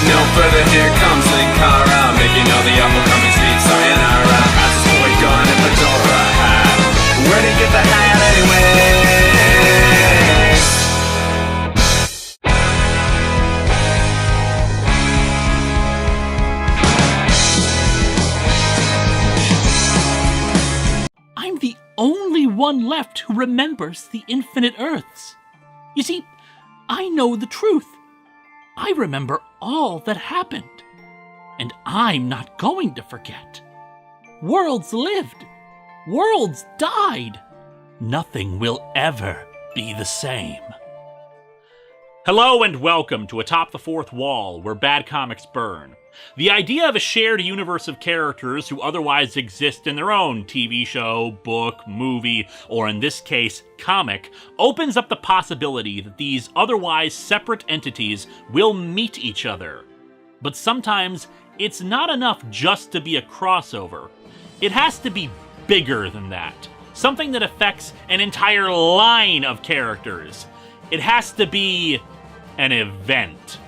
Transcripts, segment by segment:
No further, here comes Linkara, making all the upcoming speed sayonara. How's this boy gone in fedora hat? Where'd he get the hat anyway? I'm the only one left who remembers the infinite Earths. You see, I know the truth. I remember all that happened. And I'm not going to forget. Worlds lived. Worlds died. Nothing will ever be the same. Hello and welcome to Atop the Fourth Wall, where bad comics burn. The idea of a shared universe of characters who otherwise exist in their own TV show, book, movie, or in this case, comic, opens up the possibility that these otherwise separate entities will meet each other. But sometimes, it's not enough just to be a crossover. It has to be bigger than that. Something that affects an entire line of characters. It has to be an event.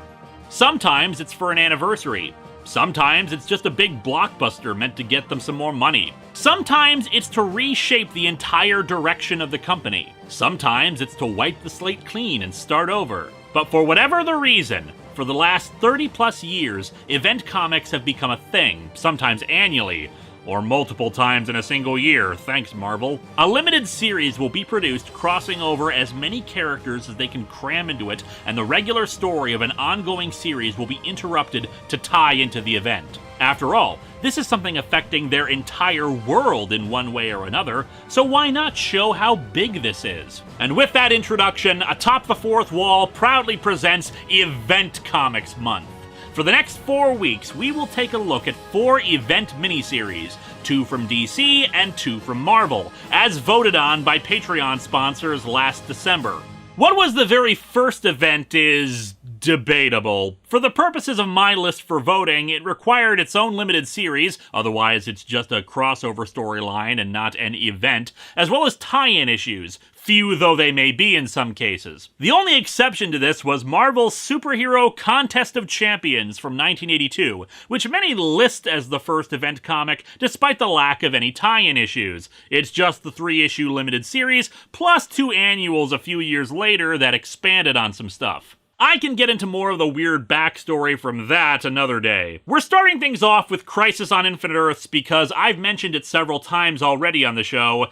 Sometimes it's for an anniversary. Sometimes it's just a big blockbuster meant to get them some more money. Sometimes it's to reshape the entire direction of the company. Sometimes it's to wipe the slate clean and start over. But for whatever the reason, for the last 30 plus years, event comics have become a thing, sometimes annually, or multiple times in a single year, thanks Marvel. A limited series will be produced crossing over as many characters as they can cram into it, and the regular story of an ongoing series will be interrupted to tie into the event. After all, this is something affecting their entire world in one way or another, so why not show how big this is? And with that introduction, Atop the Fourth Wall proudly presents Event Comics Month. For the next 4 weeks, we will take a look at 4 event miniseries, 2 from DC and 2 from Marvel, as voted on by Patreon sponsors last December. What was the very first event is debatable. For the purposes of my list for voting, it required its own limited series, otherwise it's just a crossover storyline and not an event, as well as tie-in issues, few though they may be in some cases. The only exception to this was Marvel's Superhero Contest of Champions from 1982, which many list as the first event comic, despite the lack of any tie-in issues. It's just the 3-issue limited series, plus 2 annuals a few years later that expanded on some stuff. I can get into more of the weird backstory from that another day. We're starting things off with Crisis on Infinite Earths because I've mentioned it several times already on the show,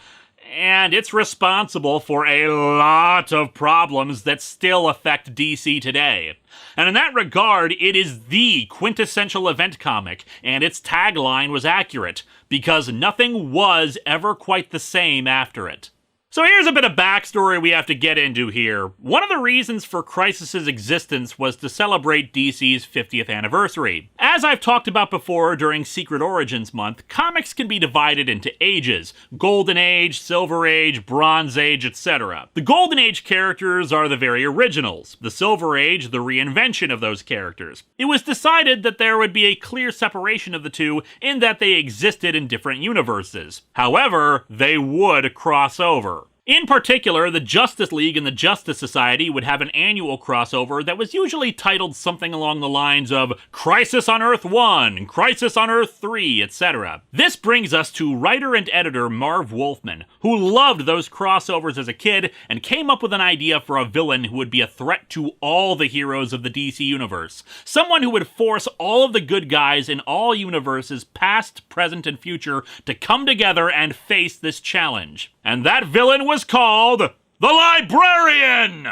and it's responsible for a lot of problems that still affect DC today. And in that regard, it is the quintessential event comic, and its tagline was accurate, because nothing was ever quite the same after it. So here's a bit of backstory we have to get into here. One of the reasons for Crisis's existence was to celebrate DC's 50th anniversary. As I've talked about before during Secret Origins Month, comics can be divided into ages: Golden Age, Silver Age, Bronze Age, etc. The Golden Age characters are the very originals. The Silver Age, the reinvention of those characters. It was decided that there would be a clear separation of the two in that they existed in different universes. However, they would cross over. In particular, the Justice League and the Justice Society would have an annual crossover that was usually titled something along the lines of Crisis on Earth 1, Crisis on Earth 3, etc. This brings us to writer and editor Marv Wolfman, who loved those crossovers as a kid and came up with an idea for a villain who would be a threat to all the heroes of the DC universe. Someone who would force all of the good guys in all universes, past, present, and future, to come together and face this challenge. And that villain was called the Librarian!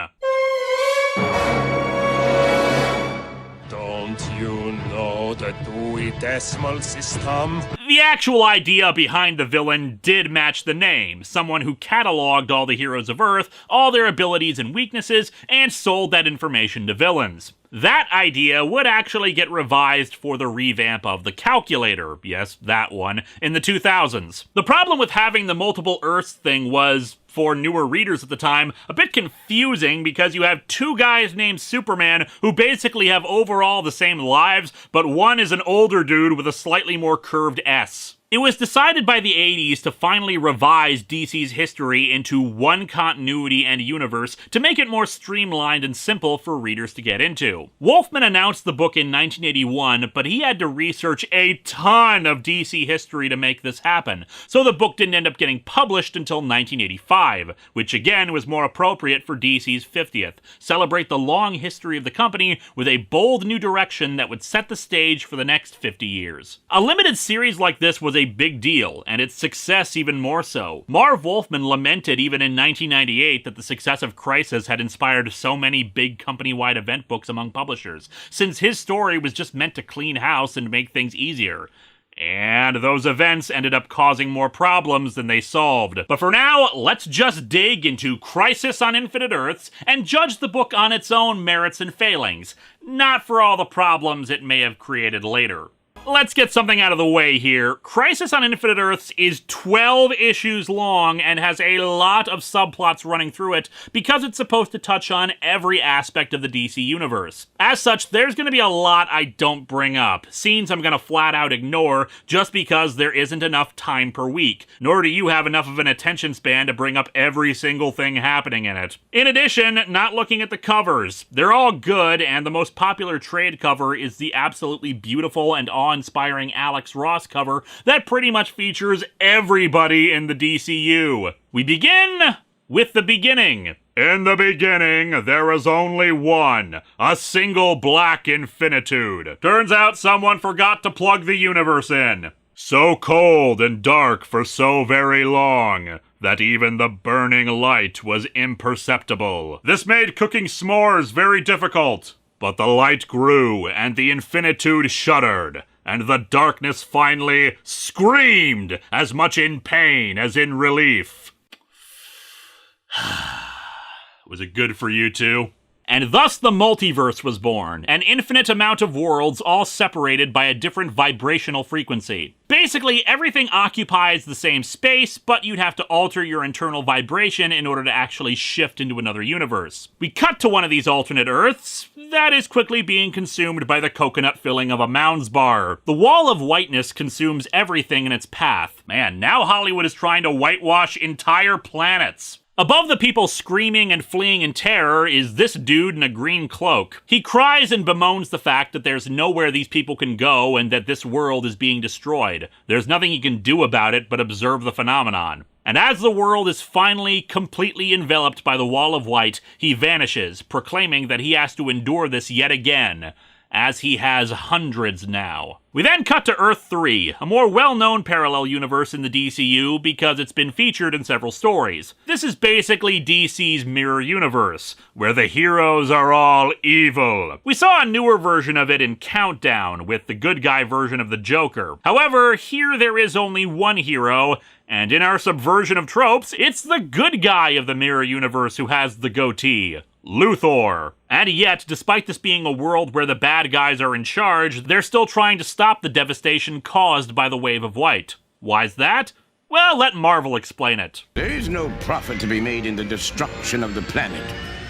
Don't you know the Dewey Decimal System? The actual idea behind the villain did match the name, someone who cataloged all the heroes of Earth, all their abilities and weaknesses, and sold that information to villains. That idea would actually get revised for the revamp of the Calculator, yes, that one, in the 2000s. The problem with having the multiple Earths thing was, for newer readers at the time, a bit confusing because you have 2 guys named Superman who basically have overall the same lives, but one is an older dude with a slightly more curved S. It was decided by the 80s to finally revise DC's history into one continuity and universe to make it more streamlined and simple for readers to get into. Wolfman announced the book in 1981, but he had to research a ton of DC history to make this happen, so the book didn't end up getting published until 1985, which again was more appropriate for DC's 50th. Celebrate the long history of the company with a bold new direction that would set the stage for the next 50 years. A limited series like this was a big deal, and its success even more so. Marv Wolfman lamented even in 1998 that the success of Crisis had inspired so many big company-wide event books among publishers, since his story was just meant to clean house and make things easier. And those events ended up causing more problems than they solved. But for now, let's just dig into Crisis on Infinite Earths and judge the book on its own merits and failings, not for all the problems it may have created later. Let's get something out of the way here. Crisis on Infinite Earths is 12 issues long and has a lot of subplots running through it because it's supposed to touch on every aspect of the DC universe. As such, there's going to be a lot I don't bring up, scenes I'm going to flat out ignore just because there isn't enough time per week, nor do you have enough of an attention span to bring up every single thing happening in it. In addition, not looking at the covers. They're all good, and the most popular trade cover is the absolutely beautiful and awe-inspiring Alex Ross cover that pretty much features everybody in the DCU. We begin with the beginning. In the beginning, there was only one, a single black infinitude. Turns out someone forgot to plug the universe in. So cold and dark for so very long that even the burning light was imperceptible. This made cooking s'mores very difficult. But the light grew, and the infinitude shuddered, and the darkness finally screamed, as much in pain as in relief. Was it good for you two? And thus the multiverse was born, an infinite amount of worlds all separated by a different vibrational frequency. Basically, everything occupies the same space, but you'd have to alter your internal vibration in order to actually shift into another universe. We cut to one of these alternate Earths that is quickly being consumed by the coconut filling of a Mounds bar. The wall of whiteness consumes everything in its path. Man, now Hollywood is trying to whitewash entire planets. Above the people screaming and fleeing in terror is this dude in a green cloak. He cries and bemoans the fact that there's nowhere these people can go and that this world is being destroyed. There's nothing he can do about it but observe the phenomenon. And as the world is finally completely enveloped by the wall of white, he vanishes, proclaiming that he has to endure this yet again, as he has hundreds now. We then cut to Earth 3, a more well-known parallel universe in the DCU because it's been featured in several stories. This is basically DC's mirror universe, where the heroes are all evil. We saw a newer version of it in Countdown, with the good guy version of the Joker. However, here there is only one hero, and in our subversion of tropes, it's the good guy of the mirror universe who has the goatee. Luthor. And yet, despite this being a world where the bad guys are in charge, they're still trying to stop the devastation caused by the wave of white. Why's that? Well, let Marvel explain it. There is no profit to be made in the destruction of the planet.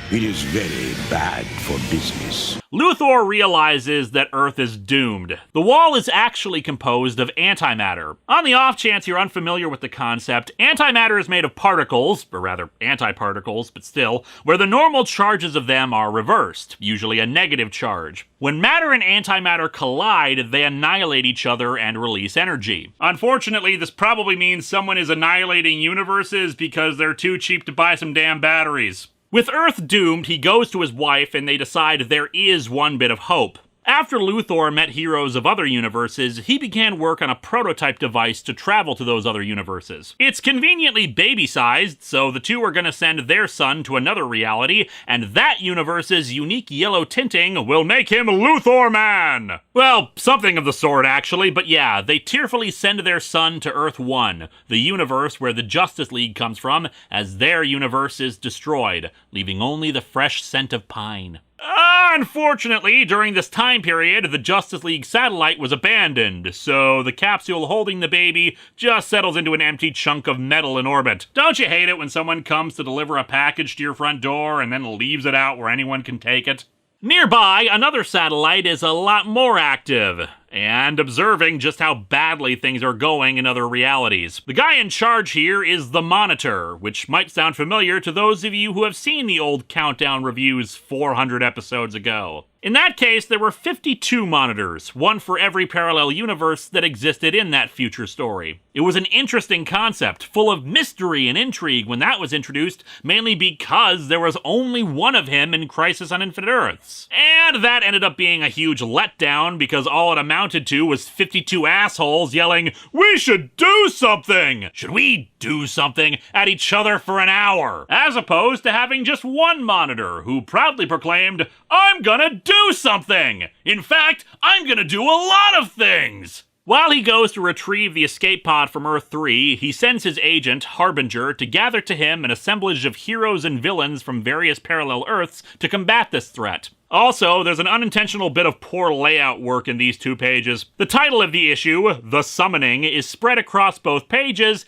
It is very bad for business. Luthor realizes that Earth is doomed. The wall is actually composed of antimatter. On the off chance you're unfamiliar with the concept, antimatter is made of particles, or rather antiparticles, but still, where the normal charges of them are reversed, usually a negative charge. When matter and antimatter collide, they annihilate each other and release energy. Unfortunately, this probably means someone is annihilating universes because they're too cheap to buy some damn batteries. With Earth doomed, he goes to his wife and they decide there is one bit of hope. After Luthor met heroes of other universes, he began work on a prototype device to travel to those other universes. It's conveniently baby-sized, so the two are going to send their son to another reality, and that universe's unique yellow tinting will make him Luthor Man! Well, something of the sort, actually, but yeah, they tearfully send their son to Earth 1, the universe where the Justice League comes from, as their universe is destroyed, leaving only the fresh scent of pine. Unfortunately, during this time period, the Justice League satellite was abandoned, so the capsule holding the baby just settles into an empty chunk of metal in orbit. Don't you hate it when someone comes to deliver a package to your front door and then leaves it out where anyone can take it? Nearby, another satellite is a lot more active and observing just how badly things are going in other realities. The guy in charge here is the Monitor, which might sound familiar to those of you who have seen the old Countdown reviews 400 episodes ago. In that case, there were 52 monitors, one for every parallel universe that existed in that future story. It was an interesting concept, full of mystery and intrigue when that was introduced, mainly because there was only one of him in Crisis on Infinite Earths. And that ended up being a huge letdown because all it amounted to was 52 assholes yelling, "We should do something! Should we do something?" at each other for an hour, as opposed to having just one monitor who proudly proclaimed, "I'm gonna do something! In fact, I'm gonna do a lot of things!" While he goes to retrieve the escape pod from Earth 3, he sends his agent, Harbinger, to gather to him an assemblage of heroes and villains from various parallel Earths to combat this threat. Also, there's an unintentional bit of poor layout work in these 2 pages. The title of the issue, The Summoning, is spread across both pages,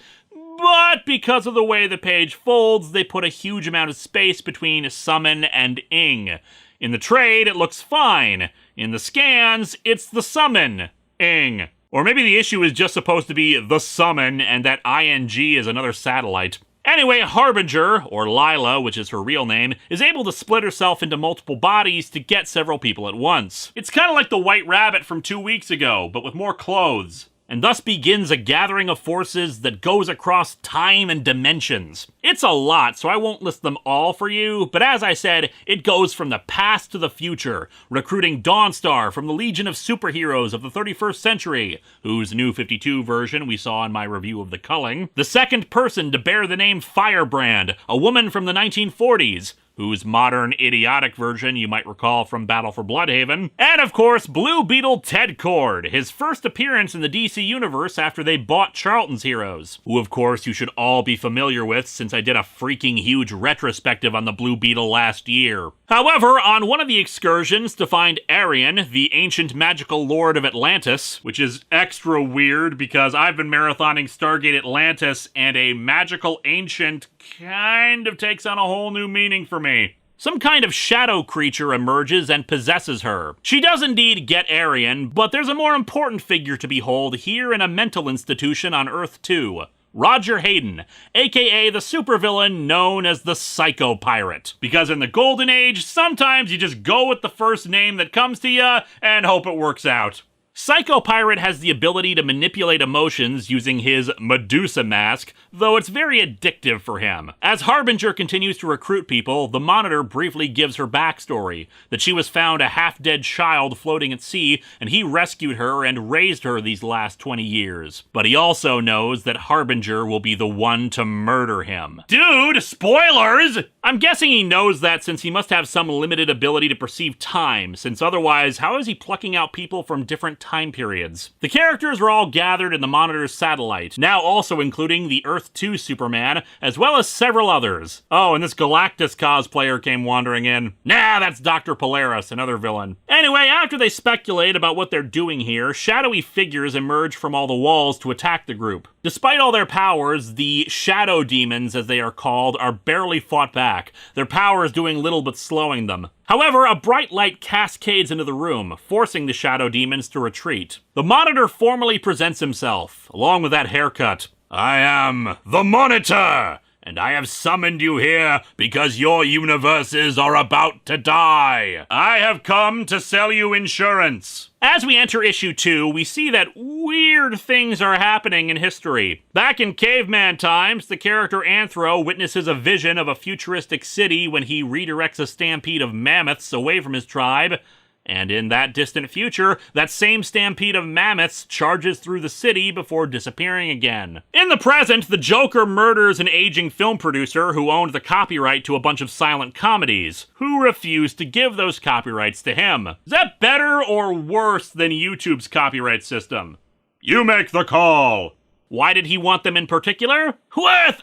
but because of the way the page folds, they put a huge amount of space between summon and ing. In the trade, it looks fine. In the scans, it's the summon ing. Or maybe the issue is just supposed to be the summon and that ing is another satellite. Anyway, Harbinger, or Lila, which is her real name, is able to split herself into multiple bodies to get several people at once. It's kind of like the White Rabbit from 2 weeks ago, but with more clothes. And thus begins a gathering of forces that goes across time and dimensions. It's a lot, so I won't list them all for you, but as I said, it goes from the past to the future, recruiting Dawnstar from the Legion of Superheroes of the 31st century, whose New 52 version we saw in my review of The Culling, the second person to bear the name Firebrand, a woman from the 1940s, whose modern idiotic version you might recall from Battle for Bloodhaven, and of course Blue Beetle Ted Cord, his first appearance in the DC universe after they bought Charlton's Heroes, who of course you should all be familiar with since I did a freaking huge retrospective on the Blue Beetle last year. However, on one of the excursions to find Arian, the ancient magical lord of Atlantis, which is extra weird because I've been marathoning Stargate Atlantis and a magical ancient kind of takes on a whole new meaning for me. Some kind of shadow creature emerges and possesses her. She does indeed get Arian, but there's a more important figure to behold here in a mental institution on Earth 2. Roger Hayden, aka the supervillain known as the Psycho Pirate. Because in the Golden Age, sometimes you just go with the first name that comes to you and hope it works out. Psycho Pirate has the ability to manipulate emotions using his Medusa mask, though it's very addictive for him. As Harbinger continues to recruit people, the Monitor briefly gives her backstory, that she was found a half-dead child floating at sea, and he rescued her and raised her these last 20 years. But he also knows that Harbinger will be the one to murder him. Dude, spoilers! I'm guessing he knows that since he must have some limited ability to perceive time, since otherwise, how is he plucking out people from different time periods? The characters are all gathered in the Monitor's satellite, now also including the Earth 2 Superman, as well as several others. Oh, and this Galactus cosplayer came wandering in. Nah, that's Dr. Polaris, another villain. Anyway, after they speculate about what they're doing here, shadowy figures emerge from all the walls to attack the group. Despite all their powers, the Shadow Demons, as they are called, are barely fought back, their powers doing little but slowing them. However, a bright light cascades into the room, forcing the Shadow Demons to retreat. The Monitor formally presents himself, along with that haircut. I am the Monitor, and I have summoned you here because your universes are about to die. I have come to sell you insurance. As we enter issue 2, we see that weird things are happening in history. Back in caveman times, the character Anthro witnesses a vision of a futuristic city when he redirects a stampede of mammoths away from his tribe. And in that distant future, that same stampede of mammoths charges through the city before disappearing again. In the present, the Joker murders an aging film producer who owned the copyright to a bunch of silent comedies, who refused to give those copyrights to him. Is that better or worse than YouTube's copyright system? You make the call. Why did he want them in particular? Worth,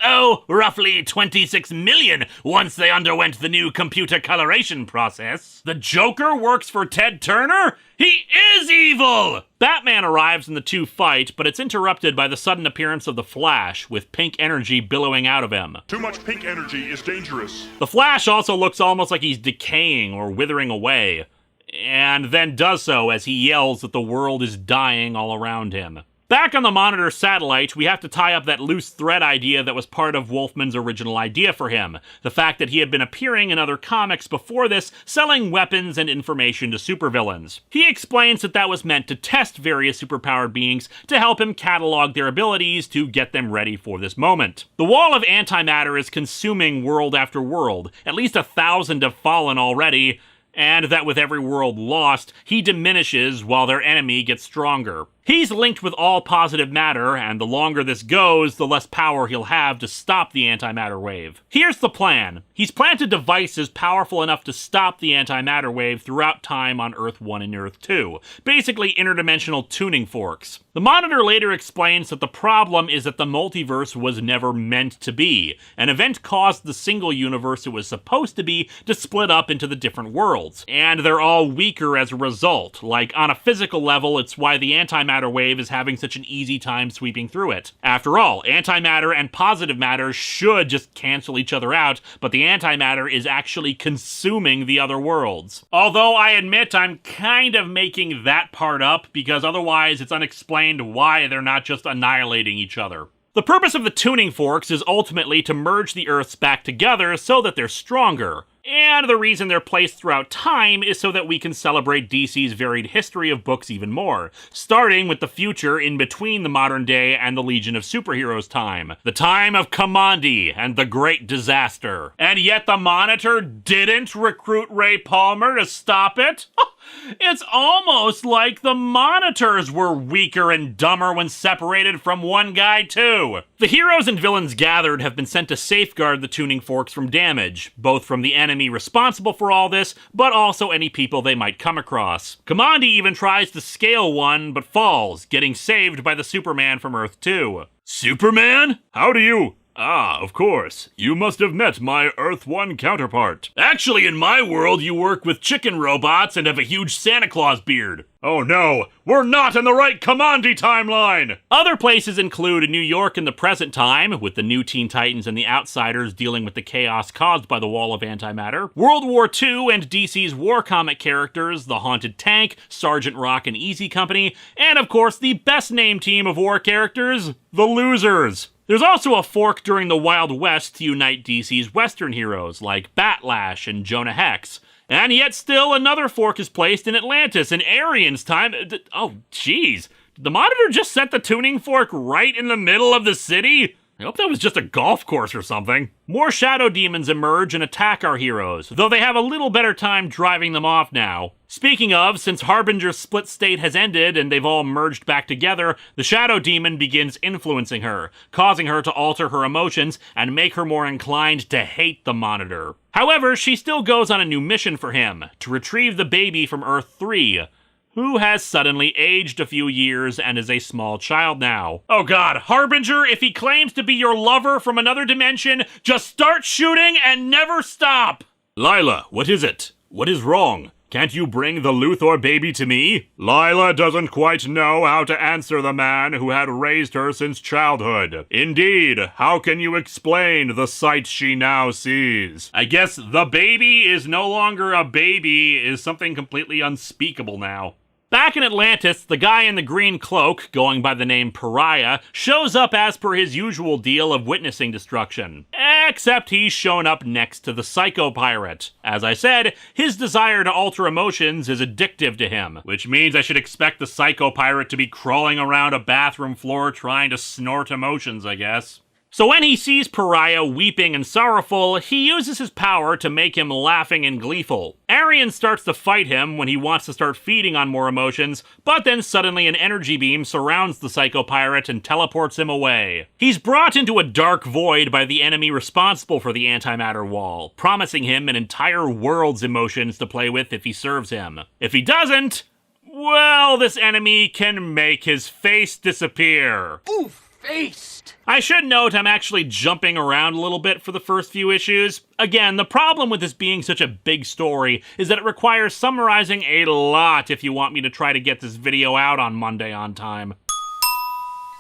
roughly 26 million once they underwent the new computer coloration process. The Joker works for Ted Turner? He is evil! Batman arrives and the two fight, but it's interrupted by the sudden appearance of the Flash, with pink energy billowing out of him. Too much pink energy is dangerous. The Flash also looks almost like he's decaying or withering away, and then does so as he yells that the world is dying all around him. Back on the Monitor satellite, we have to tie up that loose thread idea that was part of Wolfman's original idea for him. The fact that he had been appearing in other comics before this, selling weapons and information to supervillains. He explains that that was meant to test various superpowered beings to help him catalog their abilities to get them ready for this moment. The wall of antimatter is consuming world after world. At least 1,000 have fallen already, and that with every world lost, he diminishes while their enemy gets stronger. He's linked with all positive matter, and the longer this goes, the less power he'll have to stop the antimatter wave. Here's the plan. He's planted devices powerful enough to stop the antimatter wave throughout time on Earth 1 and Earth 2. Basically interdimensional tuning forks. The Monitor later explains that the problem is that the multiverse was never meant to be. An event caused the single universe it was supposed to be to split up into the different worlds. And they're all weaker as a result. Like, on a physical level, it's why the antimatter wave is having such an easy time sweeping through it. After all, antimatter and positive matter should just cancel each other out, but the antimatter is actually consuming the other worlds. Although I admit I'm kind of making that part up, because otherwise it's unexplained why they're not just annihilating each other. The purpose of the tuning forks is ultimately to merge the Earths back together so that they're stronger. And the reason they're placed throughout time is so that we can celebrate DC's varied history of books even more, starting with the future in between the modern day and the Legion of Superheroes time, the time of Kamandi and the Great Disaster. And yet the Monitor didn't recruit Ray Palmer to stop it? It's almost like the Monitors were weaker and dumber when separated from one guy too. The heroes and villains gathered have been sent to safeguard the tuning forks from damage, both from the enemy responsible for all this, but also any people they might come across. Kamandi even tries to scale one, but falls, getting saved by the Superman from Earth 2. Superman? How do you... Ah, of course. You must have met my Earth 1 counterpart. Actually, in my world, you work with chicken robots and have a huge Santa Claus beard. Oh no, we're not in the right Kamandi timeline! Other places include New York in the present time, with the new Teen Titans and the Outsiders dealing with the chaos caused by the Wall of Antimatter, World War II and DC's war comic characters, the Haunted Tank, Sergeant Rock and Easy Company, and of course the best named team of war characters, the Losers. There's also a fork during the Wild West to unite DC's Western heroes, like Batlash and Jonah Hex. And yet still another fork is placed in Atlantis in Arian's time. Oh, jeez. Did the Monitor just set the tuning fork right in the middle of the city? I hope that was just a golf course or something. More shadow demons emerge and attack our heroes, though they have a little better time driving them off now. Speaking of, since Harbinger's split state has ended and they've all merged back together, the shadow demon begins influencing her, causing her to alter her emotions and make her more inclined to hate the Monitor. However, she still goes on a new mission for him, to retrieve the baby from Earth 3, who has suddenly aged a few years and is a small child now. Oh god, Harbinger, if he claims to be your lover from another dimension, just start shooting and never stop! Lila, what is it? What is wrong? Can't you bring the Luthor baby to me? Lila doesn't quite know how to answer the man who had raised her since childhood. Indeed, how can you explain the sight she now sees? I guess the baby is no longer a baby is something completely unspeakable now. Back in Atlantis, the guy in the green cloak, going by the name Pariah, shows up as per his usual deal of witnessing destruction. Except he's shown up next to the Psycho Pirate. As I said, his desire to alter emotions is addictive to him, which means I should expect the Psycho Pirate to be crawling around a bathroom floor trying to snort emotions, I guess. So when he sees Pariah weeping and sorrowful, he uses his power to make him laughing and gleeful. Arian starts to fight him when he wants to start feeding on more emotions, but then suddenly an energy beam surrounds the Psycho Pirate and teleports him away. He's brought into a dark void by the enemy responsible for the antimatter wall, promising him an entire world's emotions to play with if he serves him. If he doesn't, well, this enemy can make his face disappear. Oof! feast! I should note I'm actually jumping around a little bit for the first few issues. Again, the problem with this being such a big story is that it requires summarizing a lot if you want me to try to get this video out on Monday on time.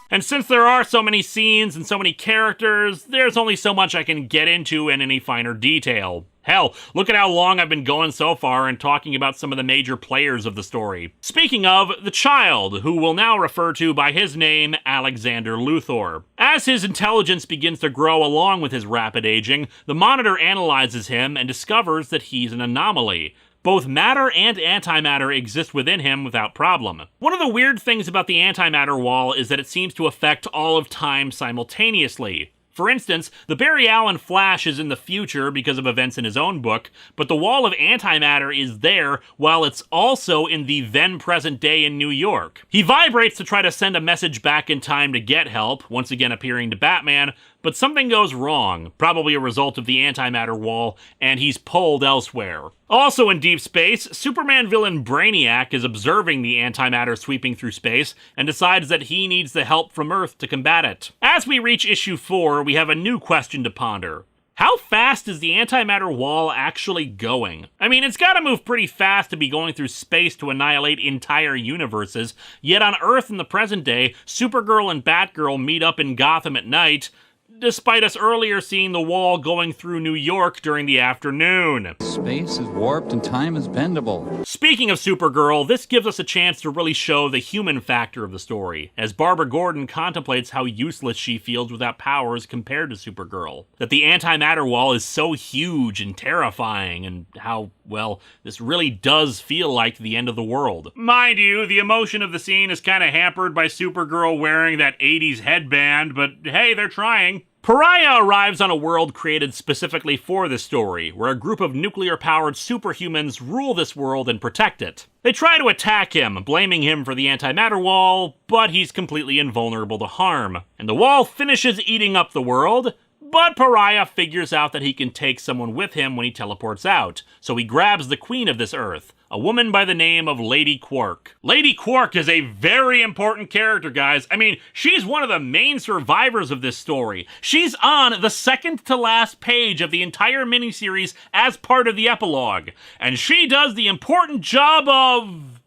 And since there are so many scenes and so many characters, there's only so much I can get into in any finer detail. Hell, look at how long I've been going so far and talking about some of the major players of the story. Speaking of, the child, who we'll now refer to by his name, Alexander Luthor. As his intelligence begins to grow along with his rapid aging, the Monitor analyzes him and discovers that he's an anomaly. Both matter and antimatter exist within him without problem. One of the weird things about the antimatter wall is that it seems to affect all of time simultaneously. For instance, the Barry Allen Flash is in the future because of events in his own book, but the wall of antimatter is there while it's also in the then-present day in New York. He vibrates to try to send a message back in time to get help, once again appearing to Batman, but something goes wrong, probably a result of the antimatter wall, and he's pulled elsewhere. Also in deep space, Superman villain Brainiac is observing the antimatter sweeping through space and decides that he needs the help from Earth to combat it. As we reach issue 4, we have a new question to ponder. How fast is the antimatter wall actually going? I mean, it's gotta move pretty fast to be going through space to annihilate entire universes, yet on Earth in the present day, Supergirl and Batgirl meet up in Gotham at night, despite us earlier seeing the wall going through New York during the afternoon. Space is warped and time is bendable. Speaking of Supergirl, this gives us a chance to really show the human factor of the story, as Barbara Gordon contemplates how useless she feels without powers compared to Supergirl. That the antimatter wall is so huge and terrifying, and how, well, this really does feel like the end of the world. Mind you, the emotion of the scene is kind of hampered by Supergirl wearing that 80s headband, but hey, they're trying. Pariah arrives on a world created specifically for this story, where a group of nuclear-powered superhumans rule this world and protect it. They try to attack him, blaming him for the antimatter wall, but he's completely invulnerable to harm. And the wall finishes eating up the world, but Pariah figures out that he can take someone with him when he teleports out, so he grabs the queen of this Earth, a woman by the name of Lady Quark. Lady Quark is a very important character, guys. I mean, she's one of the main survivors of this story. She's on the second to last page of the entire miniseries as part of the epilogue, and she does the important job of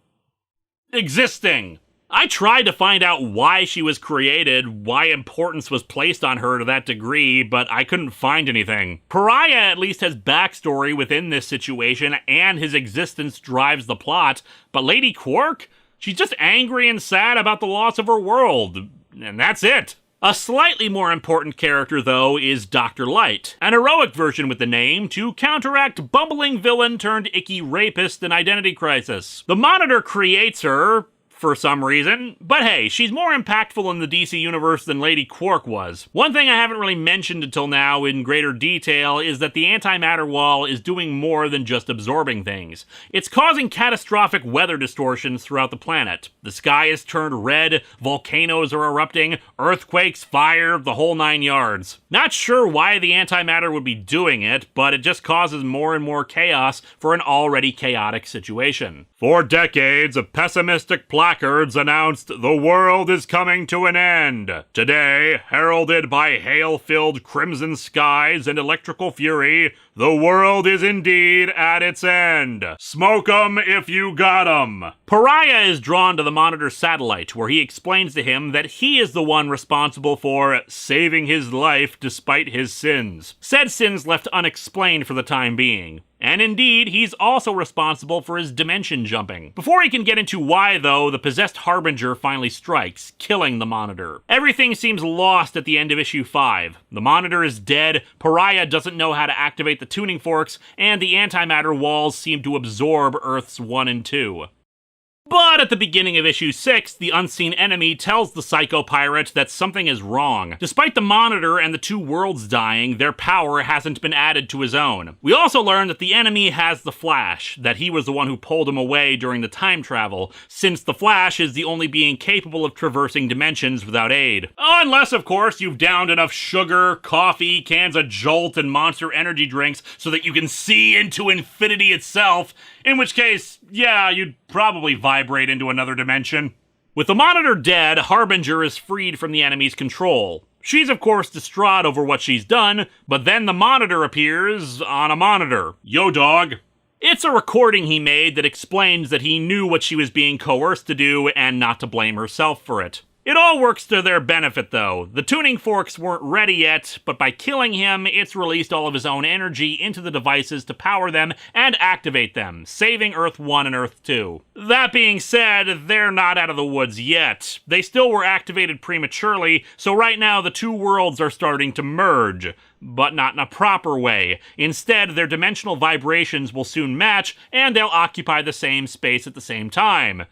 existing. I tried to find out why she was created, why importance was placed on her to that degree, but I couldn't find anything. Pariah at least has backstory within this situation, and his existence drives the plot, but Lady Quark? She's just angry and sad about the loss of her world, and that's it. A slightly more important character, though, is Dr. Light, an heroic version with the name to counteract bumbling villain turned icky rapist in Identity Crisis. The Monitor creates her, for some reason, but hey, she's more impactful in the DC universe than Lady Quark was. One thing I haven't really mentioned until now in greater detail is that the antimatter wall is doing more than just absorbing things. It's causing catastrophic weather distortions throughout the planet. The sky is turned red, volcanoes are erupting, earthquakes, fire, the whole 9 yards. Not sure why the antimatter would be doing it, but it just causes more and more chaos for an already chaotic situation. For decades, a pessimistic placards announced the world is coming to an end. Today, heralded by hail-filled crimson skies and electrical fury, the world is indeed at its end. Smoke 'em if you got 'em. Pariah is drawn to the Monitor satellite, where he explains to him that he is the one responsible for saving his life despite his sins. Said sins left unexplained for the time being. And indeed, he's also responsible for his dimension jumping. Before he can get into why, though, the possessed Harbinger finally strikes, killing the Monitor. Everything seems lost at the end of issue 5. The Monitor is dead, Pariah doesn't know how to activate the tuning forks, and the antimatter walls seem to absorb Earths 1 and 2. But at the beginning of issue 6, the unseen enemy tells the Psycho Pirate that something is wrong. Despite the Monitor and the two worlds dying, their power hasn't been added to his own. We also learn that the enemy has the Flash, that he was the one who pulled him away during the time travel, since the Flash is the only being capable of traversing dimensions without aid. Unless, of course, you've downed enough sugar, coffee, cans of Jolt, and Monster energy drinks so that you can see into infinity itself, in which case, yeah, you'd probably vibrate into another dimension. With the Monitor dead, Harbinger is freed from the enemy's control. She's of course distraught over what she's done, but then the Monitor appears on a monitor. Yo dog. It's a recording he made that explains that he knew what she was being coerced to do and not to blame herself for it. It all works to their benefit, though. The tuning forks weren't ready yet, but by killing him, it's released all of his own energy into the devices to power them and activate them, saving Earth 1 and Earth 2. That being said, they're not out of the woods yet. They still were activated prematurely, so right now the two worlds are starting to merge. But not in a proper way. Instead, their dimensional vibrations will soon match, and they'll occupy the same space at the same time.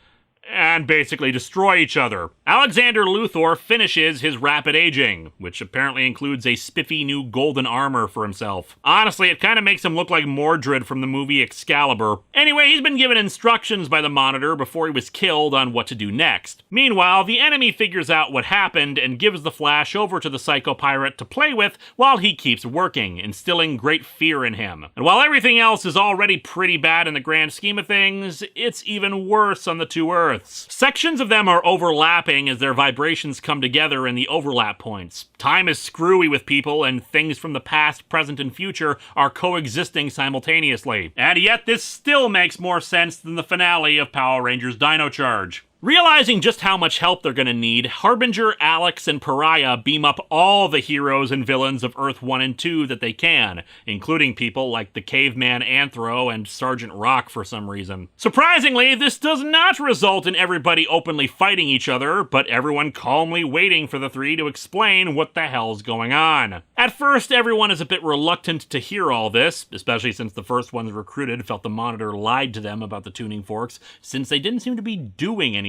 And basically destroy each other. Alexander Luthor finishes his rapid aging, which apparently includes a spiffy new golden armor for himself. Honestly, it kind of makes him look like Mordred from the movie Excalibur. Anyway, he's been given instructions by the Monitor before he was killed on what to do next. Meanwhile, the enemy figures out what happened and gives the Flash over to the Psycho Pirate to play with while he keeps working, instilling great fear in him. And while everything else is already pretty bad in the grand scheme of things, it's even worse on the two Earths. Sections of them are overlapping as their vibrations come together in the overlap points. Time is screwy with people, and things from the past, present, and future are coexisting simultaneously. And yet this still makes more sense than the finale of Power Rangers Dino Charge. Realizing just how much help they're gonna need, Harbinger, Alex, and Pariah beam up all the heroes and villains of Earth 1 and 2 that they can, including people like the Caveman Anthro and Sergeant Rock for some reason. Surprisingly, this does not result in everybody openly fighting each other, but everyone calmly waiting for the three to explain what the hell's going on. At first, everyone is a bit reluctant to hear all this, especially since the first ones recruited felt the Monitor lied to them about the tuning forks, since they didn't seem to be doing anything.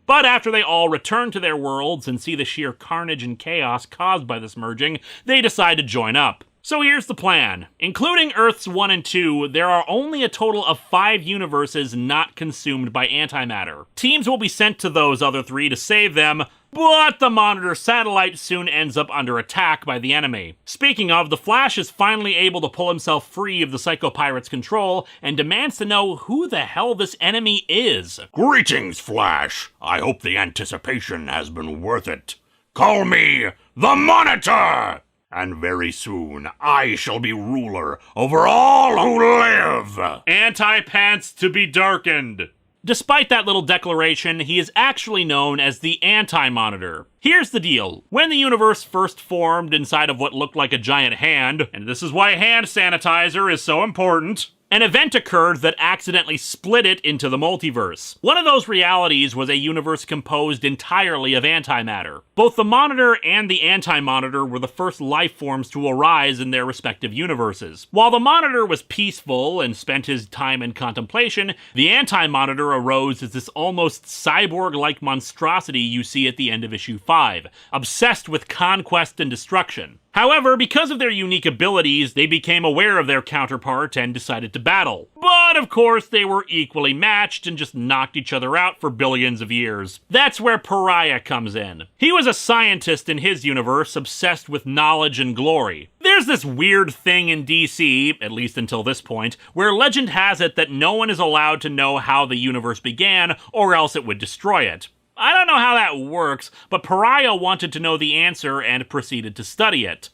But after they all return to their worlds and see the sheer carnage and chaos caused by this merging, they decide to join up. So here's the plan. Including Earths 1 and 2, there are only a total of 5 universes not consumed by antimatter. Teams will be sent to those other 3 to save them, but the Monitor satellite soon ends up under attack by the enemy. Speaking of, the Flash is finally able to pull himself free of the Psycho Pirate's control and demands to know who the hell this enemy is. Greetings, Flash. I hope the anticipation has been worth it. Call me the Monitor! And very soon, I shall be ruler over all who live! Anti-pants to be darkened. Despite that little declaration, he is actually known as the Anti-Monitor. Here's the deal. When the universe first formed inside of what looked like a giant hand, and this is why hand sanitizer is so important, an event occurred that accidentally split it into the multiverse. One of those realities was a universe composed entirely of antimatter. Both the Monitor and the Anti-Monitor were the first life forms to arise in their respective universes. While the Monitor was peaceful and spent his time in contemplation, the Anti-Monitor arose as this almost cyborg-like monstrosity you see at the end of issue 5, obsessed with conquest and destruction. However, because of their unique abilities, they became aware of their counterpart and decided to battle. But of course, they were equally matched and just knocked each other out for billions of years. That's where Pariah comes in. He was a scientist in his universe, obsessed with knowledge and glory. There's this weird thing in DC, at least until this point, where legend has it that no one is allowed to know how the universe began, or else it would destroy it. I don't know how that works, but Pariah wanted to know the answer and proceeded to study it.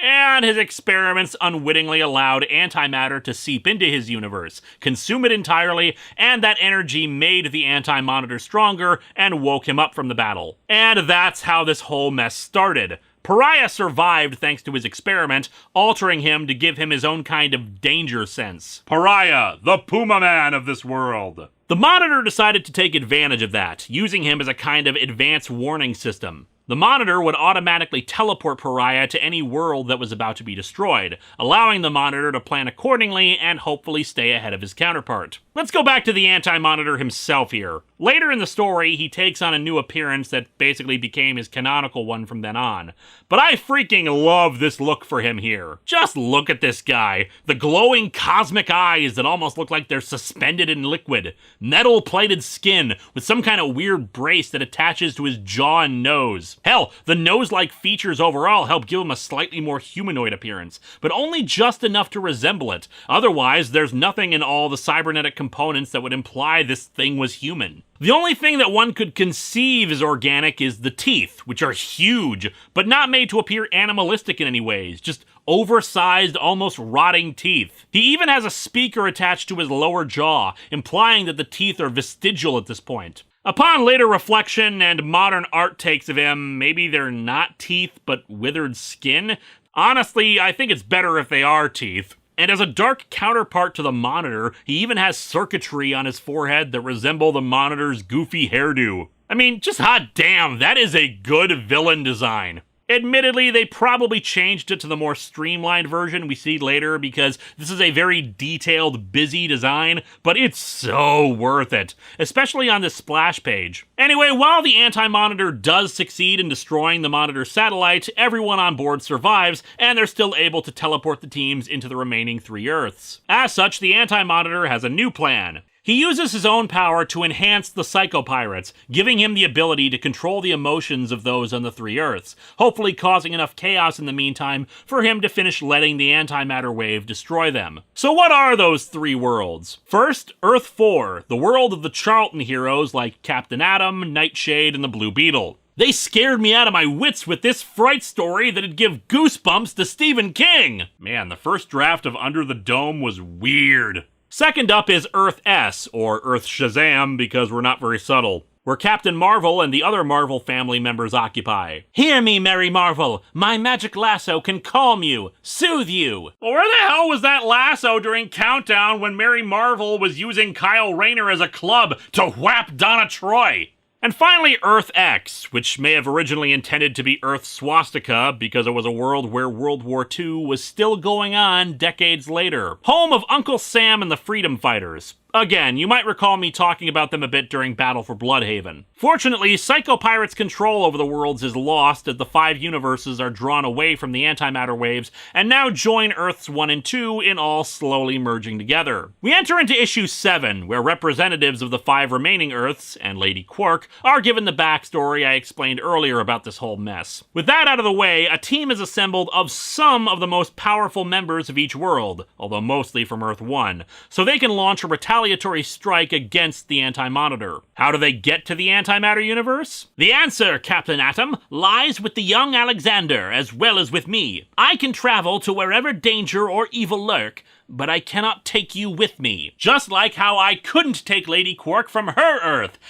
And his experiments unwittingly allowed antimatter to seep into his universe, consume it entirely, and that energy made the Anti-Monitor stronger and woke him up from the battle. And that's how this whole mess started. Pariah survived thanks to his experiment, altering him to give him his own kind of danger sense. Pariah, the Puma Man of this world. The Monitor decided to take advantage of that, using him as a kind of advance warning system. The Monitor would automatically teleport Pariah to any world that was about to be destroyed, allowing the Monitor to plan accordingly and hopefully stay ahead of his counterpart. Let's go back to the Anti-Monitor himself here. Later in the story, he takes on a new appearance that basically became his canonical one from then on. But I freaking love this look for him here. Just look at this guy. The glowing cosmic eyes that almost look like they're suspended in liquid. Metal-plated skin with some kind of weird brace that attaches to his jaw and nose. nose. Hell, the nose-like features overall help give him a slightly more humanoid appearance, but only just enough to resemble it. Otherwise, there's nothing in all the cybernetic components that would imply this thing was human. The only thing that one could conceive is organic is the teeth, which are huge, but not made to appear animalistic in any ways, just oversized, almost rotting teeth. He even has a speaker attached to his lower jaw, implying that the teeth are vestigial at this point. Upon later reflection and modern art takes of him, maybe they're not teeth, but withered skin. Honestly, I think it's better if they are teeth. And as a dark counterpart to the Monitor, he even has circuitry on his forehead that resemble the Monitor's goofy hairdo. I mean, just hot damn, that is a good villain design. Admittedly, they probably changed it to the more streamlined version we see later because this is a very detailed, busy design, but it's so worth it, especially on this splash page. Anyway, while the Anti-Monitor does succeed in destroying the Monitor satellite, everyone on board survives, and they're still able to teleport the teams into the remaining 3 Earths. As such, the Anti-Monitor has a new plan. He uses his own power to enhance the Psycho-Pirates, giving him the ability to control the emotions of those on the 3 Earths, hopefully causing enough chaos in the meantime for him to finish letting the antimatter wave destroy them. So what are those 3 worlds? First, Earth 4, the world of the Charlton heroes like Captain Atom, Nightshade, and the Blue Beetle. They scared me out of my wits with this fright story that'd give goosebumps to Stephen King! Man, the first draft of Under the Dome was weird. Second up is Earth S, or Earth Shazam because we're not very subtle, where Captain Marvel and the other Marvel family members occupy. Hear me, Mary Marvel! My magic lasso can calm you, soothe you! Well, where the hell was that lasso during Countdown when Mary Marvel was using Kyle Rayner as a club to whap Donna Troy? And finally, Earth X, which may have originally intended to be Earth Swastika because it was a world where World War II was still going on decades later. Home of Uncle Sam and the Freedom Fighters. Again, you might recall me talking about them a bit during Battle for Bloodhaven. Fortunately, Psycho Pirate's control over the worlds is lost as the 5 universes are drawn away from the antimatter waves and now join Earths 1 and 2 in all slowly merging together. We enter into issue 7, where representatives of the 5 remaining Earths and Lady Quark are given the backstory I explained earlier about this whole mess. With that out of the way, a team is assembled of some of the most powerful members of each world, although mostly from Earth 1, so they can launch a retaliatory strike against the Anti-Monitor. How do they get to the antimatter universe? The answer, Captain Atom, lies with the young Alexander as well as with me. I can travel to wherever danger or evil lurk, but I cannot take you with me. Just like how I couldn't take Lady Quark from her Earth.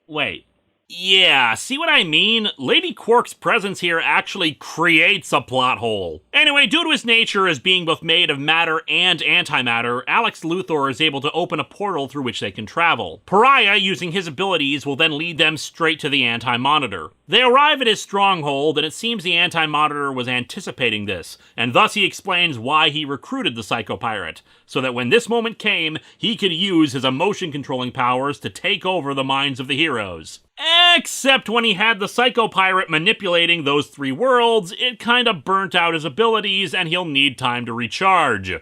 Wait. Yeah, see what I mean? Lady Quark's presence here actually creates a plot hole. Anyway, due to his nature as being both made of matter and antimatter, Alex Luthor is able to open a portal through which they can travel. Pariah, using his abilities, will then lead them straight to the Anti-Monitor. They arrive at his stronghold, and it seems the Anti-Monitor was anticipating this, and thus he explains why he recruited the Psycho Pirate, so that when this moment came, he could use his emotion-controlling powers to take over the minds of the heroes. Except when he had the Psycho Pirate manipulating those 3 worlds, it kinda burnt out his abilities, and he'll need time to recharge.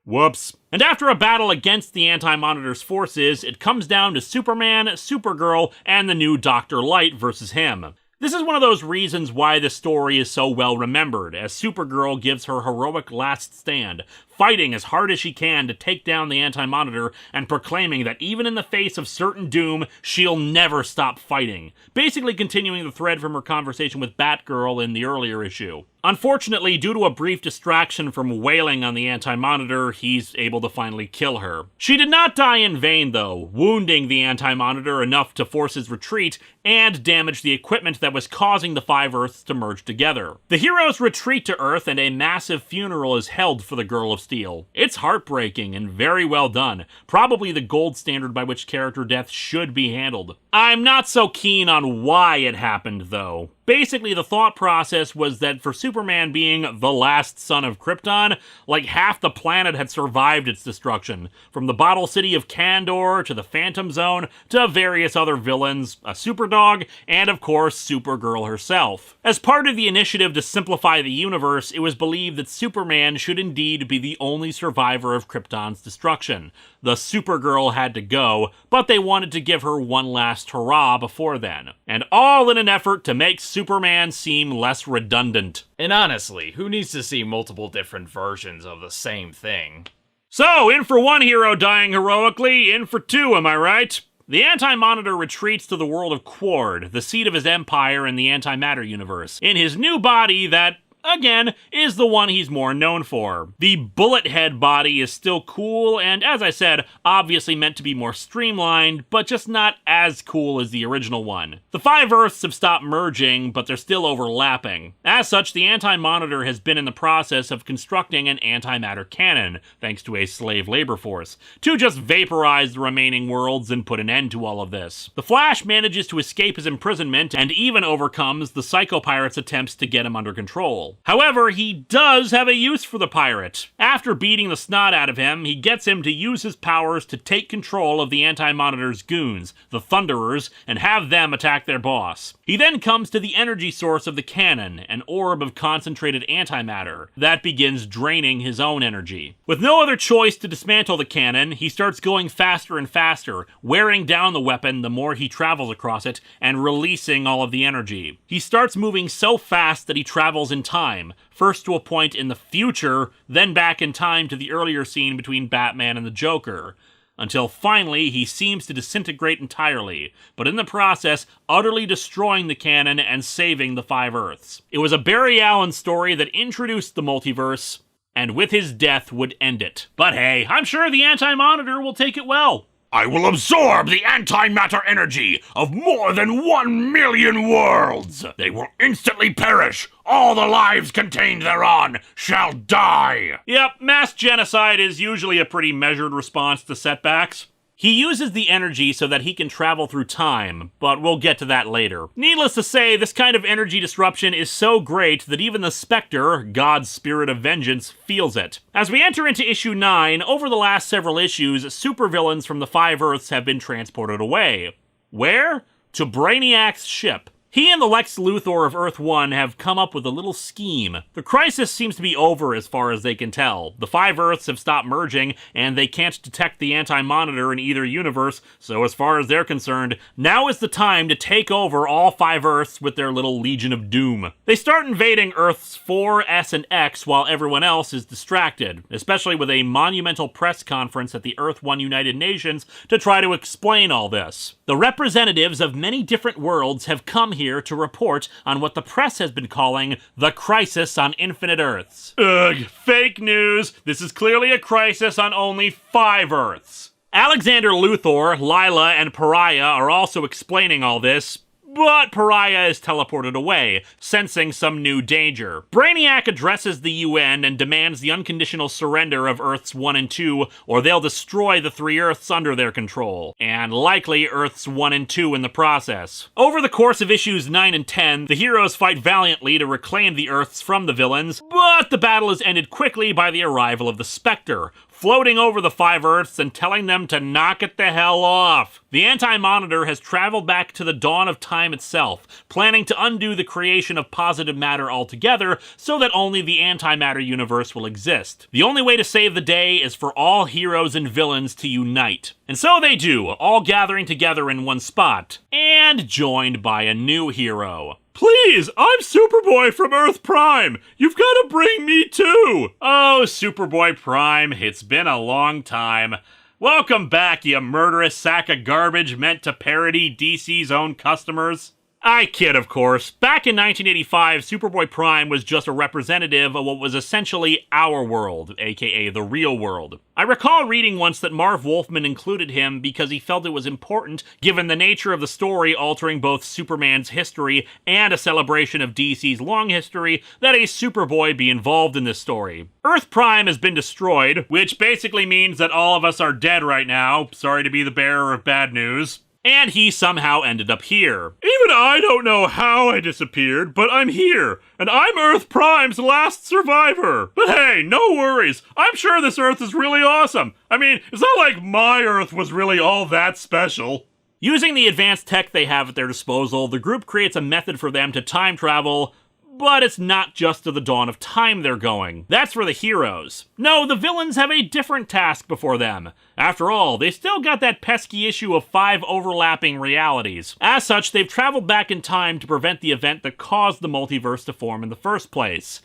Whoops. And after a battle against the Anti-Monitor's forces, it comes down to Superman, Supergirl, and the new Dr. Light versus him. This is one of those reasons why this story is so well remembered, as Supergirl gives her heroic last stand, fighting as hard as she can to take down the Anti-Monitor and proclaiming that even in the face of certain doom, she'll never stop fighting, basically continuing the thread from her conversation with Batgirl in the earlier issue. Unfortunately, due to a brief distraction from wailing on the Anti-Monitor, he's able to finally kill her. She did not die in vain, though, wounding the Anti-Monitor enough to force his retreat and damage the equipment that was causing the 5 Earths to merge together. The heroes retreat to Earth and a massive funeral is held for the Girl of Steel. It's heartbreaking and very well done, probably the gold standard by which character death should be handled. I'm not so keen on why it happened, though. Basically, the thought process was that for Superman being the last son of Krypton, like half the planet had survived its destruction, from the bottle city of Kandor to the Phantom Zone to various other villains, a Superdog, and of course Supergirl herself. As part of the initiative to simplify the universe, it was believed that Superman should indeed be the only survivor of Krypton's destruction. The Supergirl had to go, but they wanted to give her one last hurrah before then. And all in an effort to make Superman seem less redundant. And honestly, who needs to see multiple different versions of the same thing? So, in for one hero dying heroically, in for two, am I right? The Anti-Monitor retreats to the world of Quard, the seat of his empire in the antimatter universe, in his new body that, again, is the one he's more known for. The bullet head body is still cool, and as I said, obviously meant to be more streamlined, but just not as cool as the original one. The 5 Earths have stopped merging, but they're still overlapping. As such, the Anti-Monitor has been in the process of constructing an antimatter cannon, thanks to a slave labor force, to just vaporize the remaining worlds and put an end to all of this. The Flash manages to escape his imprisonment and even overcomes the Psycho Pirate's attempts to get him under control. However, he does have a use for the pirate. After beating the snot out of him, he gets him to use his powers to take control of the Anti-Monitor's goons, the Thunderers, and have them attack their boss. He then comes to the energy source of the cannon, an orb of concentrated antimatter, that begins draining his own energy. With no other choice to dismantle the cannon, he starts going faster and faster, wearing down the weapon the more he travels across it, and releasing all of the energy. He starts moving so fast that he travels in time, first to a point in the future, then back in time to the earlier scene between Batman and the Joker, until finally he seems to disintegrate entirely, but in the process, utterly destroying the cannon and saving the 5 Earths. It was a Barry Allen story that introduced the multiverse, and with his death would end it. But hey, I'm sure the Anti-Monitor will take it well. I will absorb the antimatter energy of more than 1 million worlds. They will instantly perish. All the lives contained thereon shall die. Yep, mass genocide is usually a pretty measured response to setbacks. He uses the energy so that he can travel through time, but we'll get to that later. Needless to say, this kind of energy disruption is so great that even the Spectre, God's spirit of vengeance, feels it. As we enter into issue 9, over the last several issues, supervillains from the 5 Earths have been transported away. Where? To Brainiac's ship. He and the Lex Luthor of Earth 1 have come up with a little scheme. The crisis seems to be over as far as they can tell. The 5 Earths have stopped merging, and they can't detect the Anti-Monitor in either universe, so as far as they're concerned, now is the time to take over all 5 Earths with their little Legion of Doom. They start invading Earths 4, S, and X while everyone else is distracted, especially with a monumental press conference at the Earth 1 United Nations to try to explain all this. The representatives of many different worlds have come here to report on what the press has been calling the crisis on Infinite Earths. Ugh, fake news. This is clearly a crisis on only 5 Earths. Alexander Luthor, Lila, and Pariah are also explaining all this, but Pariah is teleported away, sensing some new danger. Brainiac addresses the UN and demands the unconditional surrender of Earths 1 and 2, or they'll destroy the 3 Earths under their control, and likely Earths 1 and 2 in the process. Over the course of issues 9 and 10, the heroes fight valiantly to reclaim the Earths from the villains, but the battle is ended quickly by the arrival of the Spectre, floating over the 5 Earths and telling them to knock it the hell off. The Anti-Monitor has traveled back to the dawn of time itself, planning to undo the creation of positive matter altogether so that only the antimatter universe will exist. The only way to save the day is for all heroes and villains to unite. And so they do, all gathering together in one spot, and joined by a new hero. Please, I'm Superboy from Earth Prime. You've got to bring me too. Oh, Superboy Prime, it's been a long time. Welcome back, you murderous sack of garbage meant to parody DC's own customers. I kid, of course. Back in 1985, Superboy Prime was just a representative of what was essentially our world, aka the real world. I recall reading once that Marv Wolfman included him because he felt it was important, given the nature of the story altering both Superman's history and a celebration of DC's long history, that a Superboy be involved in this story. Earth Prime has been destroyed, which basically means that all of us are dead right now. Sorry to be the bearer of bad news. And he somehow ended up here. Even I don't know how I disappeared, but I'm here, and I'm Earth Prime's last survivor. But hey, no worries. I'm sure this Earth is really awesome. I mean, it's not like my Earth was really all that special. Using the advanced tech they have at their disposal, the group creates a method for them to time travel, But it's not just to the dawn of time they're going. That's for the heroes. No, the villains have a different task before them. After all, they still got that pesky issue of 5 overlapping realities. As such, they've traveled back in time to prevent the event that caused the multiverse to form in the first place.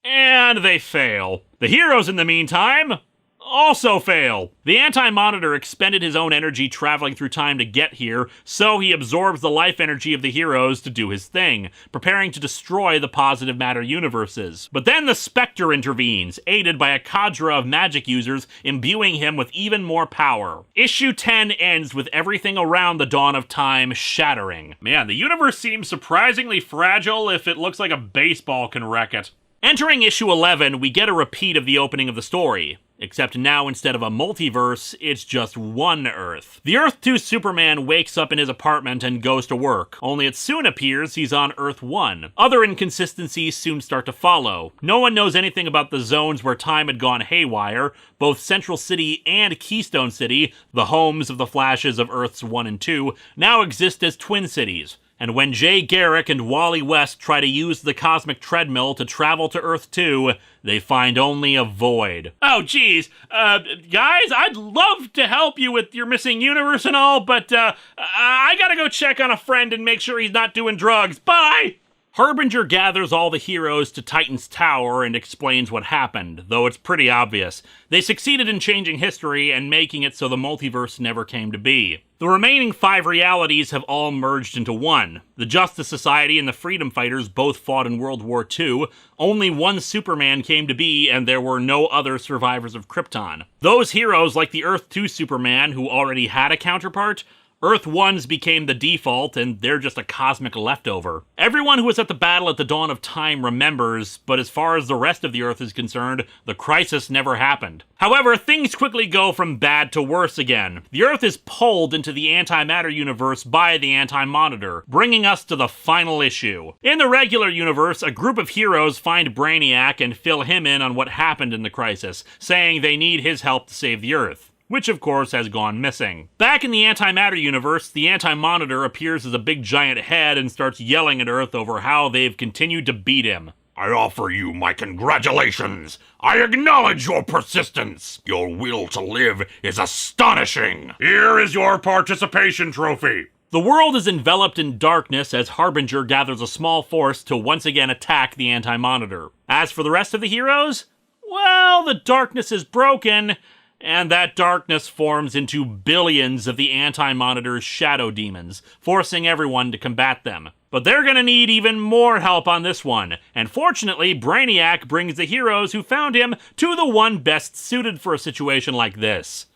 And they fail. The heroes, in the meantime, also fail. The Anti-Monitor expended his own energy traveling through time to get here, so he absorbs the life energy of the heroes to do his thing, preparing to destroy the positive matter universes. But then the Spectre intervenes, aided by a cadre of magic users, imbuing him with even more power. Issue 10 ends with everything around the dawn of time shattering. Man, the universe seems surprisingly fragile if it looks like a baseball can wreck it. Entering issue 11, we get a repeat of the opening of the story. Except now, instead of a multiverse, it's just one Earth. The Earth 2 Superman wakes up in his apartment and goes to work, only it soon appears he's on Earth 1. Other inconsistencies soon start to follow. No one knows anything about the zones where time had gone haywire. Both Central City and Keystone City, the homes of the Flashes of Earths 1 and 2, now exist as twin cities. And when Jay Garrick and Wally West try to use the cosmic treadmill to travel to Earth 2, they find only a void. Oh, geez. Guys, I'd love to help you with your missing universe and all, but I gotta go check on a friend and make sure he's not doing drugs. Bye! Harbinger gathers all the heroes to Titan's Tower and explains what happened, though it's pretty obvious. They succeeded in changing history and making it so the multiverse never came to be. The remaining 5 realities have all merged into one. The Justice Society and the Freedom Fighters both fought in World War II. Only one Superman came to be, and there were no other survivors of Krypton. Those heroes, like the Earth 2 Superman, who already had a counterpart, Earth 1's became the default, and they're just a cosmic leftover. Everyone who was at the battle at the dawn of time remembers, but as far as the rest of the Earth is concerned, the crisis never happened. However, things quickly go from bad to worse again. The Earth is pulled into the antimatter universe by the Anti-Monitor, bringing us to the final issue. In the regular universe, a group of heroes find Brainiac and fill him in on what happened in the crisis, saying they need his help to save the Earth, which of course has gone missing. Back in the antimatter universe, the Anti-Monitor appears as a big giant head and starts yelling at Earth over how they've continued to beat him. I offer you my congratulations. I acknowledge your persistence. Your will to live is astonishing. Here is your participation trophy. The world is enveloped in darkness as Harbinger gathers a small force to once again attack the Anti-Monitor. As for the rest of the heroes, well, the darkness is broken, and that darkness forms into billions of the Anti-Monitor's shadow demons, forcing everyone to combat them. But they're gonna need even more help on this one, and fortunately, Brainiac brings the heroes who found him to the one best suited for a situation like this: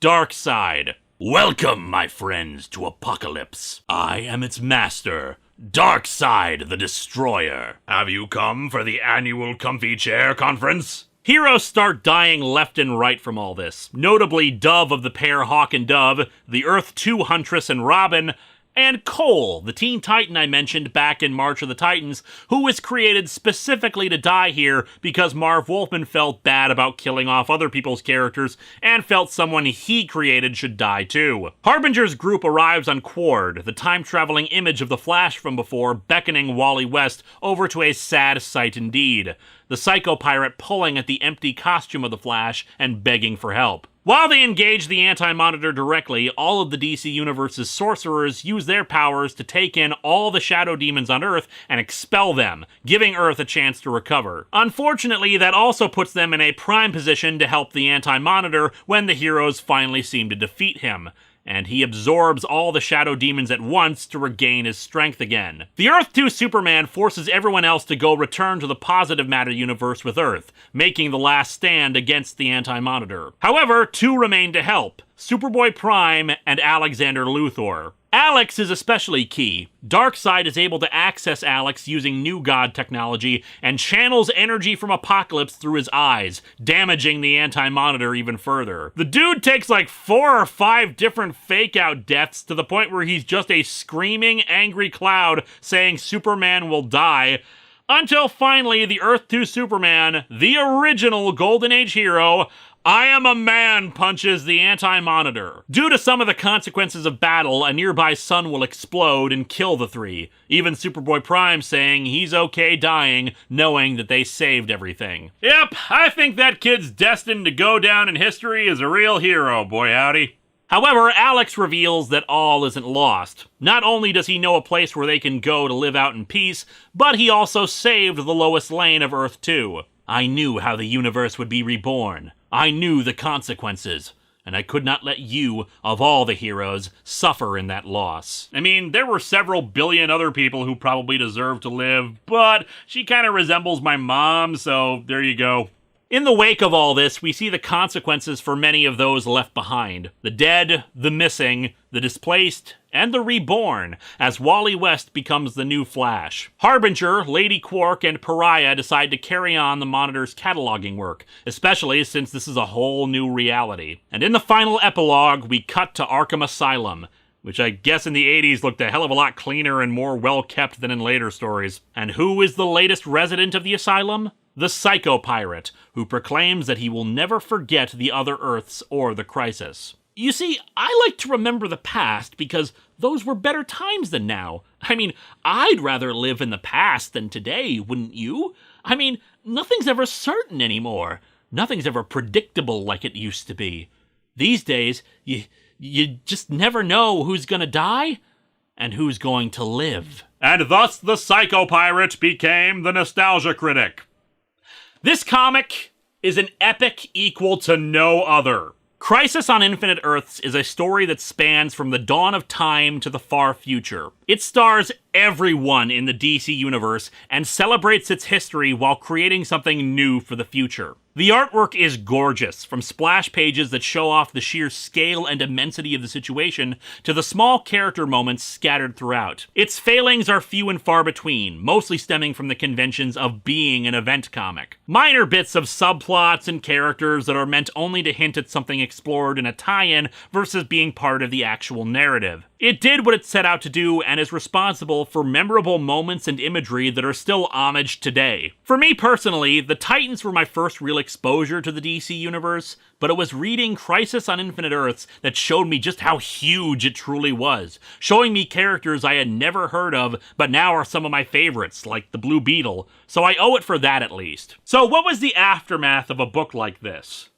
Darkseid. Welcome, my friends, to Apocalypse. I am its master, Darkseid the Destroyer. Have you come for the annual Comfy Chair Conference? Heroes start dying left and right from all this, notably Dove of the pair Hawk and Dove, the Earth 2 Huntress and Robin, and Cole, the Teen Titan I mentioned back in March of the Titans, who was created specifically to die here because Marv Wolfman felt bad about killing off other people's characters and felt someone he created should die too. Harbinger's group arrives on Quard, the time-traveling image of the Flash from before, beckoning Wally West over to a sad sight indeed. The Psycho Pirate pulling at the empty costume of the Flash and begging for help. While they engage the Anti-Monitor directly, all of the DC Universe's sorcerers use their powers to take in all the shadow demons on Earth and expel them, giving Earth a chance to recover. Unfortunately, that also puts them in a prime position to help the Anti-Monitor when the heroes finally seem to defeat him, and he absorbs all the shadow demons at once to regain his strength again. The Earth 2 Superman forces everyone else to go return to the positive matter universe with Earth, making the last stand against the Anti-Monitor. However, 2 remain to help: Superboy Prime and Alexander Luthor. Alex is especially key. Darkseid is able to access Alex using New God technology and channels energy from Apocalypse through his eyes, damaging the Anti-Monitor even further. The dude takes like 4 or 5 different fake-out deaths to the point where he's just a screaming, angry cloud saying Superman will die, Until finally, the Earth 2 Superman, the original Golden Age hero, I Am a Man, punches the Anti-Monitor. Due to some of the consequences of battle, a nearby sun will explode and kill the three. Even Superboy Prime saying he's okay dying, knowing that they saved everything. Yep, I think that kid's destined to go down in history as a real hero, boy howdy. However, Alex reveals that all isn't lost. Not only does he know a place where they can go to live out in peace, but he also saved the Lois Lane of Earth 2. I knew how the universe would be reborn. I knew the consequences, and I could not let you, of all the heroes, suffer in that loss. I mean, there were several billion other people who probably deserved to live, but she kind of resembles my mom, so there you go. In the wake of all this, we see the consequences for many of those left behind. The dead, the missing, the displaced, and the reborn, as Wally West becomes the new Flash. Harbinger, Lady Quark, and Pariah decide to carry on the Monitor's cataloging work, especially since this is a whole new reality. And in the final epilogue, we cut to Arkham Asylum, which I guess in the 80s looked a hell of a lot cleaner and more well-kept than in later stories. And who is the latest resident of the asylum? The Psycho Pirate, who proclaims that he will never forget the other Earths or the Crisis. You see, I like to remember the past because those were better times than now. I mean, I'd rather live in the past than today, wouldn't you? I mean, nothing's ever certain anymore. Nothing's ever predictable like it used to be. These days, you just never know who's gonna die and who's going to live. And thus the Psycho Pirate became the Nostalgia Critic. This comic is an epic equal to no other. Crisis on Infinite Earths is a story that spans from the dawn of time to the far future. It stars everyone in the DC universe and celebrates its history while creating something new for the future. The artwork is gorgeous, from splash pages that show off the sheer scale and immensity of the situation to the small character moments scattered throughout. Its failings are few and far between, mostly stemming from the conventions of being an event comic. Minor bits of subplots and characters that are meant only to hint at something explored in a tie-in versus being part of the actual narrative. It did what it set out to do and is responsible for memorable moments and imagery that are still homaged today. For me personally, the Titans were my first real exposure to the DC universe, but it was reading Crisis on Infinite Earths that showed me just how huge it truly was, showing me characters I had never heard of, but now are some of my favorites, like the Blue Beetle, so I owe it for that at least. So what was the aftermath of a book like this?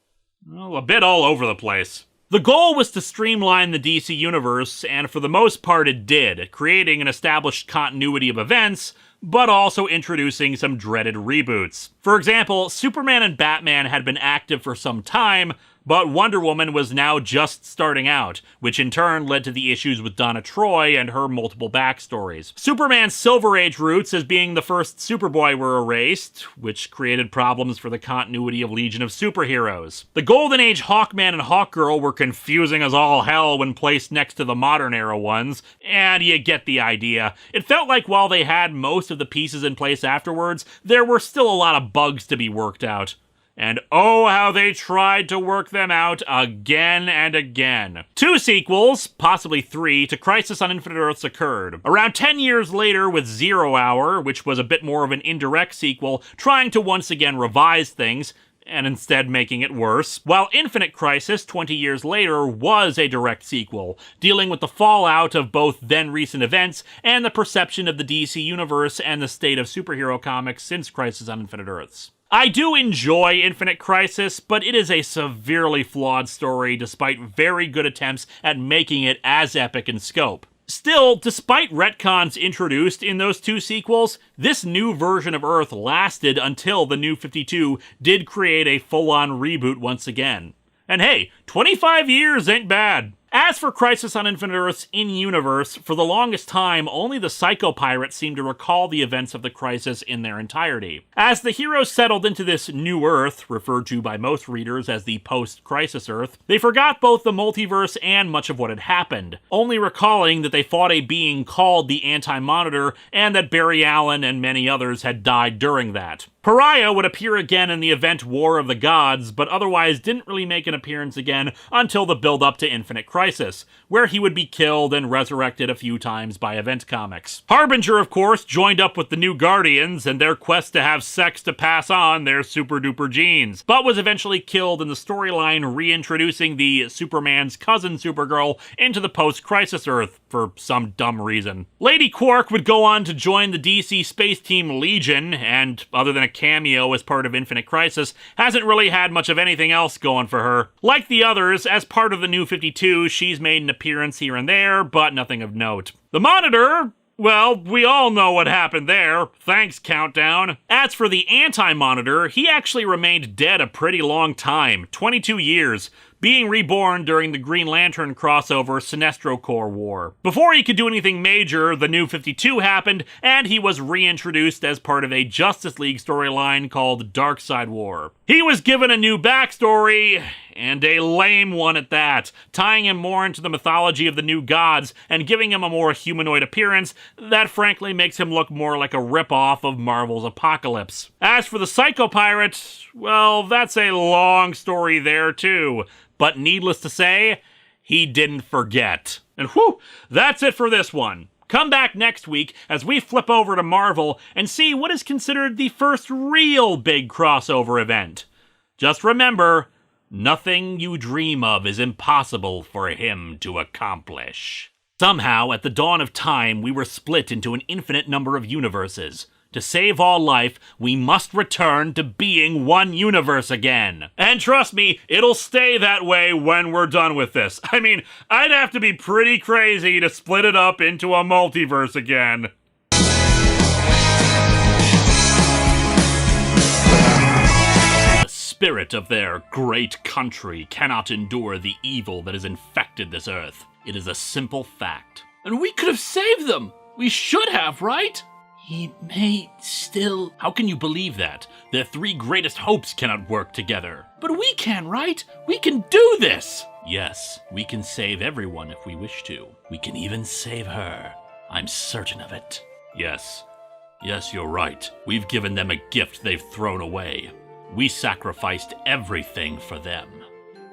Well, a bit all over the place. The goal was to streamline the DC universe, and for the most part it did, creating an established continuity of events, but also introducing some dreaded reboots. For example, Superman and Batman had been active for some time, but Wonder Woman was now just starting out, which in turn led to the issues with Donna Troy and her multiple backstories. Superman's Silver Age roots as being the first Superboy were erased, which created problems for the continuity of Legion of Superheroes. The Golden Age Hawkman and Hawkgirl were confusing as all hell when placed next to the modern era ones, and you get the idea. It felt like while they had most of the pieces in place afterwards, there were still a lot of bugs to be worked out. And oh, how they tried to work them out again and again. 2 sequels, possibly 3, to Crisis on Infinite Earths occurred. Around 10 years later with Zero Hour, which was a bit more of an indirect sequel, trying to once again revise things, and instead making it worse, while Infinite Crisis 20 years later was a direct sequel, dealing with the fallout of both then recent events and the perception of the DC universe and the state of superhero comics since Crisis on Infinite Earths. I do enjoy Infinite Crisis, but it is a severely flawed story despite very good attempts at making it as epic in scope. Still, despite retcons introduced in those 2 sequels, this new version of Earth lasted until the New 52 did create a full-on reboot once again. And hey, 25 years ain't bad. As for Crisis on Infinite Earths in-universe, for the longest time, only the Psycho Pirate seemed to recall the events of the Crisis in their entirety. As the heroes settled into this new Earth, referred to by most readers as the post-Crisis Earth, they forgot both the multiverse and much of what had happened, only recalling that they fought a being called the Anti-Monitor and that Barry Allen and many others had died during that. Pariah would appear again in the event War of the Gods, but otherwise didn't really make an appearance again until the build-up to Infinite Crisis, where he would be killed and resurrected a few times by Event Comics. Harbinger, of course, joined up with the New Guardians and their quest to have sex to pass on their super-duper genes, but was eventually killed in the storyline reintroducing the Superman's cousin Supergirl into the post-Crisis Earth for some dumb reason. Lady Quark would go on to join the DC Space Team Legion, and other than a cameo as part of Infinite Crisis, hasn't really had much of anything else going for her. Like the others, as part of the New 52, she's made an appearance here and there, but nothing of note. The Monitor, well, we all know what happened there. Thanks, Countdown. As for the Anti-Monitor, he actually remained dead a pretty long time, 22 years, being reborn during the Green Lantern crossover Sinestro Corps War. Before he could do anything major, the New 52 happened, and he was reintroduced as part of a Justice League storyline called Darkseid War. He was given a new backstory, and a lame one at that, tying him more into the mythology of the New Gods and giving him a more humanoid appearance that frankly makes him look more like a ripoff of Marvel's Apocalypse. As for the Psycho Pirate, well, that's a long story there too. But needless to say, he didn't forget. And whew, that's it for this one. Come back next week as we flip over to Marvel and see what is considered the first real big crossover event. Just remember, nothing you dream of is impossible for him to accomplish. Somehow, at the dawn of time, we were split into an infinite number of universes. To save all life, we must return to being one universe again. And trust me, it'll stay that way when we're done with this. I mean, I'd have to be pretty crazy to split it up into a multiverse again. The spirit of their great country cannot endure the evil that has infected this earth. It is a simple fact. And we could have saved them. We should have, right? He may still... How can you believe that? Their three greatest hopes cannot work together. But we can, right? We can do this! Yes, we can save everyone if we wish to. We can even save her. I'm certain of it. Yes, you're right. We've given them a gift they've thrown away. We sacrificed everything for them.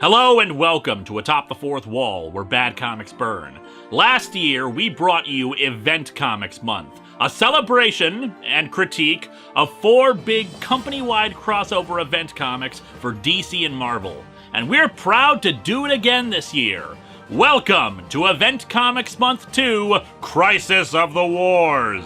Hello and welcome to Atop the Fourth Wall, where bad comics burn. Last year, we brought you Event Comics Month, a celebration and critique of 4 big company-wide crossover event comics for DC and Marvel. And we're proud to do it again this year. Welcome to Event Comics Month 2, Crisis of the Wars.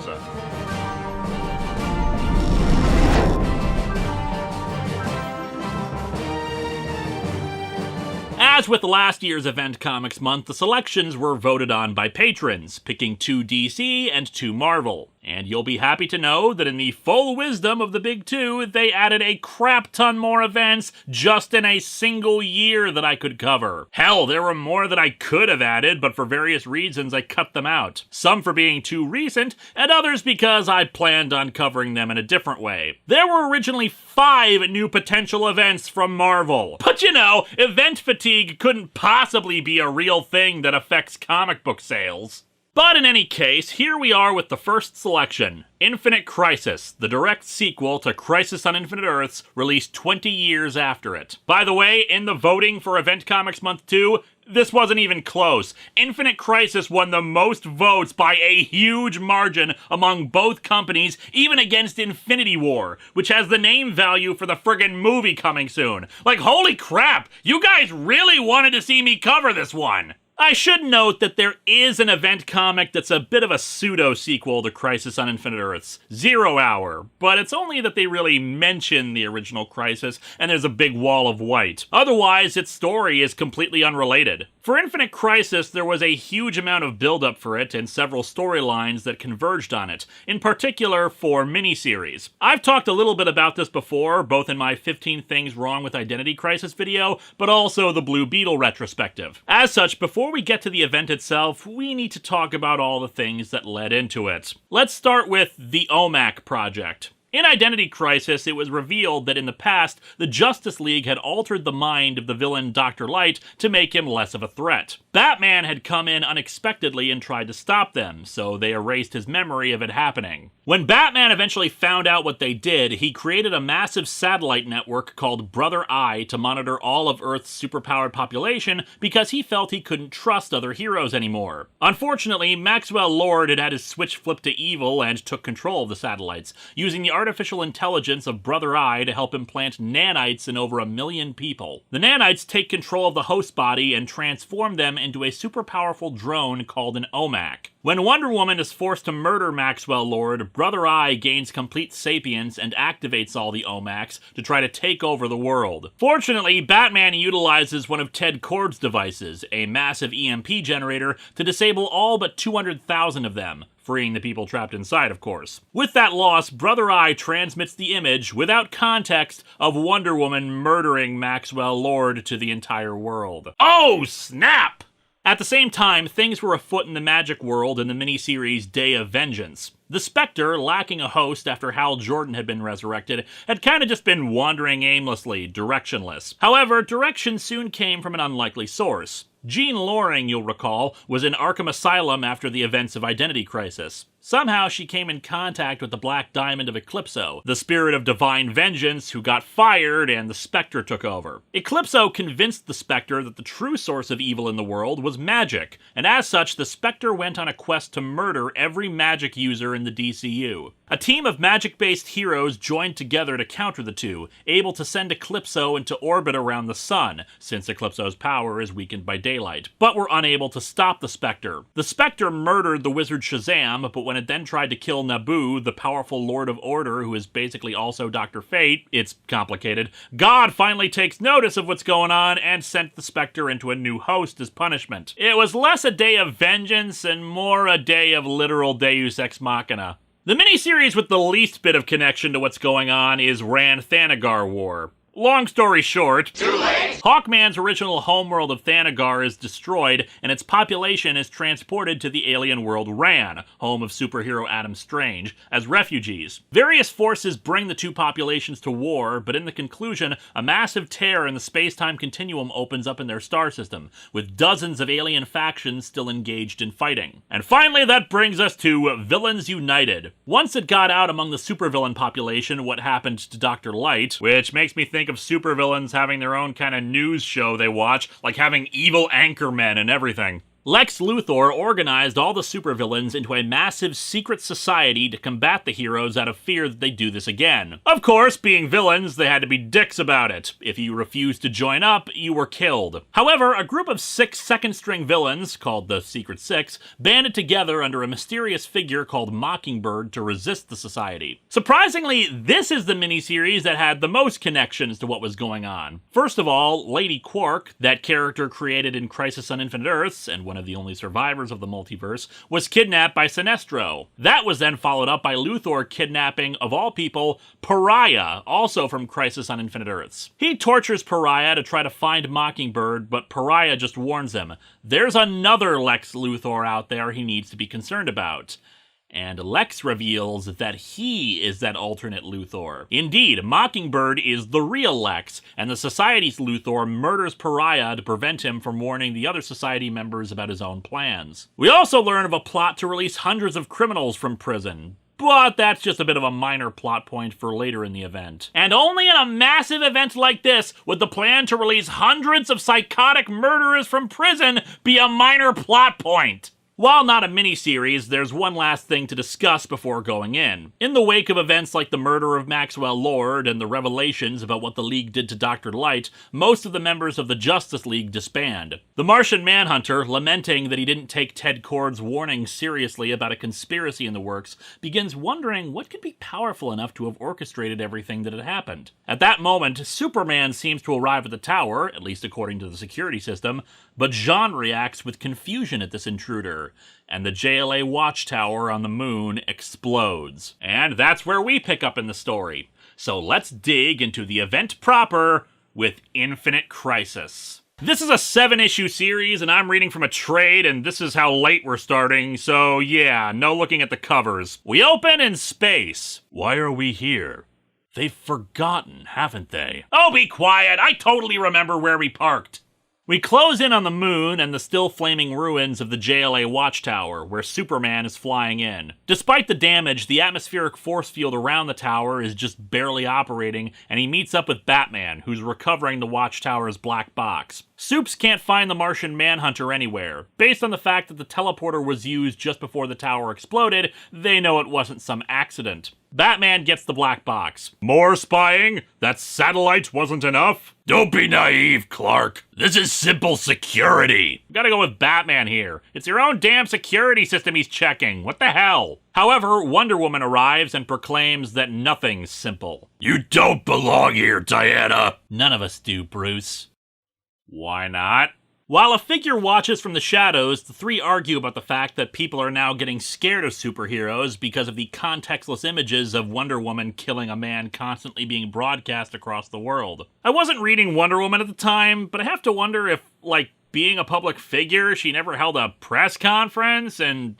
As with last year's Event Comics Month, the selections were voted on by patrons, picking 2 DC and 2 Marvel. And you'll be happy to know that in the full wisdom of the big 2, they added a crap ton more events just in a single year that I could cover. Hell, there were more that I could have added, but for various reasons I cut them out. Some for being too recent, and others because I planned on covering them in a different way. There were originally 5 new potential events from Marvel. But you know, event fatigue couldn't possibly be a real thing that affects comic book sales. But in any case, here we are with the first selection, Infinite Crisis, the direct sequel to Crisis on Infinite Earths, released 20 years after it. By the way, in the voting for Event Comics Month 2, this wasn't even close. Infinite Crisis won the most votes by a huge margin among both companies, even against Infinity War, which has the name value for the friggin' movie coming soon. Like, holy crap, you guys really wanted to see me cover this one! I should note that there is an event comic that's a bit of a pseudo-sequel to Crisis on Infinite Earths, 0 Hour, but it's only that they really mention the original Crisis, and there's a big wall of white. Otherwise, its story is completely unrelated. For Infinite Crisis, there was a huge amount of build-up for it and several storylines that converged on it, in particular 4 miniseries. I've talked a little bit about this before, both in my 15 Things Wrong with Identity Crisis video, but also the Blue Beetle retrospective. As such, before we get to the event itself, we need to talk about all the things that led into it. Let's start with the OMAC project. In Identity Crisis, it was revealed that in the past, the Justice League had altered the mind of the villain Dr. Light to make him less of a threat. Batman had come in unexpectedly and tried to stop them, so they erased his memory of it happening. When Batman eventually found out what they did, he created a massive satellite network called Brother Eye to monitor all of Earth's superpowered population because he felt he couldn't trust other heroes anymore. Unfortunately, Maxwell Lord had his switch flipped to evil and took control of the satellites, using the artificial intelligence of Brother Eye to help implant nanites in over 1 million people. The nanites take control of the host body and transform them into a super powerful drone called an OMAC. When Wonder Woman is forced to murder Maxwell Lord, Brother Eye gains complete sapience and activates all the OMACs to try to take over the world. Fortunately, Batman utilizes one of Ted Kord's devices, a massive EMP generator, to disable all but 200,000 of them, freeing the people trapped inside, of course. With that loss, Brother Eye transmits the image, without context, of Wonder Woman murdering Maxwell Lord to the entire world. Oh, snap! At the same time, things were afoot in the magic world in the miniseries Day of Vengeance. The Spectre, lacking a host after Hal Jordan had been resurrected, had kinda just been wandering aimlessly, directionless. However, direction soon came from an unlikely source. Jean Loring, you'll recall, was in Arkham Asylum after the events of Identity Crisis. Somehow she came in contact with the Black Diamond of Eclipso, the spirit of divine vengeance who got fired and the Spectre took over. Eclipso convinced the Spectre that the true source of evil in the world was magic, and as such the Spectre went on a quest to murder every magic user in the DCU. A team of magic-based heroes joined together to counter the two, able to send Eclipso into orbit around the sun, since Eclipso's power is weakened by daylight, but were unable to stop the Spectre. The Spectre murdered the wizard Shazam, but when it then tried to kill Naboo, the powerful Lord of Order who is basically also Dr. Fate, it's complicated, God finally takes notice of what's going on and sent the Spectre into a new host as punishment. It was less a day of vengeance and more a day of literal Deus Ex Machina. The miniseries with the least bit of connection to what's going on is Rann-Thanagar War. Long story short, too late! Hawkman's original homeworld of Thanagar is destroyed, and its population is transported to the alien world Rann, home of superhero Adam Strange, as refugees. Various forces bring the two populations to war, but in the conclusion, a massive tear in the space-time continuum opens up in their star system, with dozens of alien factions still engaged in fighting. And finally, that brings us to Villains United. Once it got out among the supervillain population what happened to Dr. Light, which makes me think of supervillains having their own kind of news show they watch, like having evil anchormen and everything. Lex Luthor organized all the supervillains into a massive secret society to combat the heroes out of fear that they'd do this again. Of course, being villains, they had to be dicks about it. If you refused to join up, you were killed. However, a group of 6 second-string villains, called the Secret Six, banded together under a mysterious figure called Mockingbird to resist the society. Surprisingly, this is the miniseries that had the most connections to what was going on. First of all, Lady Quark, that character created in Crisis on Infinite Earths, and one of the only survivors of the multiverse, was kidnapped by Sinestro. That was then followed up by Luthor kidnapping, of all people, Pariah, also from Crisis on Infinite Earths. He tortures Pariah to try to find Mockingbird, but Pariah just warns him, there's another Lex Luthor out there he needs to be concerned about. And Lex reveals that he is that alternate Luthor. Indeed, Mockingbird is the real Lex, and the Society's Luthor murders Pariah to prevent him from warning the other Society members about his own plans. We also learn of a plot to release hundreds of criminals from prison, but that's just a bit of a minor plot point for later in the event. And only in a massive event like this would the plan to release hundreds of psychotic murderers from prison be a minor plot point. While not a miniseries, there's one last thing to discuss before going in. In the wake of events like the murder of Maxwell Lord and the revelations about what the League did to Dr. Light, most of the members of the Justice League disband. The Martian Manhunter, lamenting that he didn't take Ted Kord's warning seriously about a conspiracy in the works, begins wondering what could be powerful enough to have orchestrated everything that had happened. At that moment, Superman seems to arrive at the tower, at least according to the security system, but Jean reacts with confusion at this intruder, and the JLA watchtower on the moon explodes. And that's where we pick up in the story. So let's dig into the event proper with Infinite Crisis. This is a 7-issue series, and I'm reading from a trade, and this is how late we're starting, so yeah, no looking at the covers. We open in space. Why are we here? They've forgotten, haven't they? Oh, be quiet! I totally remember where we parked. We close in on the moon and the still flaming ruins of the JLA watchtower, where Superman is flying in. Despite the damage, the atmospheric force field around the tower is just barely operating, and he meets up with Batman, who's recovering the watchtower's black box. Supes can't find the Martian Manhunter anywhere. Based on the fact that the teleporter was used just before the tower exploded, they know it wasn't some accident. Batman gets the black box. More spying? That satellite wasn't enough? Don't be naive, Clark. This is simple security. Gotta go with Batman here. It's your own damn security system he's checking. What the hell? However, Wonder Woman arrives and proclaims that nothing's simple. You don't belong here, Diana. None of us do, Bruce. Why not? While a figure watches from the shadows, the three argue about the fact that people are now getting scared of superheroes because of the contextless images of Wonder Woman killing a man constantly being broadcast across the world. I wasn't reading Wonder Woman at the time, but I have to wonder if, being a public figure, she never held a press conference and,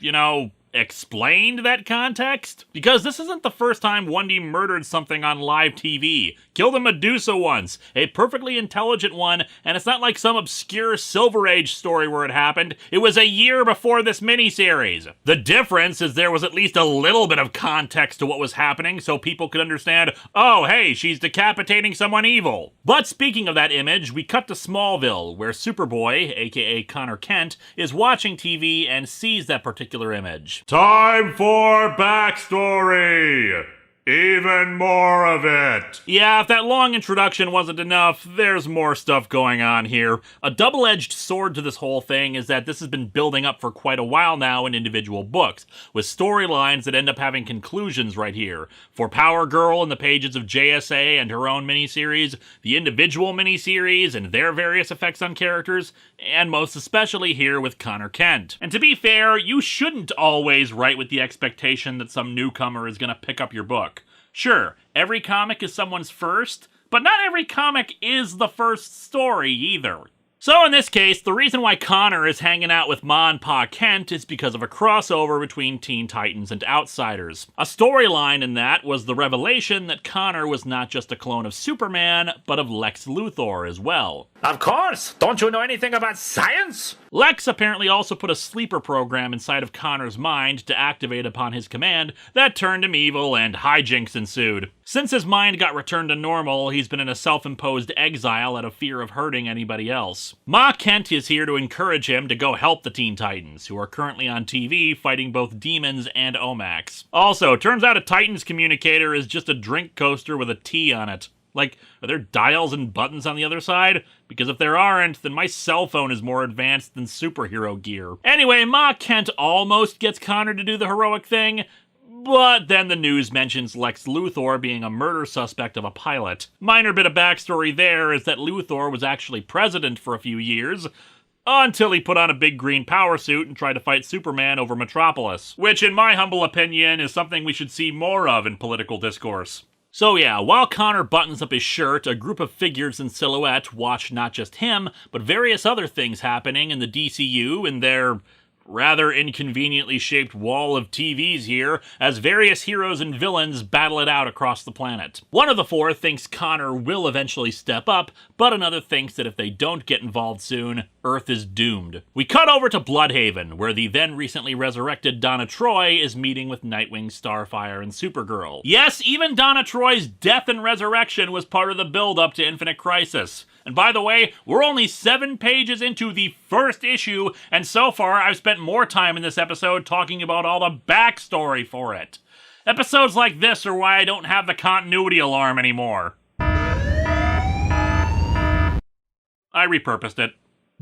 explained that context? Because this isn't the first time Wendy murdered something on live TV. Killed a Medusa once, a perfectly intelligent one, and it's not like some obscure Silver Age story where it happened. It was a year before this miniseries. The difference is there was at least a little bit of context to what was happening so people could understand, oh hey, she's decapitating someone evil. But speaking of that image, we cut to Smallville, where Superboy, aka Connor Kent, is watching TV and sees that particular image. Time for backstory! Even more of it! Yeah, if that long introduction wasn't enough, there's more stuff going on here. A double-edged sword to this whole thing is that this has been building up for quite a while now in individual books, with storylines that end up having conclusions right here. For Power Girl in the pages of JSA and her own miniseries, the individual miniseries and their various effects on characters, and most especially here with Connor Kent. And to be fair, you shouldn't always write with the expectation that some newcomer is going to pick up your book. Sure, every comic is someone's first, but not every comic is the first story either. So in this case, the reason why Connor is hanging out with Ma and Pa Kent is because of a crossover between Teen Titans and Outsiders. A storyline in that was the revelation that Connor was not just a clone of Superman, but of Lex Luthor as well. Of course! Don't you know anything about science? Lex apparently also put a sleeper program inside of Connor's mind to activate upon his command that turned him evil and hijinks ensued. Since his mind got returned to normal, he's been in a self-imposed exile out of fear of hurting anybody else. Ma Kent is here to encourage him to go help the Teen Titans, who are currently on TV fighting both demons and Omax. Also, turns out a Titans communicator is just a drink coaster with a T on it. Are there dials and buttons on the other side? Because if there aren't, then my cell phone is more advanced than superhero gear. Anyway, Ma Kent almost gets Connor to do the heroic thing, but then the news mentions Lex Luthor being a murder suspect of a pilot. Minor bit of backstory there is that Luthor was actually president for a few years, until he put on a big green power suit and tried to fight Superman over Metropolis, which in my humble opinion is something we should see more of in political discourse. So yeah, while Connor buttons up his shirt, a group of figures in silhouette watch not just him, but various other things happening in the DCU in their rather inconveniently shaped wall of TVs here, as various heroes and villains battle it out across the planet. One of the four thinks Connor will eventually step up, but another thinks that if they don't get involved soon, Earth is doomed. We cut over to Bloodhaven, where the then recently resurrected Donna Troy is meeting with Nightwing, Starfire, and Supergirl. Yes, even Donna Troy's death and resurrection was part of the build-up to Infinite Crisis. And by the way, we're only 7 pages into the first issue, and so far I've spent more time in this episode talking about all the backstory for it. Episodes like this are why I don't have the continuity alarm anymore. I repurposed it.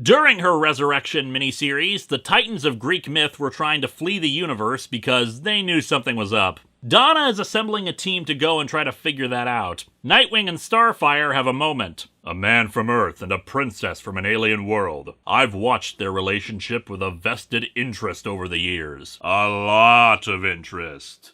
During her Resurrection miniseries, the Titans of Greek myth were trying to flee the universe because they knew something was up. Donna is assembling a team to go and try to figure that out. Nightwing and Starfire have a moment. A man from Earth and a princess from an alien world. I've watched their relationship with a vested interest over the years. A lot of interest.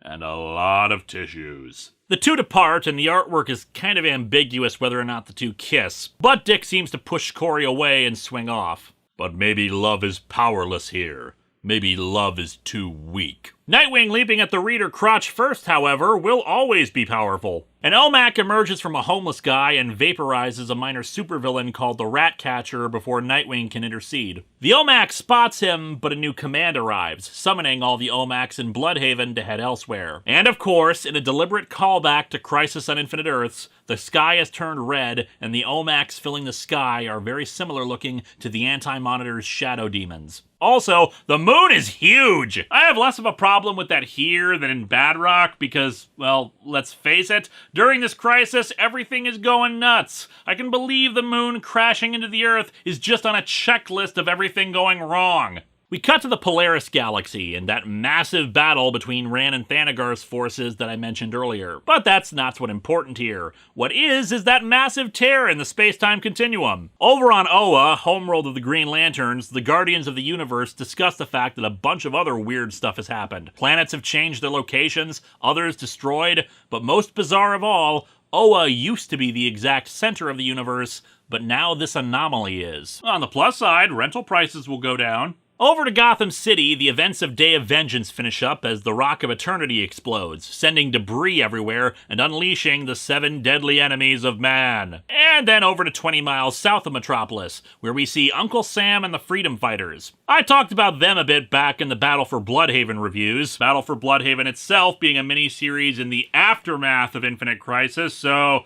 and a lot of tissues. The two depart, and the artwork is kind of ambiguous whether or not the two kiss, but Dick seems to push Corey away and swing off. But maybe love is powerless here. Maybe love is too weak. Nightwing leaping at the reader crotch first, however, will always be powerful. An OMAC emerges from a homeless guy and vaporizes a minor supervillain called the Ratcatcher before Nightwing can intercede. The OMAC spots him, but a new command arrives, summoning all the OMACs in Bloodhaven to head elsewhere. And of course, in a deliberate callback to Crisis on Infinite Earths, the sky has turned red, and the OMACs filling the sky are very similar looking to the Anti-Monitor's shadow demons. Also, the moon is huge! I have less of a problem with that here than in Badrock because, well, let's face it, during this crisis, everything is going nuts. I can believe the moon crashing into the Earth is just on a checklist of everything going wrong. We cut to the Polaris Galaxy and that massive battle between Ran and Thanagar's forces that I mentioned earlier. But that's not what's important here. What is that massive tear in the space-time continuum. Over on Oa, homeworld of the Green Lanterns, the Guardians of the Universe discuss the fact that a bunch of other weird stuff has happened. Planets have changed their locations, others destroyed, but most bizarre of all, Oa used to be the exact center of the universe, but now this anomaly is. On the plus side, rental prices will go down. Over to Gotham City, the events of Day of Vengeance finish up as the Rock of Eternity explodes, sending debris everywhere and unleashing the 7 deadly enemies of man. And then over to 20 miles south of Metropolis, where we see Uncle Sam and the Freedom Fighters. I talked about them a bit back in the Battle for Bloodhaven reviews, Battle for Bloodhaven itself being a mini-series in the aftermath of Infinite Crisis, so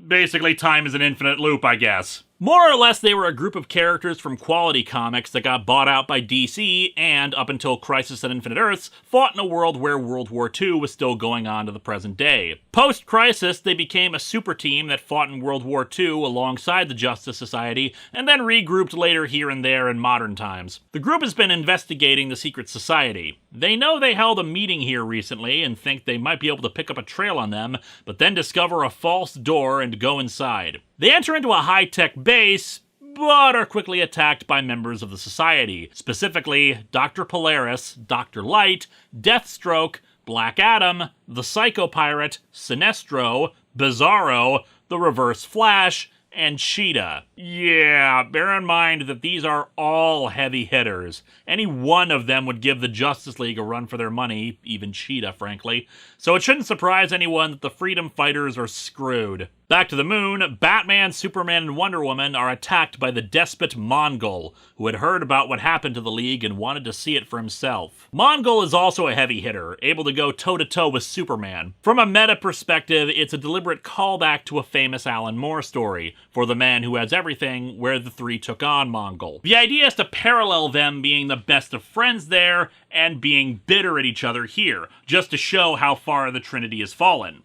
basically time is an infinite loop, I guess. More or less, they were a group of characters from Quality Comics that got bought out by DC and, up until Crisis on Infinite Earths, fought in a world where World War II was still going on to the present day. Post-Crisis, they became a super team that fought in World War II alongside the Justice Society, and then regrouped later here and there in modern times. The group has been investigating the Secret Society. They know they held a meeting here recently and think they might be able to pick up a trail on them, but then discover a false door and go inside. They enter into a high-tech base, but are quickly attacked by members of the Society, specifically Dr. Polaris, Dr. Light, Deathstroke, Black Adam, the Psycho Pirate, Sinestro, Bizarro, the Reverse Flash, and Cheetah. Yeah, bear in mind that these are all heavy hitters. Any one of them would give the Justice League a run for their money, even Cheetah, frankly. So it shouldn't surprise anyone that the Freedom Fighters are screwed. Back to the moon, Batman, Superman, and Wonder Woman are attacked by the despot Mongol, who had heard about what happened to the League and wanted to see it for himself. Mongol is also a heavy hitter, able to go toe-to-toe with Superman. From a meta perspective, it's a deliberate callback to a famous Alan Moore story, For the Man Who Has Everything, where the three took on Mongol. The idea is to parallel them being the best of friends there, and being bitter at each other here, just to show how far the Trinity has fallen.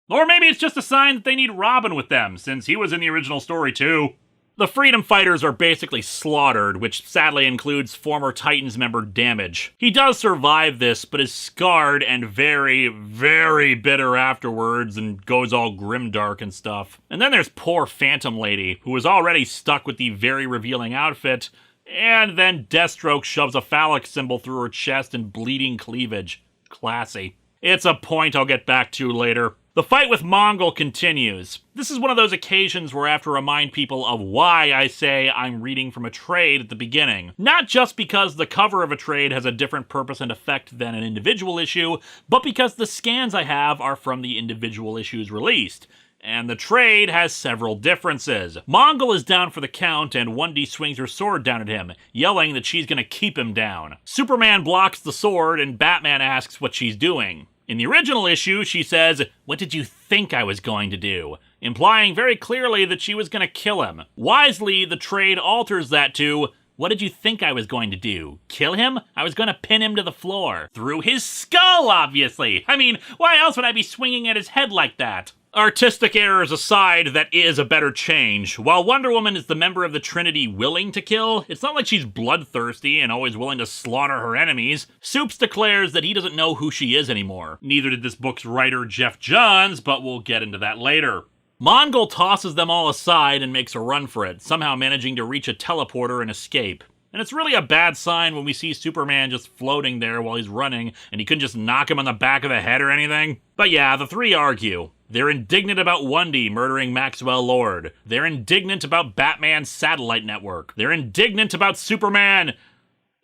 Or maybe it's just a sign that they need Robin with them, since he was in the original story too. The Freedom Fighters are basically slaughtered, which sadly includes former Titans member Damage. He does survive this, but is scarred and very, very bitter afterwards and goes all grimdark and stuff. And then there's poor Phantom Lady, who is already stuck with the very revealing outfit, and then Deathstroke shoves a phallic symbol through her chest and bleeding cleavage. Classy. It's a point I'll get back to later. The fight with Mongol continues. This is one of those occasions where I have to remind people of why I say I'm reading from a trade at the beginning. Not just because the cover of a trade has a different purpose and effect than an individual issue, but because the scans I have are from the individual issues released. And the trade has several differences. Mongol is down for the count, and 1D swings her sword down at him, yelling that she's gonna keep him down. Superman blocks the sword, and Batman asks what she's doing. In the original issue, she says, "What did you think I was going to do?" implying very clearly that she was gonna kill him. Wisely, the trade alters that to, "What did you think I was going to do? Kill him? I was gonna pin him to the floor." Through his skull, obviously! I mean, why else would I be swinging at his head like that? Artistic errors aside, that is a better change. While Wonder Woman is the member of the Trinity willing to kill, it's not like she's bloodthirsty and always willing to slaughter her enemies. Supes declares that he doesn't know who she is anymore. Neither did this book's writer Jeff Johns, but we'll get into that later. Mongol tosses them all aside and makes a run for it, somehow managing to reach a teleporter and escape. And it's really a bad sign when we see Superman just floating there while he's running, and he couldn't just knock him on the back of the head or anything. But yeah, the three argue. They're indignant about Wendy murdering Maxwell Lord. They're indignant about Batman's satellite network. They're indignant about Superman.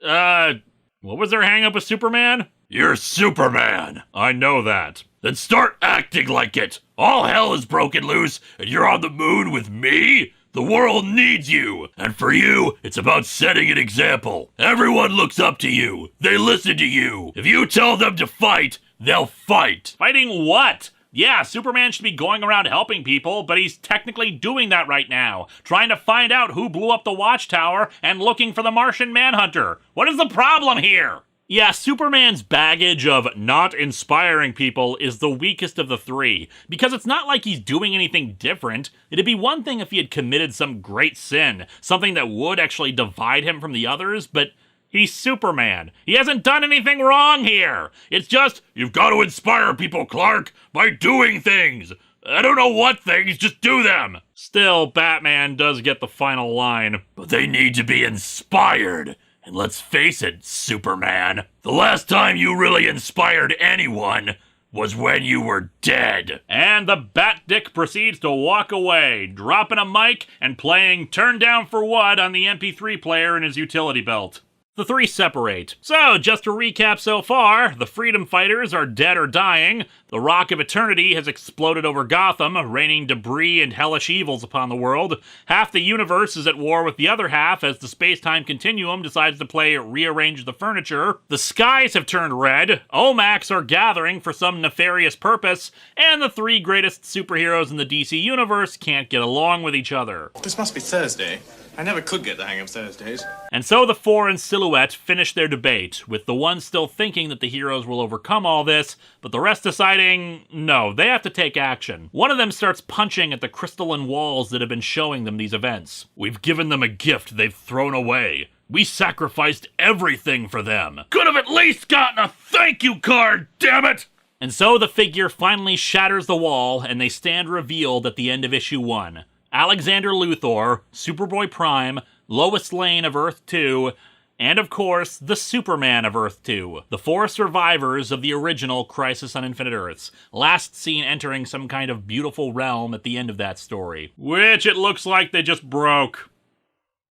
What was their hang-up with Superman? You're Superman. I know that. Then start acting like it. All hell is broken loose, and you're on the moon with me? The world needs you, and for you, it's about setting an example. Everyone looks up to you. They listen to you. If you tell them to fight, they'll fight. Fighting what? Yeah, Superman should be going around helping people, but he's technically doing that right now, trying to find out who blew up the Watchtower and looking for the Martian Manhunter. What is the problem here? Yeah, Superman's baggage of not inspiring people is the weakest of the three, because it's not like he's doing anything different. It'd be one thing if he had committed some great sin, something that would actually divide him from the others, but he's Superman. He hasn't done anything wrong here. It's just, you've got to inspire people, Clark, by doing things. I don't know what things, just do them. Still, Batman does get the final line. But they need to be inspired. And let's face it, Superman, the last time you really inspired anyone was when you were dead. And the Bat-Dick proceeds to walk away, dropping a mic and playing Turn Down for What on the MP3 player in his utility belt. The three separate. So, just to recap so far, the Freedom Fighters are dead or dying, the Rock of Eternity has exploded over Gotham, raining debris and hellish evils upon the world, half the universe is at war with the other half as the space-time continuum decides to play Rearrange the Furniture, the skies have turned red, OMACs are gathering for some nefarious purpose, and the three greatest superheroes in the DC universe can't get along with each other. This must be Thursday. I never could get the hang of Thursdays. And so the four in silhouette finish their debate, with the one still thinking that the heroes will overcome all this, but the rest deciding, no, they have to take action. One of them starts punching at the crystalline walls that have been showing them these events. We've given them a gift they've thrown away. We sacrificed everything for them. Could have at least gotten a thank you card, damn it! And so the figure finally shatters the wall, and they stand revealed at the end of issue 1. Alexander Luthor, Superboy Prime, Lois Lane of Earth 2, and of course, the Superman of Earth 2, the four survivors of the original Crisis on Infinite Earths, last seen entering some kind of beautiful realm at the end of that story, which it looks like they just broke.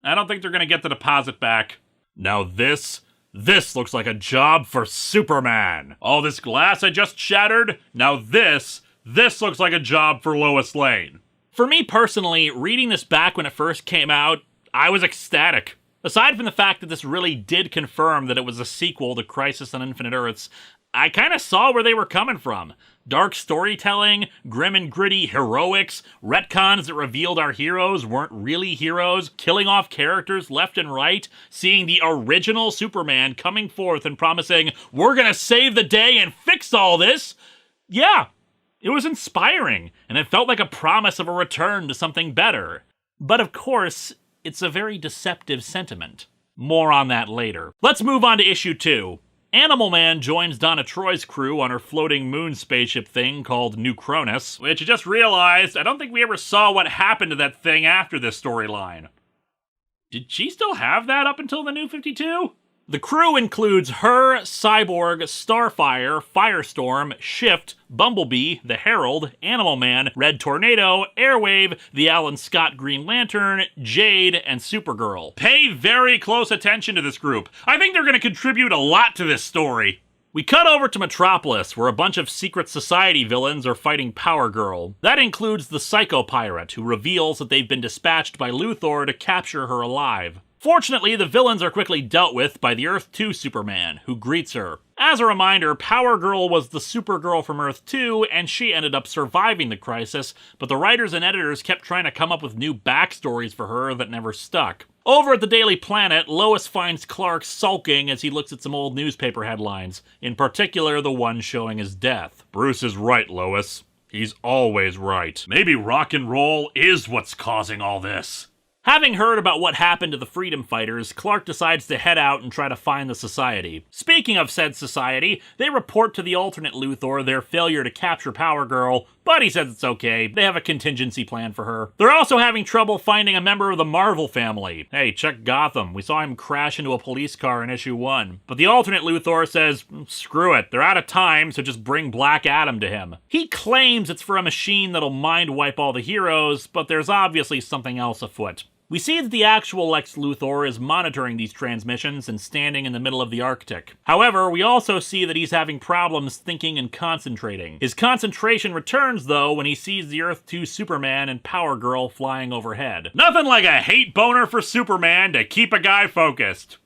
I don't think they're gonna get the deposit back. Now this looks like a job for Superman. All this glass I just shattered, now this looks like a job for Lois Lane. For me personally, reading this back when it first came out, I was ecstatic. Aside from the fact that this really did confirm that it was a sequel to Crisis on Infinite Earths, I kind of saw where they were coming from. Dark storytelling, grim and gritty heroics, retcons that revealed our heroes weren't really heroes, killing off characters left and right, seeing the original Superman coming forth and promising, we're gonna save the day and fix all this. Yeah. It was inspiring, and it felt like a promise of a return to something better. But of course, it's a very deceptive sentiment. More on that later. Let's move on to issue 2. Animal Man joins Donna Troy's crew on her floating moon spaceship thing called New Cronus, which I just realized I don't think we ever saw what happened to that thing after this storyline. Did she still have that up until the New 52? The crew includes her, Cyborg, Starfire, Firestorm, Shift, Bumblebee, the Herald, Animal Man, Red Tornado, Airwave, the Alan Scott Green Lantern, Jade, and Supergirl. Pay very close attention to this group. I think they're going to contribute a lot to this story. We cut over to Metropolis, where a bunch of secret society villains are fighting Power Girl. That includes the Psycho Pirate, who reveals that they've been dispatched by Luthor to capture her alive. Fortunately, the villains are quickly dealt with by the Earth 2 Superman, who greets her. As a reminder, Power Girl was the Supergirl from Earth 2, and she ended up surviving the crisis, but the writers and editors kept trying to come up with new backstories for her that never stuck. Over at the Daily Planet, Lois finds Clark sulking as he looks at some old newspaper headlines, in particular the one showing his death. Bruce is right, Lois. He's always right. Maybe rock and roll is what's causing all this. Having heard about what happened to the freedom fighters, Clark decides to head out and try to find the Society. Speaking of said Society, they report to the alternate Luthor their failure to capture Power Girl, but he says it's okay, they have a contingency plan for her. They're also having trouble finding a member of the Marvel family. Hey, check Gotham, we saw him crash into a police car in issue 1. But the alternate Luthor says, screw it, they're out of time, so just bring Black Adam to him. He claims it's for a machine that'll mind wipe all the heroes, but there's obviously something else afoot. We see that the actual Lex Luthor is monitoring these transmissions and standing in the middle of the Arctic. However, we also see that he's having problems thinking and concentrating. His concentration returns, though, when he sees the Earth 2 Superman and Power Girl flying overhead. Nothing like a hate boner for Superman to keep a guy focused.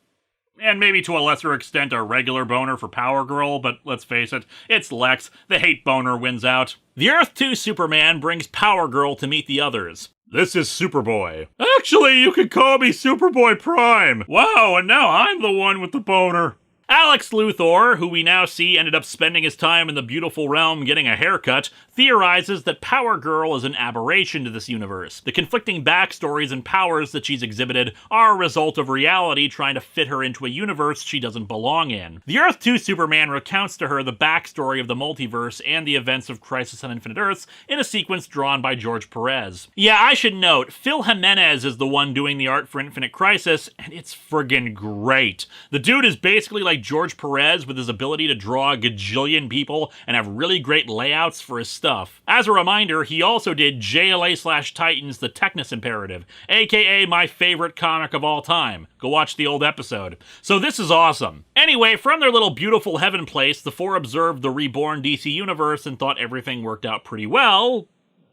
And maybe to a lesser extent a regular boner for Power Girl, but let's face it, it's Lex. The hate boner wins out. The Earth 2 Superman brings Power Girl to meet the others. This is Superboy. Actually, you could call me Superboy Prime. Wow, and now I'm the one with the boner. Alex Luthor, who we now see ended up spending his time in the beautiful realm getting a haircut, theorizes that Power Girl is an aberration to this universe. The conflicting backstories and powers that she's exhibited are a result of reality trying to fit her into a universe she doesn't belong in. The Earth 2 Superman recounts to her the backstory of the multiverse and the events of Crisis on Infinite Earths in a sequence drawn by George Perez. Yeah, I should note, Phil Jimenez is the one doing the art for Infinite Crisis, and it's friggin' great. The dude is basically like George Perez with his ability to draw a gajillion people and have really great layouts for his stuff. As a reminder, he also did JLA/Titans The Technus Imperative, aka my favorite comic of all time. Go watch the old episode. So this is awesome. Anyway, from their little beautiful heaven place, the four observed the reborn DC universe and thought everything worked out pretty well,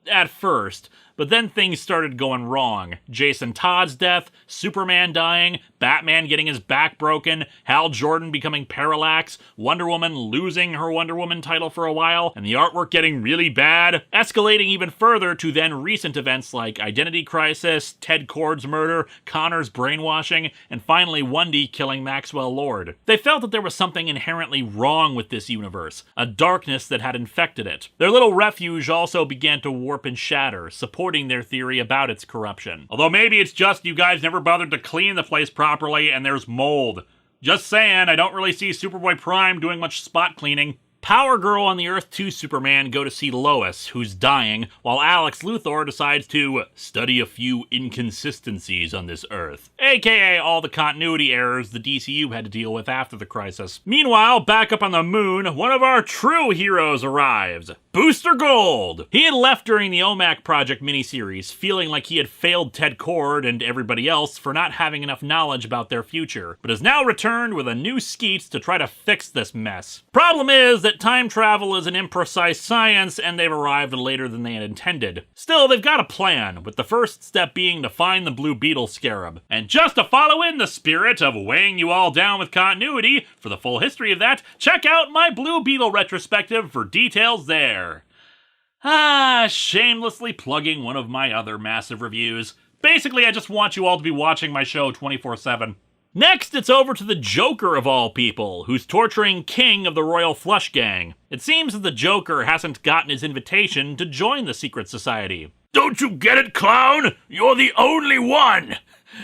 at first. But then things started going wrong. Jason Todd's death, Superman dying, Batman getting his back broken, Hal Jordan becoming Parallax, Wonder Woman losing her Wonder Woman title for a while, and the artwork getting really bad, escalating even further to then recent events like Identity Crisis, Ted Kord's murder, Connor's brainwashing, and finally Wendy killing Maxwell Lord. They felt that there was something inherently wrong with this universe, a darkness that had infected it. Their little refuge also began to warp and shatter, supporting their theory about its corruption. Although maybe it's just you guys never bothered to clean the place properly and there's mold. Just saying, I don't really see Superboy Prime doing much spot cleaning. Power Girl and the Earth 2 Superman go to see Lois, who's dying, while Alex Luthor decides to study a few inconsistencies on this Earth, aka all the continuity errors the DCU had to deal with after the crisis. Meanwhile, back up on the moon, one of our true heroes arrives. Booster Gold! He had left during the OMAC Project miniseries, feeling like he had failed Ted Kord and everybody else for not having enough knowledge about their future, but has now returned with a new skeet to try to fix this mess. Problem is that time travel is an imprecise science, and they've arrived later than they had intended. Still, they've got a plan, with the first step being to find the Blue Beetle scarab. And just to follow in the spirit of weighing you all down with continuity, for the full history of that, check out my Blue Beetle retrospective for details there. Shamelessly plugging one of my other massive reviews. Basically, I just want you all to be watching my show 24/7. Next, it's over to the Joker of all people, who's torturing King of the Royal Flush Gang. It seems that the Joker hasn't gotten his invitation to join the secret society. Don't you get it, clown? You're the only one!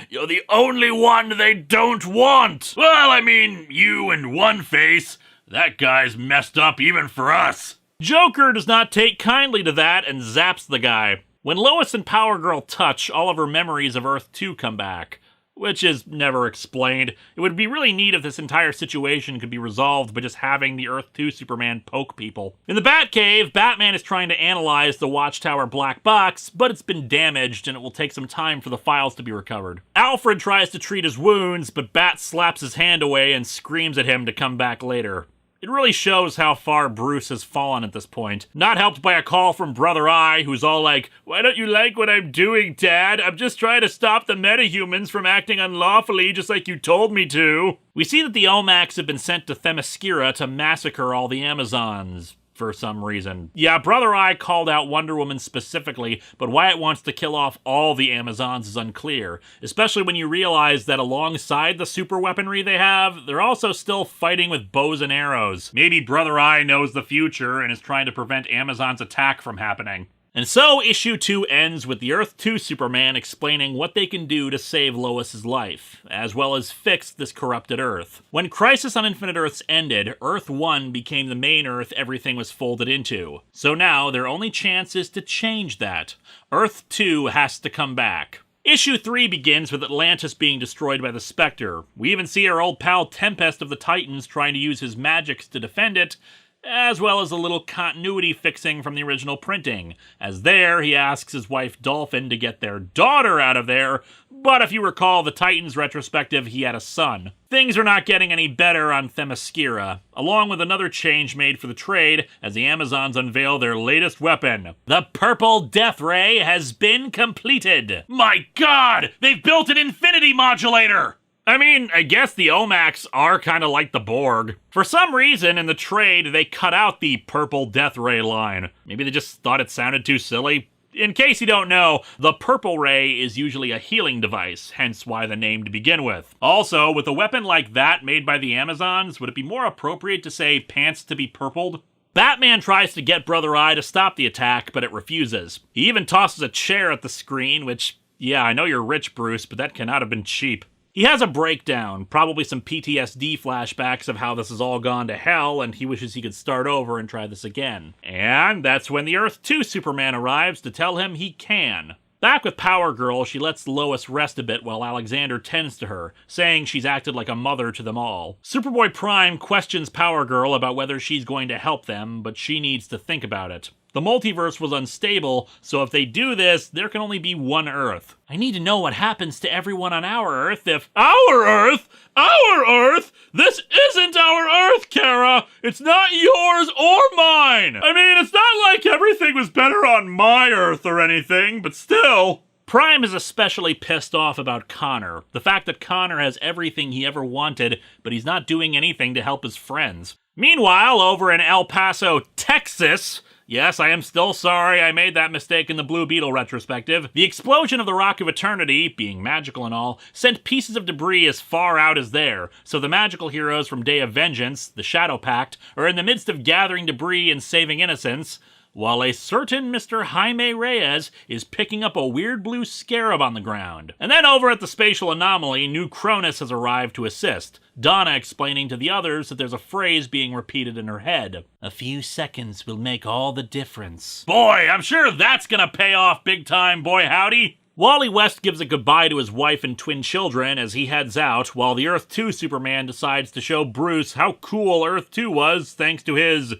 You're the only one they don't want! Well, I mean, you and One-Face. That guy's messed up even for us. Joker does not take kindly to that and zaps the guy. When Lois and Power Girl touch, all of her memories of Earth 2 come back, which is never explained. It would be really neat if this entire situation could be resolved by just having the Earth 2 Superman poke people. In the Batcave, Batman is trying to analyze the Watchtower black box, but it's been damaged and it will take some time for the files to be recovered. Alfred tries to treat his wounds, but Bat slaps his hand away and screams at him to come back later. It really shows how far Bruce has fallen at this point. Not helped by a call from Brother Eye, who's all like, "Why don't you like what I'm doing, Dad? I'm just trying to stop the metahumans from acting unlawfully just like you told me to." We see that the Omacs have been sent to Themyscira to massacre all the Amazons. For some reason. Yeah, Brother Eye called out Wonder Woman specifically, but why it wants to kill off all the Amazons is unclear, especially when you realize that alongside the super weaponry they have, they're also still fighting with bows and arrows. Maybe Brother Eye knows the future and is trying to prevent Amazon's attack from happening. And so issue 2 ends with the Earth 2 Superman explaining what they can do to save Lois's life, as well as fix this corrupted Earth. When Crisis on Infinite Earths ended, Earth 1 became the main Earth everything was folded into. So now their only chance is to change that. Earth 2 has to come back. Issue 3 begins with Atlantis being destroyed by the Spectre. We even see our old pal Tempest of the Titans trying to use his magics to defend it, as well as a little continuity fixing from the original printing, as there he asks his wife Dolphin to get their daughter out of there, but if you recall the Titans retrospective, he had a son. Things are not getting any better on Themyscira, along with another change made for the trade as the Amazons unveil their latest weapon. The Purple Death Ray has been completed! My god! They've built an infinity modulator! I mean, I guess the Omacs are kind of like the Borg. For some reason, in the trade, they cut out the Purple Death Ray line. Maybe they just thought it sounded too silly. In case you don't know, the Purple Ray is usually a healing device, hence why the name to begin with. Also, with a weapon like that made by the Amazons, would it be more appropriate to say pants to be purpled? Batman tries to get Brother Eye to stop the attack, but it refuses. He even tosses a chair at the screen, which, yeah, I know you're rich, Bruce, but that cannot have been cheap. He has a breakdown, probably some PTSD flashbacks of how this has all gone to hell, and he wishes he could start over and try this again. And that's when the Earth 2 Superman arrives to tell him he can. Back with Power Girl, she lets Lois rest a bit while Alexander tends to her, saying she's acted like a mother to them all. Superboy Prime questions Power Girl about whether she's going to help them, but she needs to think about it. The multiverse was unstable, so if they do this, there can only be one Earth. I need to know what happens to everyone on our Earth if— Our Earth? Our Earth? This isn't our Earth, Kara! It's not yours or mine! I mean, it's not like everything was better on my Earth or anything, but still— Prime is especially pissed off about Connor. The fact that Connor has everything he ever wanted, but he's not doing anything to help his friends. Meanwhile, over in El Paso, Texas— yes, I am still sorry I made that mistake in the Blue Beetle retrospective. The explosion of the Rock of Eternity, being magical and all, sent pieces of debris as far out as there, so the magical heroes from Day of Vengeance, the Shadow Pact, are in the midst of gathering debris and saving innocents, while a certain Mr. Jaime Reyes is picking up a weird blue scarab on the ground. And then over at the Spatial Anomaly, New Cronus has arrived to assist, Donna explaining to the others that there's a phrase being repeated in her head. A few seconds will make all the difference. Boy, I'm sure that's gonna pay off big time, boy howdy! Wally West gives a goodbye to his wife and twin children as he heads out, while the Earth 2 Superman decides to show Bruce how cool Earth 2 was thanks to his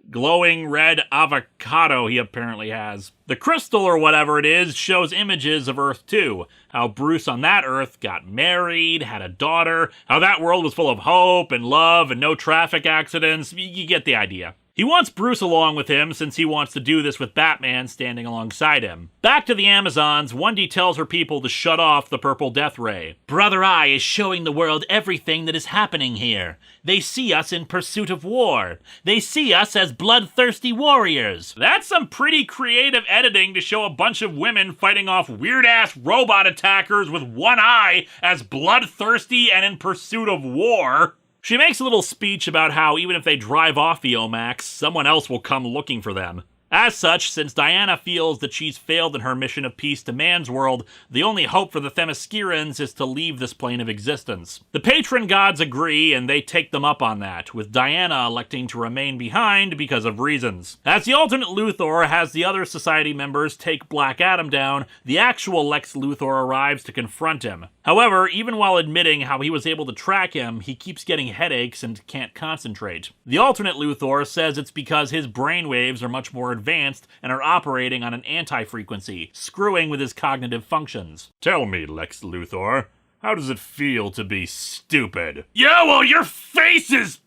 glowing red avocado he apparently has. The crystal or whatever it is shows images of Earth 2, how Bruce on that Earth got married, had a daughter, how that world was full of hope and love and no traffic accidents. You get the idea. He wants Bruce along with him since he wants to do this with Batman standing alongside him. Back to the Amazons, Wendy tells her people to shut off the Purple Death Ray. Brother Eye is showing the world everything that is happening here. They see us in pursuit of war. They see us as bloodthirsty warriors. That's some pretty creative editing to show a bunch of women fighting off weird-ass robot attackers with one eye as bloodthirsty and in pursuit of war. She makes a little speech about how even if they drive off the Omacs, someone else will come looking for them. As such, since Diana feels that she's failed in her mission of peace to man's world, the only hope for the Themyscirans is to leave this plane of existence. The patron gods agree, and they take them up on that, with Diana electing to remain behind because of reasons. As the alternate Luthor has the other society members take Black Adam down, the actual Lex Luthor arrives to confront him. However, even while admitting how he was able to track him, he keeps getting headaches and can't concentrate. The alternate Luthor says it's because his brainwaves are much more advanced and are operating on an anti-frequency, screwing with his cognitive functions. Tell me, Lex Luthor, how does it feel to be stupid? Yeah, well, your face is—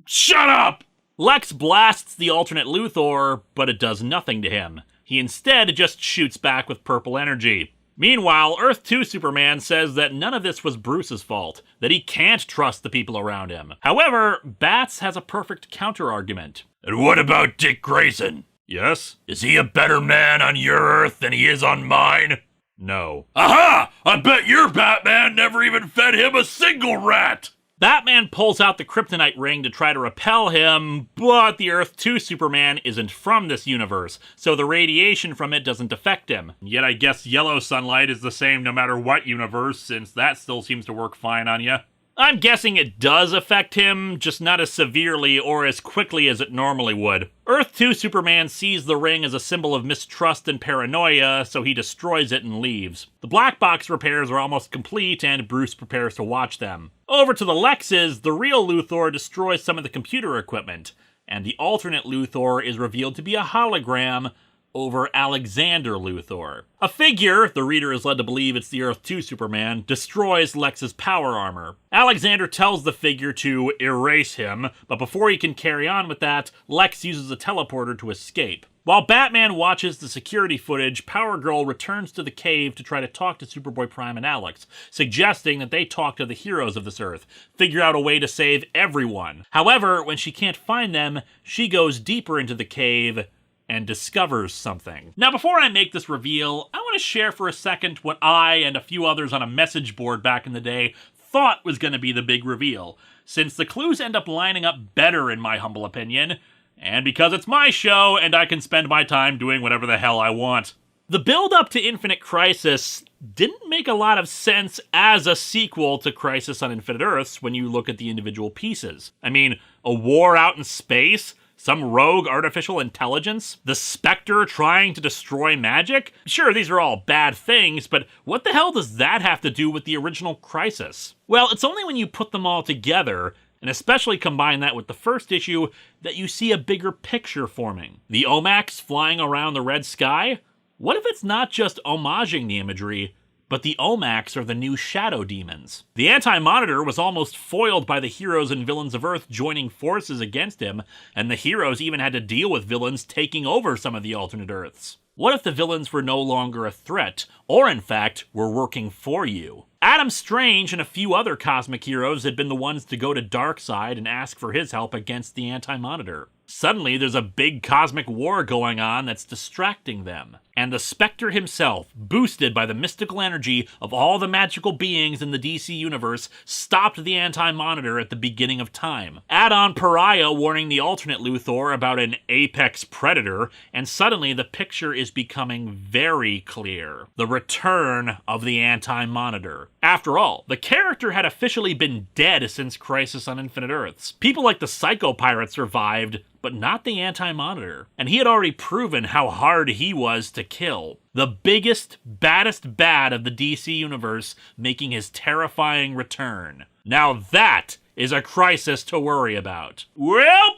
shut up! Lex blasts the alternate Luthor, but it does nothing to him. He instead just shoots back with purple energy. Meanwhile, Earth 2 Superman says that none of this was Bruce's fault, that he can't trust the people around him. However, Bats has a perfect counter-argument. And what about Dick Grayson? Yes? Is he a better man on your Earth than he is on mine? No. Aha! I bet your Batman never even fed him a single rat! Batman pulls out the kryptonite ring to try to repel him, but the Earth 2 Superman isn't from this universe, so the radiation from it doesn't affect him. Yet I guess yellow sunlight is the same no matter what universe, since that still seems to work fine on you. I'm guessing it does affect him, just not as severely or as quickly as it normally would. Earth 2 Superman sees the ring as a symbol of mistrust and paranoia, so he destroys it and leaves. The black box repairs are almost complete, and Bruce prepares to watch them. Over to the Lexes, the real Luthor destroys some of the computer equipment, and the alternate Luthor is revealed to be a hologram over Alexander Luthor. A figure, the reader is led to believe it's the Earth 2 Superman, destroys Lex's power armor. Alexander tells the figure to erase him, but before he can carry on with that, Lex uses a teleporter to escape. While Batman watches the security footage, Power Girl returns to the cave to try to talk to Superboy Prime and Alex, suggesting that they talk to the heroes of this Earth, figure out a way to save everyone. However, when she can't find them, she goes deeper into the cave and discovers something. Now, before I make this reveal, I want to share for a second what I and a few others on a message board back in the day thought was going to be the big reveal, since the clues end up lining up better in my humble opinion, and because it's my show and I can spend my time doing whatever the hell I want. The build-up to Infinite Crisis didn't make a lot of sense as a sequel to Crisis on Infinite Earths when you look at the individual pieces. I mean, a war out in space? Some rogue artificial intelligence? The Spectre trying to destroy magic? Sure, these are all bad things, but what the hell does that have to do with the original Crisis? Well, it's only when you put them all together, and especially combine that with the first issue, that you see a bigger picture forming. The Omax flying around the red sky? What if it's not just homaging the imagery, but the Omax are the new shadow demons? The Anti-Monitor was almost foiled by the heroes and villains of Earth joining forces against him, and the heroes even had to deal with villains taking over some of the alternate Earths. What if the villains were no longer a threat, or in fact, were working for you? Adam Strange and a few other cosmic heroes had been the ones to go to Darkseid and ask for his help against the Anti-Monitor. Suddenly, there's a big cosmic war going on that's distracting them. And the Spectre himself, boosted by the mystical energy of all the magical beings in the DC universe, stopped the Anti-Monitor at the beginning of time. Add on Pariah warning the alternate Luthor about an apex predator, and suddenly the picture is becoming very clear. The return of the Anti-Monitor. After all, the character had officially been dead since Crisis on Infinite Earths. People like the Psycho Pirate survived, but not the Anti-Monitor. And he had already proven how hard he was to kill. The biggest, baddest bad of the DC universe making his terrifying return. Now that is a crisis to worry about. Well,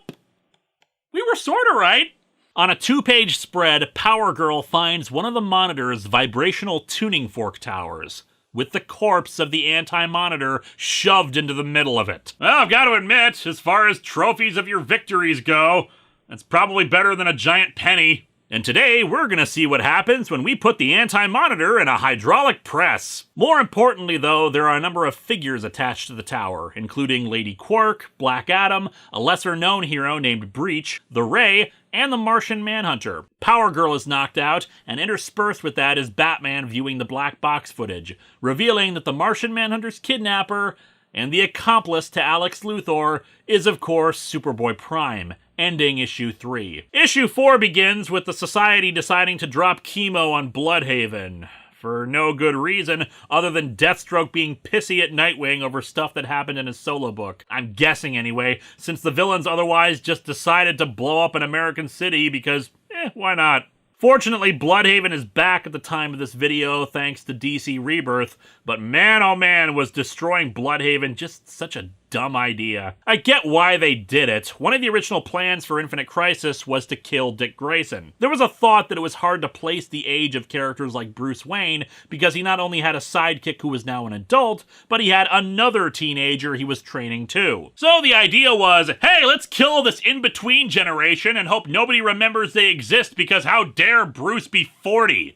we were sorta right. On a 2-page spread, Power Girl finds one of the Monitor's vibrational tuning fork towers, with the corpse of the Anti-Monitor shoved into the middle of it. Well, I've got to admit, as far as trophies of your victories go, that's probably better than a giant penny. And today, we're gonna see what happens when we put the Anti-Monitor in a hydraulic press. More importantly, though, there are a number of figures attached to the tower, including Lady Quark, Black Adam, a lesser-known hero named Breach, the Ray, and the Martian Manhunter. Power Girl is knocked out, and interspersed with that is Batman viewing the black box footage, revealing that the Martian Manhunter's kidnapper and the accomplice to Alex Luthor is, of course, Superboy Prime, ending issue 3. Issue 4 begins with the Society deciding to drop chemo on Bloodhaven, for no good reason other than Deathstroke being pissy at Nightwing over stuff that happened in his solo book. I'm guessing anyway, since the villains otherwise just decided to blow up an American city because, why not? Fortunately, Bloodhaven is back at the time of this video thanks to DC Rebirth, but man oh man was destroying Bloodhaven just such a dumb idea. I get why they did it. One of the original plans for Infinite Crisis was to kill Dick Grayson. There was a thought that it was hard to place the age of characters like Bruce Wayne because he not only had a sidekick who was now an adult, but he had another teenager he was training too. So the idea was, hey, let's kill this in-between generation and hope nobody remembers they exist because how dare Bruce be 40?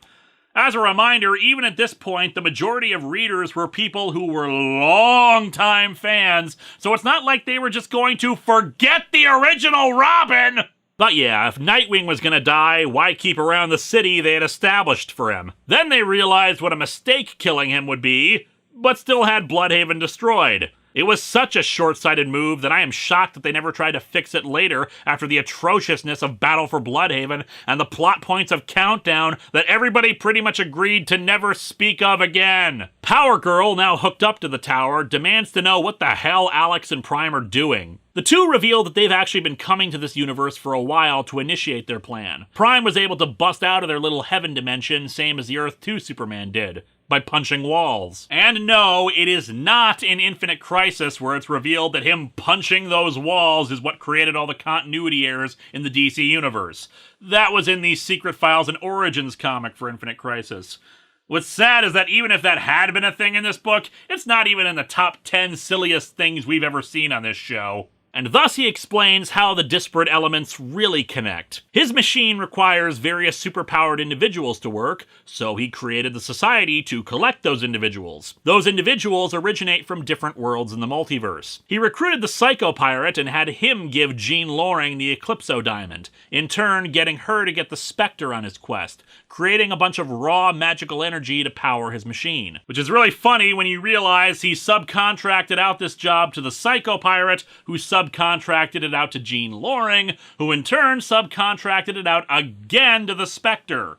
As a reminder, even at this point, the majority of readers were people who were long-time fans, so it's not like they were just going to forget the original Robin! But yeah, if Nightwing was gonna die, why keep around the city they had established for him? Then they realized what a mistake killing him would be, but still had Bloodhaven destroyed. It was such a short-sighted move that I am shocked that they never tried to fix it later after the atrociousness of Battle for Bloodhaven and the plot points of Countdown that everybody pretty much agreed to never speak of again. Power Girl, now hooked up to the tower, demands to know what the hell Alex and Prime are doing. The two reveal that they've actually been coming to this universe for a while to initiate their plan. Prime was able to bust out of their little heaven dimension, same as the Earth 2 Superman did, by punching walls. And no, it is not in Infinite Crisis where it's revealed that him punching those walls is what created all the continuity errors in the DC universe. That was in the Secret Files and Origins comic for Infinite Crisis. What's sad is that even if that had been a thing in this book, it's not even in the top 10 silliest things we've ever seen on this show. And thus he explains how the disparate elements really connect. His machine requires various superpowered individuals to work, so he created the Society to collect those individuals. Those individuals originate from different worlds in the multiverse. He recruited the Psycho Pirate and had him give Jean Loring the Eclipso Diamond, in turn getting her to get the Spectre on his quest, creating a bunch of raw magical energy to power his machine. Which is really funny when you realize he subcontracted out this job to the Psycho Pirate, who subcontracted it out to Jean Loring, who in turn subcontracted it out again to the Spectre.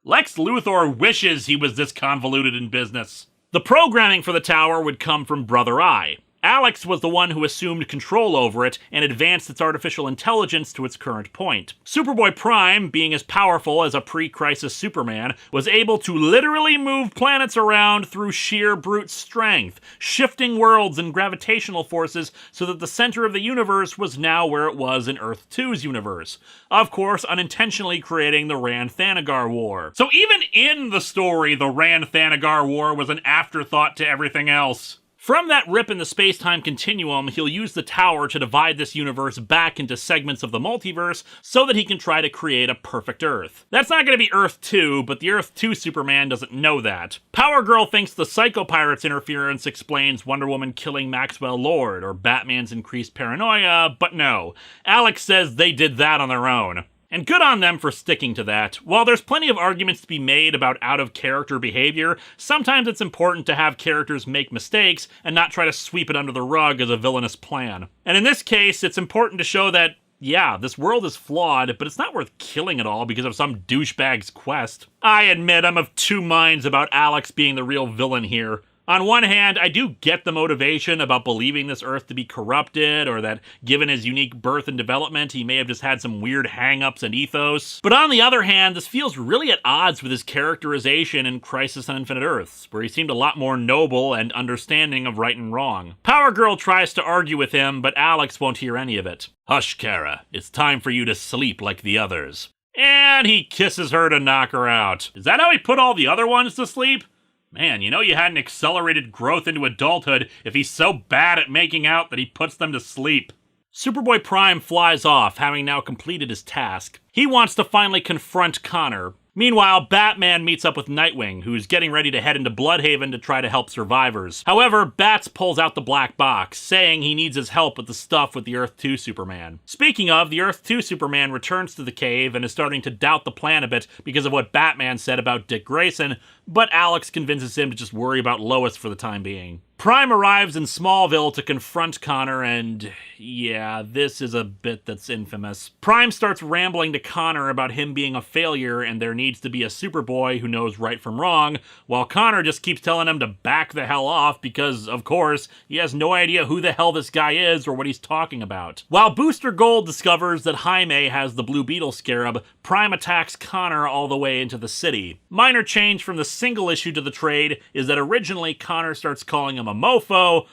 Lex Luthor wishes he was this convoluted in business. The programming for the tower would come from Brother Eye. Alex was the one who assumed control over it and advanced its artificial intelligence to its current point. Superboy Prime, being as powerful as a pre-crisis Superman, was able to literally move planets around through sheer brute strength, shifting worlds and gravitational forces so that the center of the universe was now where it was in Earth 2's universe. Of course, unintentionally creating the Rann-Thanagar War. So even in the story, the Rann-Thanagar War was an afterthought to everything else. From that rip in the space-time continuum, he'll use the tower to divide this universe back into segments of the multiverse so that he can try to create a perfect Earth. That's not going to be Earth 2, but the Earth 2 Superman doesn't know that. Power Girl thinks the Psycho Pirate's interference explains Wonder Woman killing Maxwell Lord or Batman's increased paranoia, but no. Alex says they did that on their own. And good on them for sticking to that. While there's plenty of arguments to be made about out-of-character behavior, sometimes it's important to have characters make mistakes and not try to sweep it under the rug as a villainous plan. And in this case, it's important to show that, yeah, this world is flawed, but it's not worth killing it all because of some douchebag's quest. I admit I'm of two minds about Alex being the real villain here. On one hand, I do get the motivation about believing this Earth to be corrupted, or that given his unique birth and development, he may have just had some weird hang-ups and ethos. But on the other hand, this feels really at odds with his characterization in Crisis on Infinite Earths, where he seemed a lot more noble and understanding of right and wrong. Power Girl tries to argue with him, but Alex won't hear any of it. "Hush, Kara. It's time for you to sleep like the others." And he kisses her to knock her out. Is that how he put all the other ones to sleep? Man, you know you had an accelerated growth into adulthood if he's so bad at making out that he puts them to sleep. Superboy Prime flies off, having now completed his task. He wants to finally confront Connor. Meanwhile, Batman meets up with Nightwing, who's getting ready to head into Bloodhaven to try to help survivors. However, Bats pulls out the black box, saying he needs his help with the stuff with the Earth 2 Superman. Speaking of, the Earth 2 Superman returns to the cave and is starting to doubt the plan a bit because of what Batman said about Dick Grayson, but Alex convinces him to just worry about Lois for the time being. Prime arrives in Smallville to confront Connor, and yeah, this is a bit that's infamous. Prime starts rambling to Connor about him being a failure and there needs to be a Superboy who knows right from wrong, while Connor just keeps telling him to back the hell off because, of course, he has no idea who the hell this guy is or what he's talking about. While Booster Gold discovers that Jaime has the Blue Beetle Scarab, Prime attacks Connor all the way into the city. Minor change from the single issue to the trade is that originally Connor starts calling him a mofo,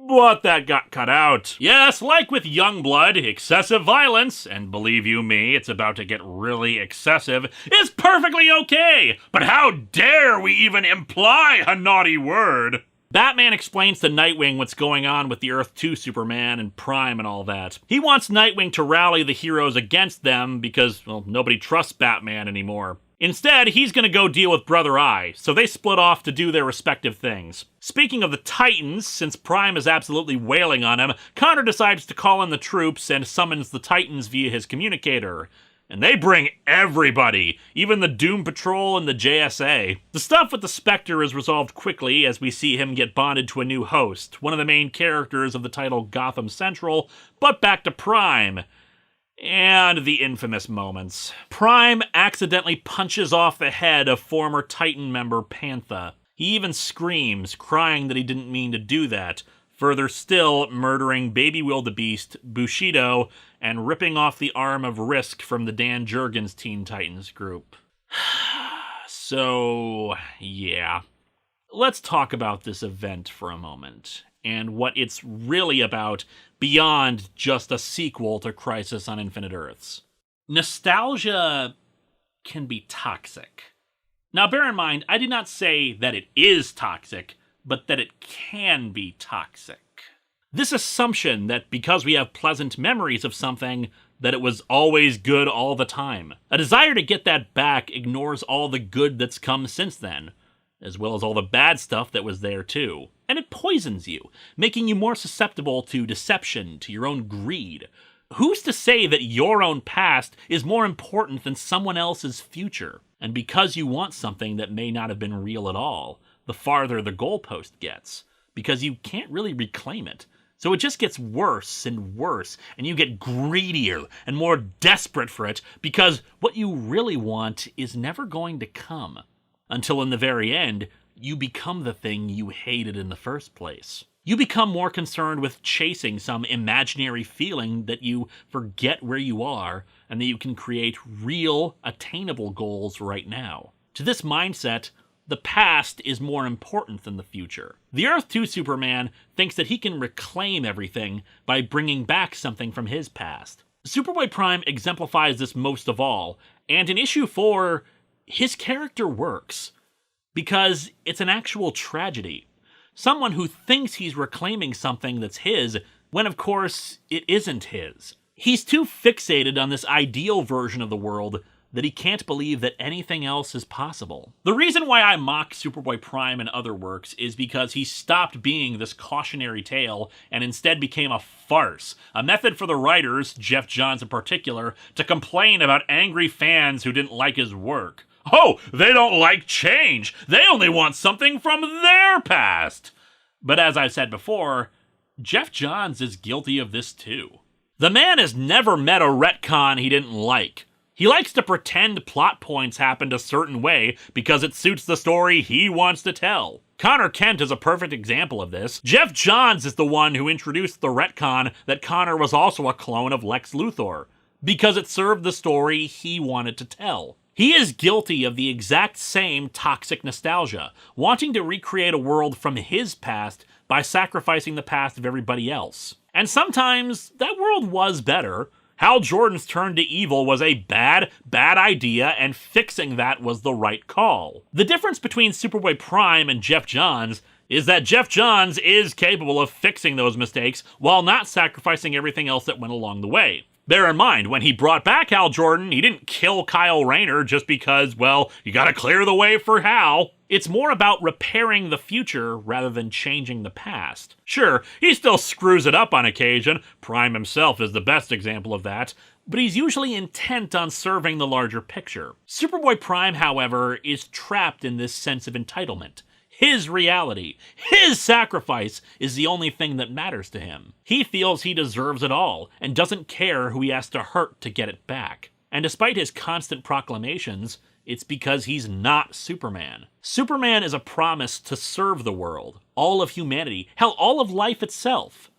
but that got cut out. Yes, like with Youngblood, excessive violence, and believe you me, it's about to get really excessive, is perfectly okay, but how dare we even imply a naughty word? Batman explains to Nightwing what's going on with the Earth 2 Superman and Prime and all that. He wants Nightwing to rally the heroes against them because, well, nobody trusts Batman anymore. Instead, he's gonna go deal with Brother Eye, so they split off to do their respective things. Speaking of the Titans, since Prime is absolutely wailing on him, Connor decides to call in the troops and summons the Titans via his communicator. And they bring everybody, even the Doom Patrol and the JSA. The stuff with the Spectre is resolved quickly as we see him get bonded to a new host, one of the main characters of the title Gotham Central, but back to Prime. And the infamous moments. Prime accidentally punches off the head of former Titan member Panther. He even screams, crying that he didn't mean to do that, further still murdering Baby Wildebeest, Bushido, and ripping off the arm of Risk from the Dan Jurgens Teen Titans group. So, yeah. Let's talk about this event for a moment, and what it's really about beyond just a sequel to Crisis on Infinite Earths. Nostalgia can be toxic. Now, bear in mind, I did not say that it is toxic, but that it can be toxic. This assumption that because we have pleasant memories of something, that it was always good all the time. A desire to get that back ignores all the good that's come since then, as well as all the bad stuff that was there too. And it poisons you, making you more susceptible to deception, to your own greed. Who's to say that your own past is more important than someone else's future? And because you want something that may not have been real at all, the farther the goalpost gets, because you can't really reclaim it. So it just gets worse and worse, and you get greedier and more desperate for it, because what you really want is never going to come. Until in the very end, you become the thing you hated in the first place. You become more concerned with chasing some imaginary feeling that you forget where you are, and that you can create real, attainable goals right now. To this mindset, the past is more important than the future. The Earth 2 Superman thinks that he can reclaim everything by bringing back something from his past. Superboy Prime exemplifies this most of all, and in issue 4, his character works. Because it's an actual tragedy. Someone who thinks he's reclaiming something that's his, when of course it isn't his. He's too fixated on this ideal version of the world that he can't believe that anything else is possible. The reason why I mock Superboy Prime and other works is because he stopped being this cautionary tale and instead became a farce, a method for the writers, Jeff Johns in particular, to complain about angry fans who didn't like his work. Oh, they don't like change! They only want something from their past! But as I've said before, Jeff Johns is guilty of this too. The man has never met a retcon he didn't like. He likes to pretend plot points happened a certain way because it suits the story he wants to tell. Connor Kent is a perfect example of this. Jeff Johns is the one who introduced the retcon that Connor was also a clone of Lex Luthor, because it served the story he wanted to tell. He is guilty of the exact same toxic nostalgia, wanting to recreate a world from his past by sacrificing the past of everybody else. And sometimes that world was better. Hal Jordan's turn to evil was a bad idea, and fixing that was the right call. The difference between Superboy Prime and Jeff Johns is that Jeff Johns is capable of fixing those mistakes while not sacrificing everything else that went along the way. Bear in mind, when he brought back Hal Jordan, he didn't kill Kyle Rayner just because, well, you gotta clear the way for Hal. It's more about repairing the future rather than changing the past. Sure, he still screws it up on occasion. Prime himself is the best example of that. But he's usually intent on serving the larger picture. Superboy Prime, however, is trapped in this sense of entitlement. His reality, his sacrifice is the only thing that matters to him. He feels he deserves it all, and doesn't care who he has to hurt to get it back. And despite his constant proclamations, it's because he's not Superman. Superman is a promise to serve the world, all of humanity, hell, all of life itself.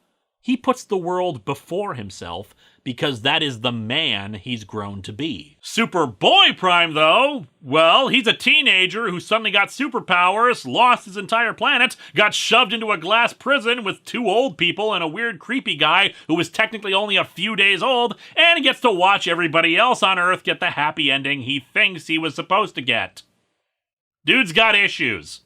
He puts the world before himself because that is the man he's grown to be. Superboy Prime, though, well, he's a teenager who suddenly got superpowers, lost his entire planet, got shoved into a glass prison with 2 old people and a weird creepy guy who was technically only a few days old, and gets to watch everybody else on Earth get the happy ending he thinks he was supposed to get. Dude's got issues.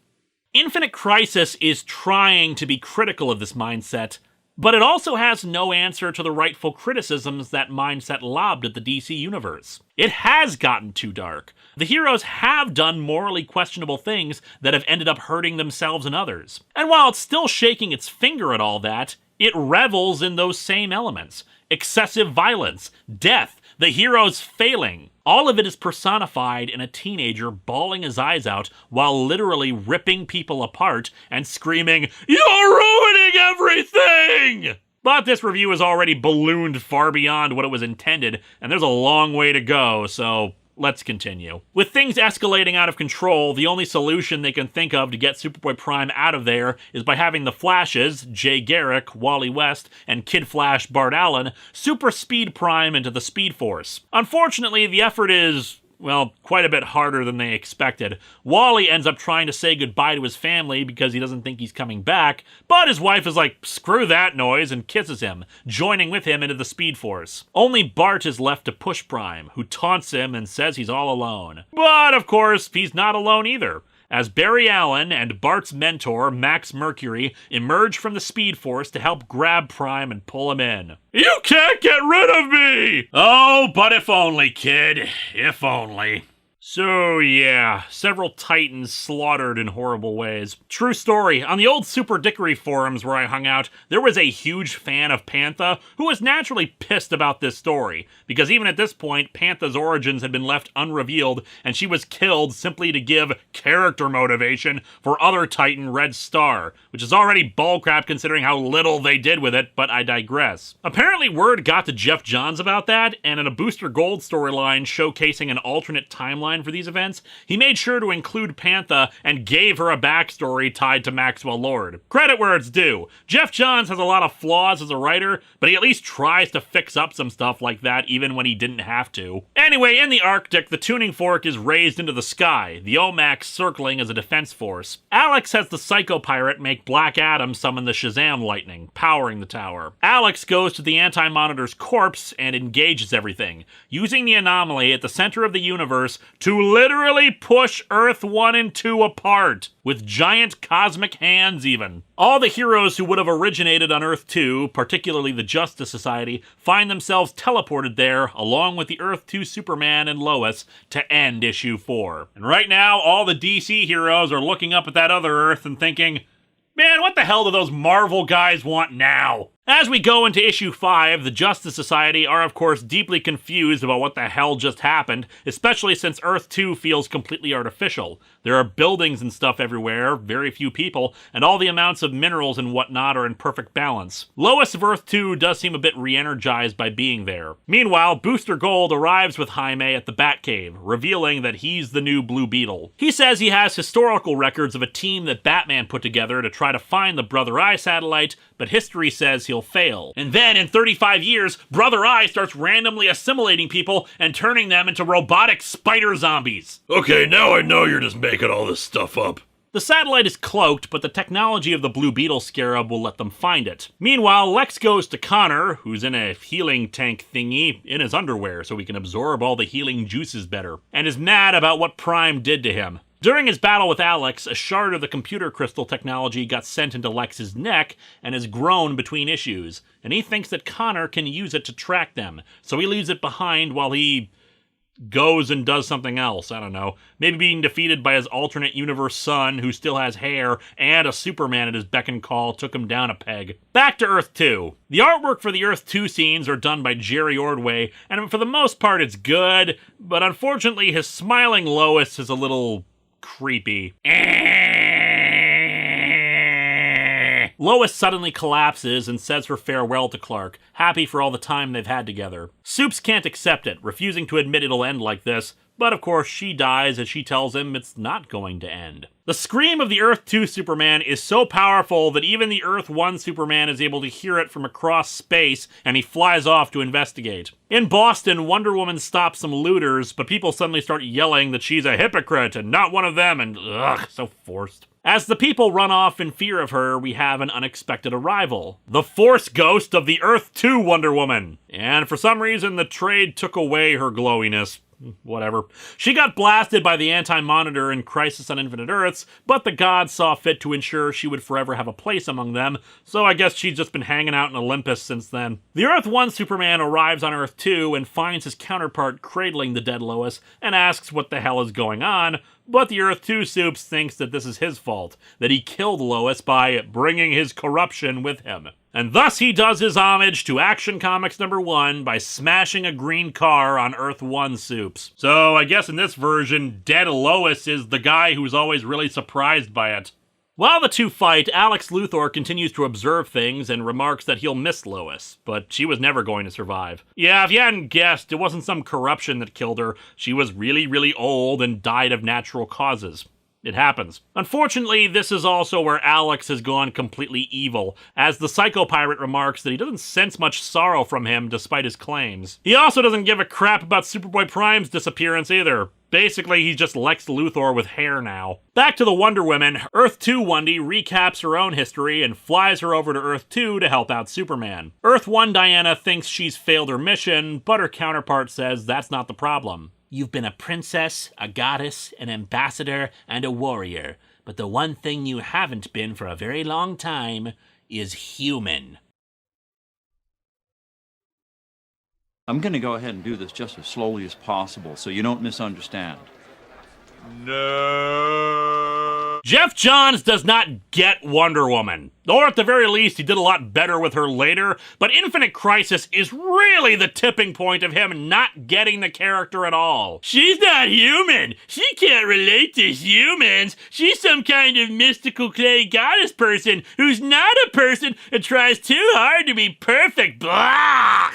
Infinite Crisis is trying to be critical of this mindset, but it also has no answer to the rightful criticisms that mindset lobbed at the DC universe. It has gotten too dark. The heroes have done morally questionable things that have ended up hurting themselves and others. And while it's still shaking its finger at all that, it revels in those same elements. Excessive violence, death, the heroes failing. All of it is personified in a teenager bawling his eyes out while literally ripping people apart and screaming, "You're ruining everything!" But this review has already ballooned far beyond what it was intended, and there's a long way to go, so let's continue. With things escalating out of control, the only solution they can think of to get Superboy Prime out of there is by having the Flashes, Jay Garrick, Wally West, and Kid Flash Bart Allen, super speed Prime into the Speed Force. Unfortunately, the effort is, well, quite a bit harder than they expected. Wally ends up trying to say goodbye to his family because he doesn't think he's coming back, but his wife is like, screw that noise, and kisses him, joining with him into the Speed Force. Only Bart is left to push Prime, who taunts him and says he's all alone. But, of course, he's not alone either, as Barry Allen and Bart's mentor, Max Mercury, emerge from the Speed Force to help grab Prime and pull him in. "You can't get rid of me!" "Oh, but if only, kid. If only." So yeah, several Titans slaughtered in horrible ways. True story, on the old Super Dickory forums where I hung out, there was a huge fan of Pantha who was naturally pissed about this story, because even at this point, Pantha's origins had been left unrevealed, and she was killed simply to give character motivation for other Titan Red Star, which is already bullcrap considering how little they did with it, but I digress. Apparently word got to Jeff Johns about that, and in a Booster Gold storyline showcasing an alternate timeline for these events, he made sure to include Pantha and gave her a backstory tied to Maxwell Lord. Credit where it's due. Jeff Johns has a lot of flaws as a writer, but he at least tries to fix up some stuff like that even when he didn't have to. Anyway, in the Arctic, the tuning fork is raised into the sky, the OMAX circling as a defense force. Alex has the Psycho Pirate make Black Adam summon the Shazam lightning, powering the tower. Alex goes to the Anti-Monitor's corpse and engages everything, using the anomaly at the center of the universe to literally push Earth 1 and 2 apart, with giant cosmic hands even. All the heroes who would have originated on Earth 2, particularly the Justice Society, find themselves teleported there, along with the Earth 2 Superman and Lois, to end issue 4. And right now, all the DC heroes are looking up at that other Earth and thinking, man, what the hell do those Marvel guys want now? As we go into issue 5, the Justice Society are of course deeply confused about what the hell just happened, especially since Earth 2 feels completely artificial. There are buildings and stuff everywhere, very few people, and all the amounts of minerals and whatnot are in perfect balance. Lois of Earth 2 does seem a bit re-energized by being there. Meanwhile, Booster Gold arrives with Jaime at the Batcave, revealing that he's the new Blue Beetle. He says he has historical records of a team that Batman put together to try to find the Brother Eye satellite, but history says he'll fail. And then, in 35 years, Brother Eye starts randomly assimilating people and turning them into robotic spider zombies. Okay, now I know you're just making all this stuff up. The satellite is cloaked, but the technology of the Blue Beetle scarab will let them find it. Meanwhile, Lex goes to Connor, who's in a healing tank thingy, in his underwear so he can absorb all the healing juices better, and is mad about what Prime did to him. During his battle with Alex, a shard of the computer crystal technology got sent into Lex's neck and has grown between issues, and he thinks that Connor can use it to track them, so he leaves it behind while he goes and does something else, I don't know. Maybe being defeated by his alternate universe son, who still has hair, and a Superman at his beck and call took him down a peg. Back to Earth 2. The artwork for the Earth 2 scenes are done by Jerry Ordway, and for the most part it's good, but unfortunately his smiling Lois is a little creepy. Lois suddenly collapses and says her farewell to Clark, happy for all the time they've had together. Supes can't accept it, refusing to admit it'll end like this, but of course she dies as she tells him it's not going to end. The scream of the Earth 2 Superman is so powerful that even the Earth 1 Superman is able to hear it from across space, and he flies off to investigate. In Boston, Wonder Woman stops some looters, but people suddenly start yelling that she's a hypocrite and not one of them, and ugh, so forced. As the people run off in fear of her, we have an unexpected arrival. The Force Ghost of the Earth 2 Wonder Woman. And for some reason, the trade took away her glowiness. Whatever. She got blasted by the Anti-Monitor in Crisis on Infinite Earths, but the gods saw fit to ensure she would forever have a place among them, so I guess she's just been hanging out in Olympus since then. The Earth 1 Superman arrives on Earth 2 and finds his counterpart cradling the dead Lois and asks what the hell is going on, but the Earth 2 Supes thinks that this is his fault, that he killed Lois by bringing his corruption with him. And thus he does his homage to Action Comics #1 by smashing a green car on Earth 1 soups. So I guess in this version, Dead Lois is the guy who's always really surprised by it. While the two fight, Alex Luthor continues to observe things and remarks that he'll miss Lois, but she was never going to survive. Yeah, if you hadn't guessed, it wasn't some corruption that killed her. She was really, really old and died of natural causes. It happens. Unfortunately, this is also where Alex has gone completely evil, as the Psycho Pirate remarks that he doesn't sense much sorrow from him despite his claims. He also doesn't give a crap about Superboy Prime's disappearance either. Basically, he's just Lex Luthor with hair now. Back to the Wonder Woman, Earth 2 Wendy recaps her own history and flies her over to Earth 2 to help out Superman. Earth 1 Diana thinks she's failed her mission, but her counterpart says that's not the problem. You've been a princess, a goddess, an ambassador, and a warrior, but the one thing you haven't been for a very long time is human. I'm going to go ahead and do this just as slowly as possible so you don't misunderstand. No. Jeff Johns does not get Wonder Woman. Or at the very least, he did a lot better with her later, but Infinite Crisis is really the tipping point of him not getting the character at all. She's not human. She can't relate to humans. She's some kind of mystical clay goddess person who's not a person and tries too hard to be perfect. Blah!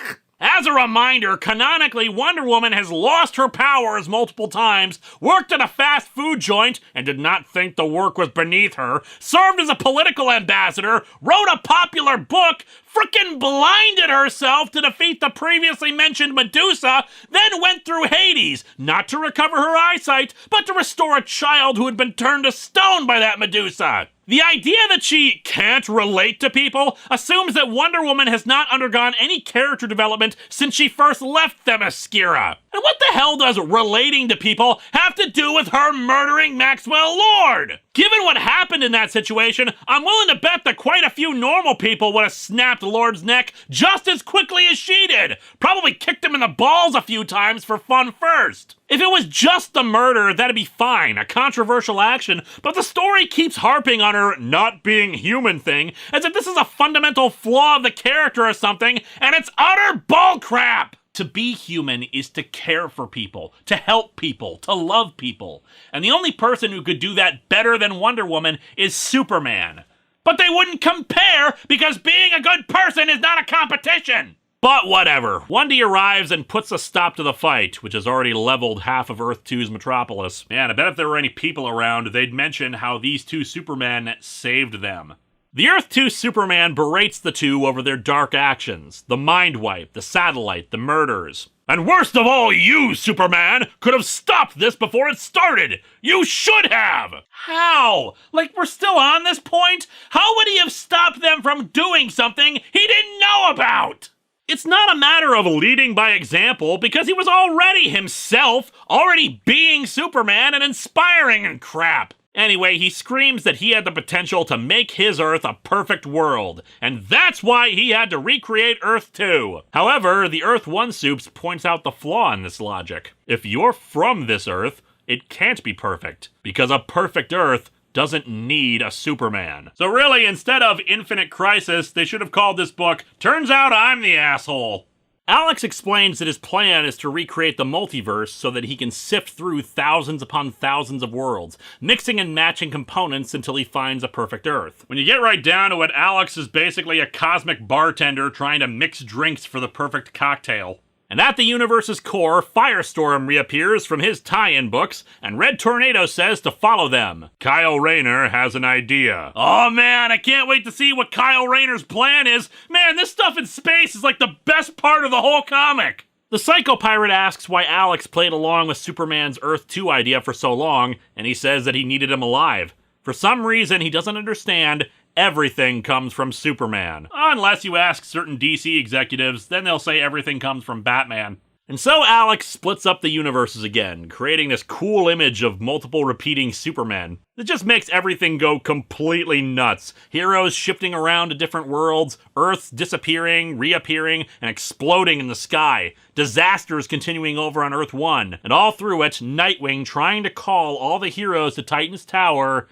As a reminder, canonically, Wonder Woman has lost her powers multiple times, worked at a fast food joint and did not think the work was beneath her, served as a political ambassador, wrote a popular book, frickin' blinded herself to defeat the previously mentioned Medusa, then went through Hades, not to recover her eyesight, but to restore a child who had been turned to stone by that Medusa. The idea that she can't relate to people assumes that Wonder Woman has not undergone any character development since she first left Themyscira. And what the hell does relating to people have to do with her murdering Maxwell Lord? Given what happened in that situation, I'm willing to bet that quite a few normal people would have snapped Lord's neck just as quickly as she did. Probably kicked him in the balls a few times for fun first. If it was just the murder, that'd be fine, a controversial action, but the story keeps harping on her not being human thing, as if this is a fundamental flaw of the character or something, and it's utter bullcrap! To be human is to care for people, to help people, to love people. And the only person who could do that better than Wonder Woman is Superman. But they wouldn't compare because being a good person is not a competition! But whatever. Wendy arrives and puts a stop to the fight, which has already leveled half of Earth 2's metropolis. Man, I bet if there were any people around, they'd mention how these two Supermen saved them. The Earth 2 Superman berates the two over their dark actions. The mind wipe, the satellite, the murders. And worst of all, you, Superman, could have stopped this before it started! You should have! How? Like, we're still on this point? How would he have stopped them from doing something he didn't know about? It's not a matter of leading by example, because he was already himself, already being Superman and inspiring and crap. Anyway, he screams that he had the potential to make his Earth a perfect world, and that's why he had to recreate Earth 2. However, the Earth 1 Soups points out the flaw in this logic. If you're from this Earth, it can't be perfect, because a perfect Earth doesn't need a Superman. So really, instead of Infinite Crisis, they should have called this book, Turns Out I'm the Asshole. Alex explains that his plan is to recreate the multiverse so that he can sift through thousands upon thousands of worlds, mixing and matching components until he finds a perfect Earth. When you get right down to it, Alex is basically a cosmic bartender trying to mix drinks for the perfect cocktail. And at the universe's core, Firestorm reappears from his tie-in books, and Red Tornado says to follow them. Kyle Rayner has an idea. Oh man, I can't wait to see what Kyle Rayner's plan is. Man, this stuff in space is like the best part of the whole comic. The Psycho Pirate asks why Alex played along with Superman's Earth 2 idea for so long, and he says that he needed him alive. For some reason he doesn't understand, everything comes from Superman. Unless you ask certain DC executives, then they'll say everything comes from Batman. And so Alex splits up the universes again, creating this cool image of multiple repeating Supermen. It just makes everything go completely nuts. Heroes shifting around to different worlds, Earths disappearing, reappearing, and exploding in the sky. Disasters continuing over on Earth 1. And all through it, Nightwing trying to call all the heroes to Titan's Tower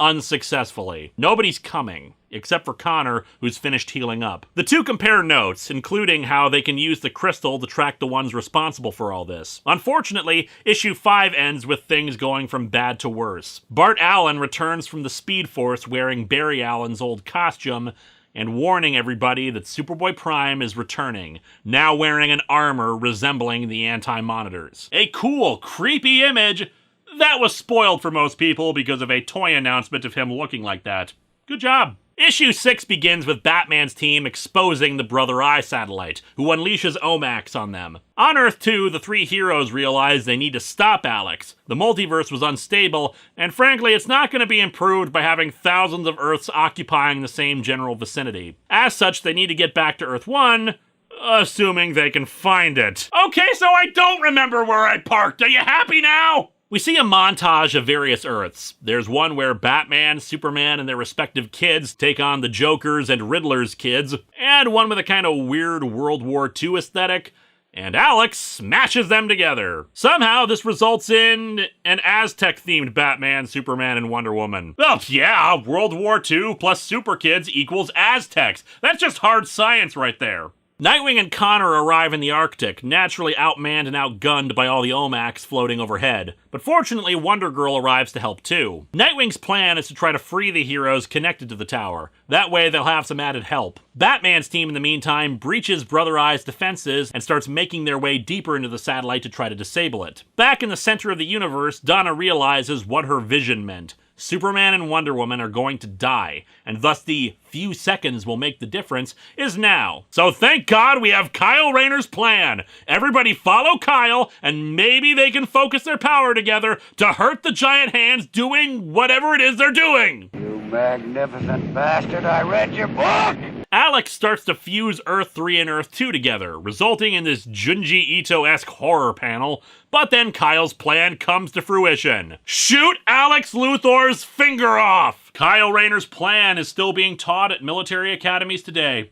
unsuccessfully. Nobody's coming, except for Connor, who's finished healing up. The two compare notes, including how they can use the crystal to track the ones responsible for all this. Unfortunately, issue 5 ends with things going from bad to worse. Bart Allen returns from the Speed Force wearing Barry Allen's old costume and warning everybody that Superboy Prime is returning, now wearing an armor resembling the Anti-Monitors. A cool, creepy image that was spoiled for most people because of a toy announcement of him looking like that. Good job. Issue 6 begins with Batman's team exposing the Brother Eye satellite, who unleashes Omax on them. On Earth 2, the three heroes realize they need to stop Alex. The multiverse was unstable, and frankly, it's not going to be improved by having thousands of Earths occupying the same general vicinity. As such, they need to get back to Earth 1, assuming they can find it. Okay, so I don't remember where I parked. Are you happy now? We see a montage of various Earths. There's one where Batman, Superman, and their respective kids take on the Joker's and Riddler's kids, and one with a kind of weird World War II aesthetic, and Alex smashes them together. Somehow, this results in an Aztec-themed Batman, Superman, and Wonder Woman. Well, yeah, World War II plus Super Kids equals Aztecs. That's just hard science right there. Nightwing and Connor arrive in the Arctic, naturally outmanned and outgunned by all the Omax floating overhead. But fortunately, Wonder Girl arrives to help too. Nightwing's plan is to try to free the heroes connected to the tower. That way, they'll have some added help. Batman's team, in the meantime, breaches Brother Eye's defenses and starts making their way deeper into the satellite to try to disable it. Back in the center of the universe, Donna realizes what her vision meant. Superman and Wonder Woman are going to die, and thus the few seconds will make the difference is now. So thank God we have Kyle Rayner's plan. Everybody follow Kyle, and maybe they can focus their power together to hurt the giant hands doing whatever it is they're doing. You magnificent bastard, I read your book! Alex starts to fuse Earth 3 and Earth 2 together, resulting in this Junji Ito-esque horror panel, but then Kyle's plan comes to fruition. Shoot Alex Luthor's finger off! Kyle Rayner's plan is still being taught at military academies today.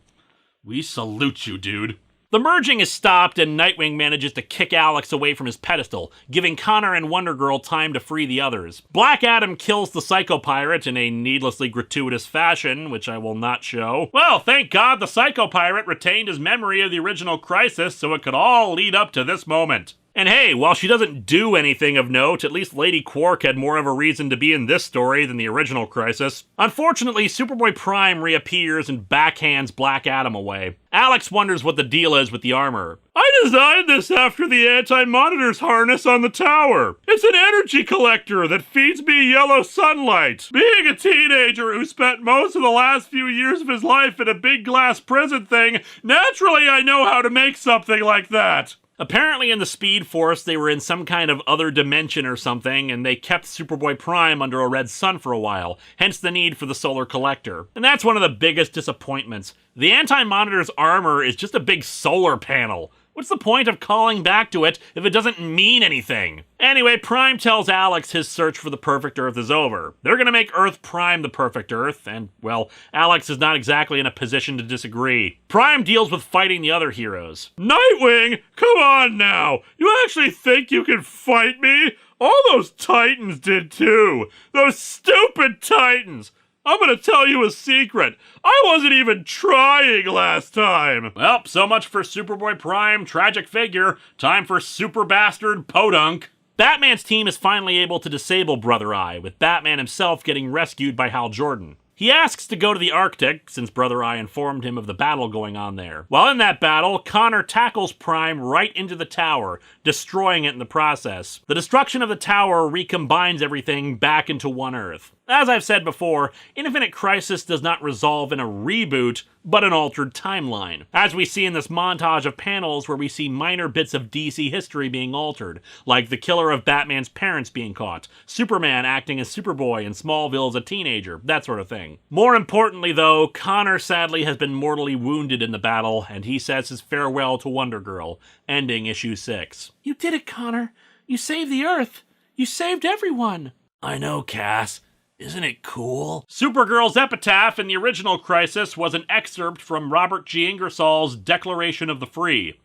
We salute you, dude. The merging is stopped, and Nightwing manages to kick Alex away from his pedestal, giving Connor and Wonder Girl time to free the others. Black Adam kills the Psycho Pirate in a needlessly gratuitous fashion, which I will not show. Well, thank God the Psycho Pirate retained his memory of the original Crisis, so it could all lead up to this moment. And hey, while she doesn't do anything of note, at least Lady Quark had more of a reason to be in this story than the original Crisis. Unfortunately, Superboy Prime reappears and backhands Black Adam away. Alex wonders what the deal is with the armor. I designed this after the Anti-Monitor's harness on the tower. It's an energy collector that feeds me yellow sunlight. Being a teenager who spent most of the last few years of his life in a big glass prison thing, naturally I know how to make something like that. Apparently in the Speed Force, they were in some kind of other dimension or something, and they kept Superboy Prime under a red sun for a while, hence the need for the solar collector. And that's one of the biggest disappointments. The Anti-Monitor's armor is just a big solar panel. What's the point of calling back to it if it doesn't mean anything? Anyway, Prime tells Alex his search for the perfect Earth is over. They're gonna make Earth Prime the perfect Earth, and, well, Alex is not exactly in a position to disagree. Prime deals with fighting the other heroes. Nightwing, come on now! You actually think you can fight me? All those Titans did too! Those stupid Titans! I'm gonna tell you a secret. I wasn't even trying last time. Well, so much for Superboy Prime, tragic figure. Time for Super Bastard Podunk. Batman's team is finally able to disable Brother Eye, with Batman himself getting rescued by Hal Jordan. He asks to go to the Arctic, since Brother Eye informed him of the battle going on there. While in that battle, Connor tackles Prime right into the tower, destroying it in the process. The destruction of the tower recombines everything back into one Earth. As I've said before, Infinite Crisis does not resolve in a reboot, but an altered timeline. As we see in this montage of panels where we see minor bits of DC history being altered, like the killer of Batman's parents being caught, Superman acting as Superboy in Smallville as a teenager, that sort of thing. More importantly though, Connor sadly has been mortally wounded in the battle, and he says his farewell to Wonder Girl, ending issue 6. You did it, Connor. You saved the Earth. You saved everyone. I know, Cass. Isn't it cool? Supergirl's epitaph in the original Crisis was an excerpt from Robert G. Ingersoll's Declaration of the Free.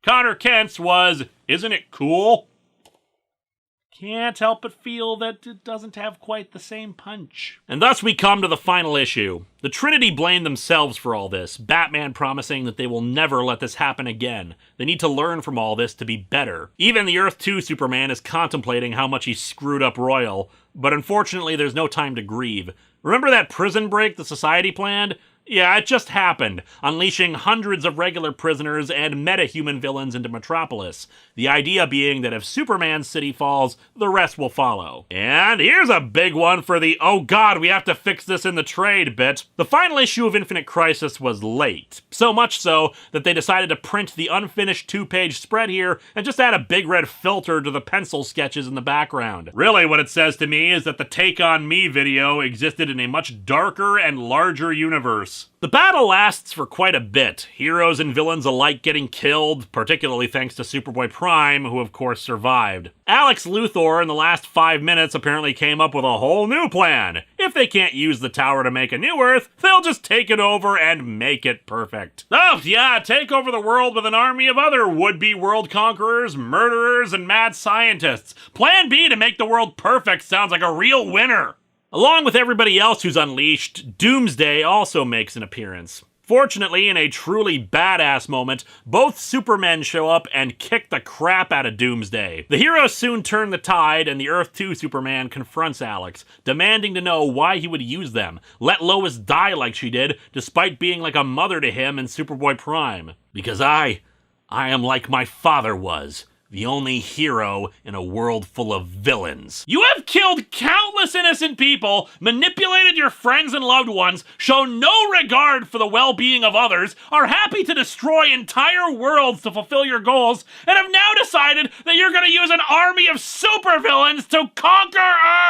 Connor Kent's was, isn't it cool? can't help but feel that it doesn't have quite the same punch. And thus we come to the final issue. The Trinity blame themselves for all this, Batman promising that they will never let this happen again. They need to learn from all this to be better. Even the Earth 2 Superman is contemplating how much he screwed up Royal, but unfortunately there's no time to grieve. Remember that prison break the Society planned? Yeah, it just happened, unleashing hundreds of regular prisoners and meta-human villains into Metropolis. The idea being that if Superman's city falls, the rest will follow. And here's a big one for the "oh god, we have to fix this in the trade" bit. The final issue of Infinite Crisis was late. So much so that they decided to print the unfinished 2-page spread here and just add a big red filter to the pencil sketches in the background. Really what it says to me is that the Take On Me video existed in a much darker and larger universe. The battle lasts for quite a bit, heroes and villains alike getting killed, particularly thanks to Superboy Prime, who of course survived. Alex Luthor in the last 5 minutes apparently came up with a whole new plan. If they can't use the tower to make a new Earth, they'll just take it over and make it perfect. Oh yeah, take over the world with an army of other would-be world conquerors, murderers, and mad scientists. Plan B to make the world perfect sounds like a real winner. Along with everybody else who's unleashed, Doomsday also makes an appearance. Fortunately, in a truly badass moment, both Supermen show up and kick the crap out of Doomsday. The heroes soon turn the tide, and the Earth 2 Superman confronts Alex, demanding to know why he would use them, let Lois die like she did, despite being like a mother to him and Superboy Prime. Because I am like my father was. The only hero in a world full of villains. You have killed countless innocent people, manipulated your friends and loved ones, shown no regard for the well-being of others, are happy to destroy entire worlds to fulfill your goals, and have now decided that you're gonna use an army of supervillains to conquer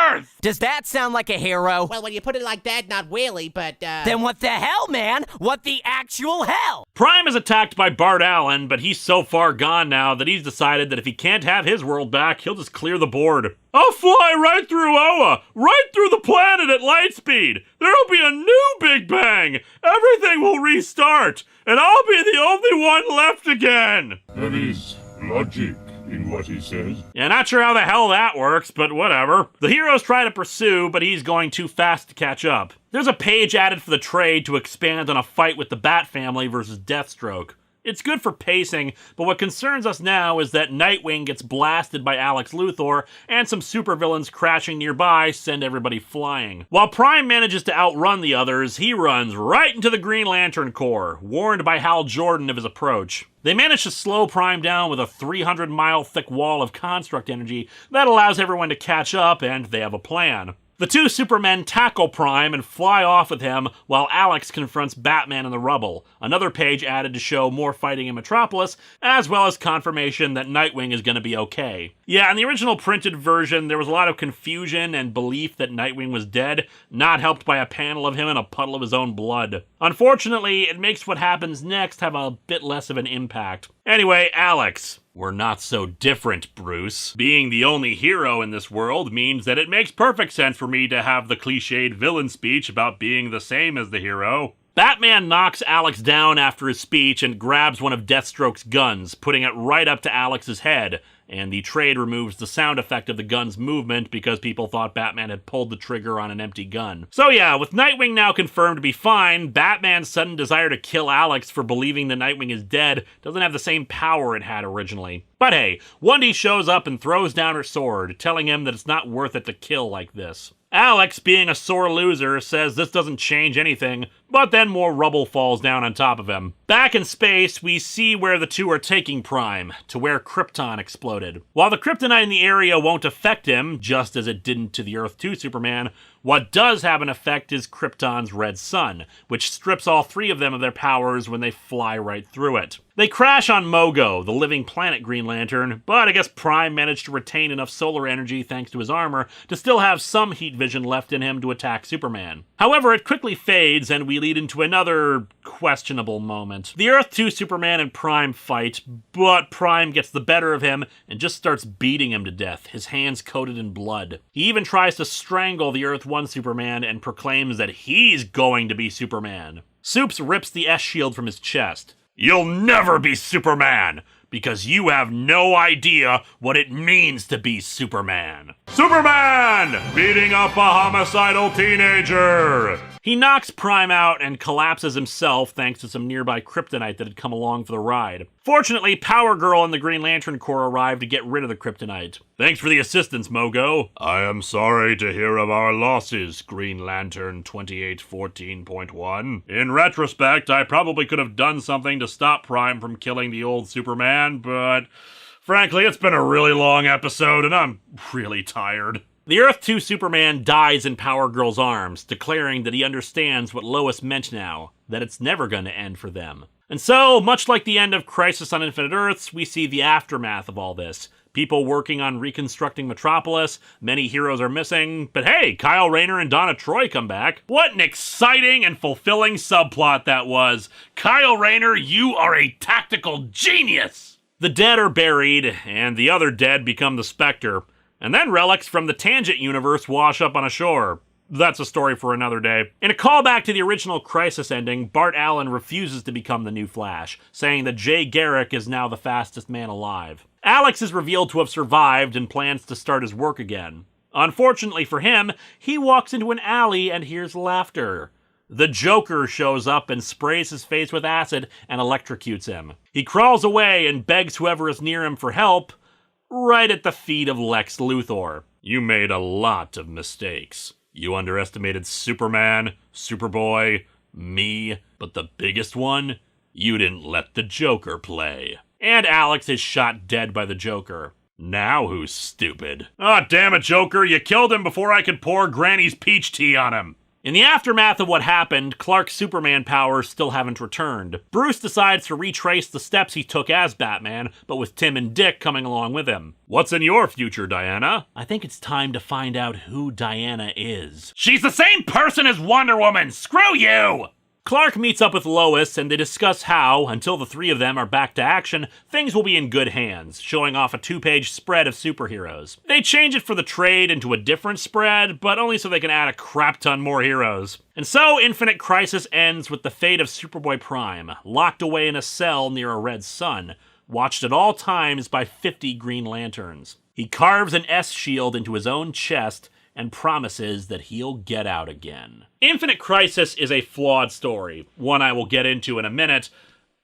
Earth! Does that sound like a hero? Well, when you put it like that, not really, but, Then what the hell, man? What the actual hell? Prime is attacked by Bart Allen, but he's so far gone now that he's decided that if he can't have his world back, he'll just clear the board. I'll fly right through Oa, right through the planet at light speed. There'll be a new Big Bang. Everything will restart, and I'll be the only one left again. There is logic in what he says. Yeah, not sure how the hell that works, but whatever. The heroes try to pursue, but he's going too fast to catch up. There's a page added for the trade to expand on a fight with the Bat family versus Deathstroke. It's good for pacing, but what concerns us now is that Nightwing gets blasted by Alex Luthor, and some supervillains crashing nearby send everybody flying. While Prime manages to outrun the others, he runs right into the Green Lantern Corps, warned by Hal Jordan of his approach. They manage to slow Prime down with a 300-mile thick wall of construct energy that allows everyone to catch up, and they have a plan. The two Supermen tackle Prime and fly off with him while Alex confronts Batman in the rubble. Another page added to show more fighting in Metropolis, as well as confirmation that Nightwing is going to be okay. Yeah, in the original printed version, there was a lot of confusion and belief that Nightwing was dead, not helped by a panel of him in a puddle of his own blood. Unfortunately, it makes what happens next have a bit less of an impact. Anyway, Alex. We're not so different, Bruce. Being the only hero in this world means that it makes perfect sense for me to have the cliched villain speech about being the same as the hero. Batman knocks Alex down after his speech and grabs one of Deathstroke's guns, putting it right up to Alex's head, and the trade removes the sound effect of the gun's movement because people thought Batman had pulled the trigger on an empty gun. So yeah, with Nightwing now confirmed to be fine, Batman's sudden desire to kill Alex for believing that Nightwing is dead doesn't have the same power it had originally. But hey, Wendy shows up and throws down her sword, telling him that it's not worth it to kill like this. Alex, being a sore loser, says this doesn't change anything, but then more rubble falls down on top of him. Back in space, we see where the two are taking Prime, to where Krypton exploded. While the kryptonite in the area won't affect him, just as it didn't to the Earth 2 Superman, what does have an effect is Krypton's red sun, which strips all three of them of their powers when they fly right through it. They crash on Mogo, the living planet Green Lantern, but I guess Prime managed to retain enough solar energy thanks to his armor to still have some heat vision left in him to attack Superman. However, it quickly fades and we lead into another questionable moment. The Earth 2 Superman and Prime fight, but Prime gets the better of him and just starts beating him to death, his hands coated in blood. He even tries to strangle the Earth 1 Superman and proclaims that he's going to be Superman. Supes rips the S-shield from his chest. You'll never be Superman! because you have no idea what it means to be Superman. Superman! Beating up a homicidal teenager! He knocks Prime out and collapses himself thanks to some nearby kryptonite that had come along for the ride. Fortunately, Power Girl and the Green Lantern Corps arrive to get rid of the kryptonite. Thanks for the assistance, Mogo. I am sorry to hear of our losses, Green Lantern 2814.1. In retrospect, I probably could have done something to stop Prime from killing the old Superman, but frankly, it's been a really long episode and I'm really tired. The Earth 2 Superman dies in Power Girl's arms, declaring that he understands what Lois meant now, that it's never going to end for them. And so, much like the end of Crisis on Infinite Earths, we see the aftermath of all this. People working on reconstructing Metropolis, many heroes are missing, but hey, Kyle Rayner and Donna Troy come back. What an exciting and fulfilling subplot that was. Kyle Rayner, you are a tactical genius! The dead are buried, and the other dead become the Spectre. And then relics from the Tangent universe wash up on a shore. That's a story for another day. In a callback to the original Crisis ending, Bart Allen refuses to become the new Flash, saying that Jay Garrick is now the fastest man alive. Alex is revealed to have survived and plans to start his work again. Unfortunately for him, he walks into an alley and hears laughter. The Joker shows up and sprays his face with acid and electrocutes him. He crawls away and begs whoever is near him for help, right at the feet of Lex Luthor. You made a lot of mistakes. You underestimated Superman, Superboy, me, but the biggest one? You didn't let the Joker play. And Alex is shot dead by the Joker. Now who's stupid? Ah, damn it, Joker, you killed him before I could pour Granny's peach tea on him. In the aftermath of what happened, Clark's Superman powers still haven't returned. Bruce decides to retrace the steps he took as Batman, but with Tim and Dick coming along with him. What's in your future, Diana? I think it's time to find out who Diana is. She's the same person as Wonder Woman! Screw you! Clark meets up with Lois, and they discuss how, until the three of them are back to action, things will be in good hands, showing off a 2-page spread of superheroes. They change it for the trade into a different spread, but only so they can add a crap ton more heroes. And so, Infinite Crisis ends with the fate of Superboy Prime, locked away in a cell near a red sun, watched at all times by 50 Green Lanterns. He carves an S shield into his own chest, and promises that he'll get out again. Infinite Crisis is a flawed story, one I will get into in a minute,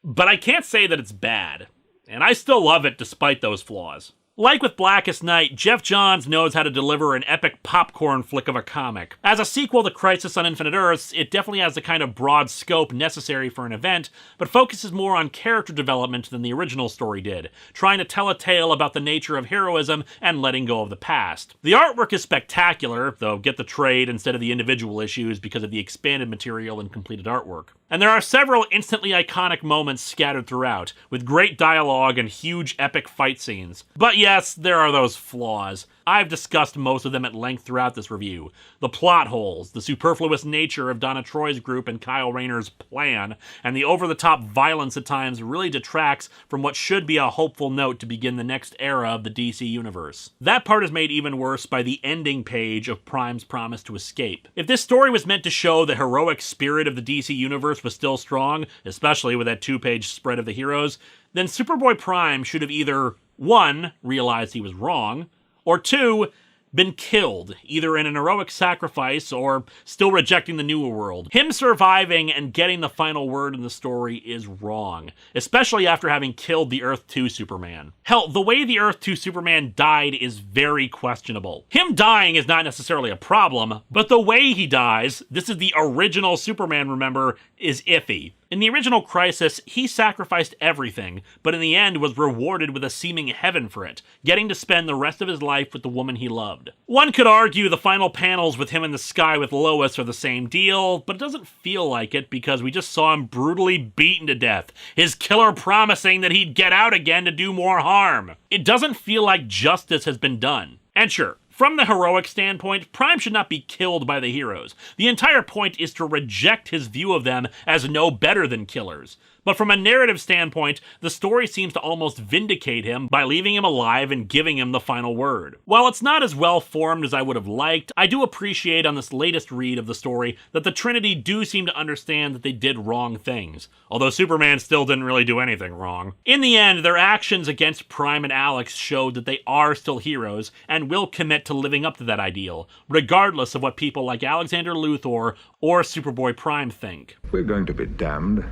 but I can't say that it's bad, and I still love it despite those flaws. Like with Blackest Night, Jeff Johns knows how to deliver an epic popcorn flick of a comic. As a sequel to Crisis on Infinite Earths, it definitely has the kind of broad scope necessary for an event, but focuses more on character development than the original story did, trying to tell a tale about the nature of heroism and letting go of the past. The artwork is spectacular, though get the trade instead of the individual issues because of the expanded material and completed artwork. And there are several instantly iconic moments scattered throughout, with great dialogue and huge epic fight scenes. But yes, there are those flaws. I've discussed most of them at length throughout this review. The plot holes, the superfluous nature of Donna Troy's group and Kyle Rayner's plan, and the over-the-top violence at times really detracts from what should be a hopeful note to begin the next era of the DC Universe. That part is made even worse by the ending page of Prime's promise to escape. If this story was meant to show the heroic spirit of the DC Universe was still strong, especially with that 2-page spread of the heroes, then Superboy Prime should have either 1. Realized he was wrong, or 2. Been killed, either in an heroic sacrifice or still rejecting the newer world. Him surviving and getting the final word in the story is wrong, especially after having killed the Earth 2 Superman. Hell, the way the Earth 2 Superman died is very questionable. Him dying is not necessarily a problem, but the way he dies, this is the original Superman, remember, is iffy. In the original Crisis, he sacrificed everything, but in the end was rewarded with a seeming heaven for it, getting to spend the rest of his life with the woman he loved. One could argue the final panels with him in the sky with Lois are the same deal, but it doesn't feel like it because we just saw him brutally beaten to death, his killer promising that he'd get out again to do more harm. It doesn't feel like justice has been done. And sure, from the heroic standpoint, Prime should not be killed by the heroes. The entire point is to reject his view of them as no better than killers. But from a narrative standpoint, the story seems to almost vindicate him by leaving him alive and giving him the final word. While it's not as well formed as I would have liked, I do appreciate on this latest read of the story that the Trinity do seem to understand that they did wrong things, although Superman still didn't really do anything wrong. In the end, their actions against Prime and Alex showed that they are still heroes and will commit to living up to that ideal, regardless of what people like Alexander Luthor or Superboy Prime think. We're going to be damned.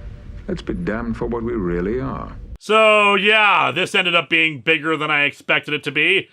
Let's be damned for what we really are. So yeah, this ended up being bigger than I expected it to be,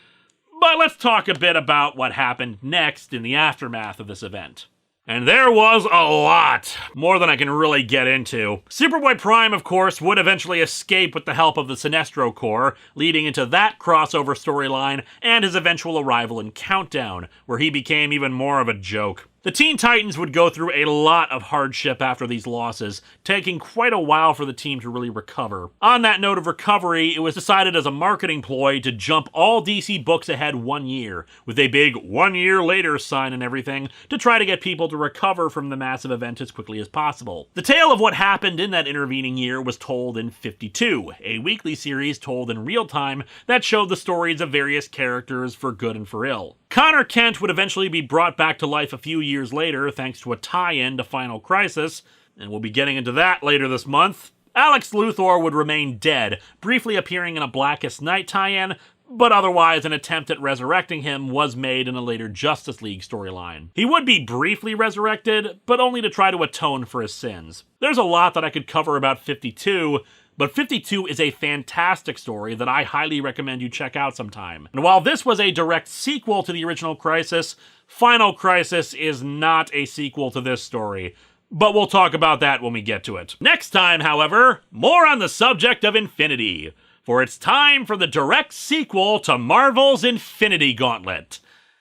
but let's talk a bit about what happened next in the aftermath of this event. And there was a lot, more than I can really get into. Superboy Prime, of course, would eventually escape with the help of the Sinestro Corps, leading into that crossover storyline and his eventual arrival in Countdown, where he became even more of a joke. The Teen Titans would go through a lot of hardship after these losses, taking quite a while for the team to really recover. On that note of recovery, it was decided as a marketing ploy to jump all DC books ahead 1 year, with a big 1 year later sign and everything, to try to get people to recover from the massive event as quickly as possible. The tale of what happened in that intervening year was told in 52, a weekly series told in real time that showed the stories of various characters for good and for ill. Connor Kent would eventually be brought back to life a few years later thanks to a tie-in to Final Crisis, and we'll be getting into that later this month. Alex Luthor would remain dead, briefly appearing in a Blackest Night tie-in, but otherwise an attempt at resurrecting him was made in a later Justice League storyline. He would be briefly resurrected, but only to try to atone for his sins. There's a lot that I could cover about 52, but 52 is a fantastic story that I highly recommend you check out sometime. And while this was a direct sequel to the original Crisis, Final Crisis is not a sequel to this story. But we'll talk about that when we get to it. Next time, however, more on the subject of Infinity. For it's time for the direct sequel to Marvel's Infinity Gauntlet.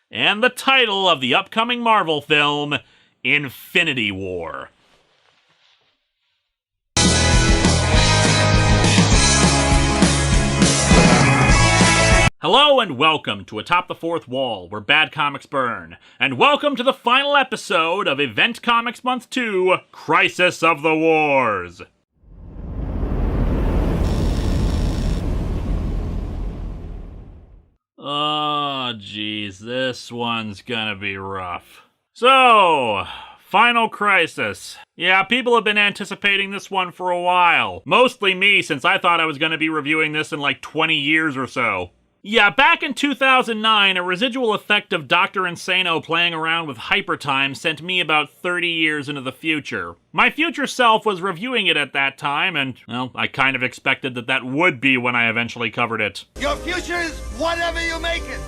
And the title of the upcoming Marvel film, Infinity War. Hello and welcome to Atop the Fourth Wall, where bad comics burn. And welcome to the final episode of Event Comics Month 2, Crisis of the Wars. Oh, geez, this one's gonna be rough. So, Final Crisis. Yeah, people have been anticipating this one for a while. Mostly me, since I thought I was gonna be reviewing this in like 20 years or so. Yeah, back in 2009, a residual effect of Dr. Insano playing around with hypertime sent me about 30 years into the future. My future self was reviewing it at that time, and, well, I kind of expected that that would be when I eventually covered it. Your future is whatever you make it,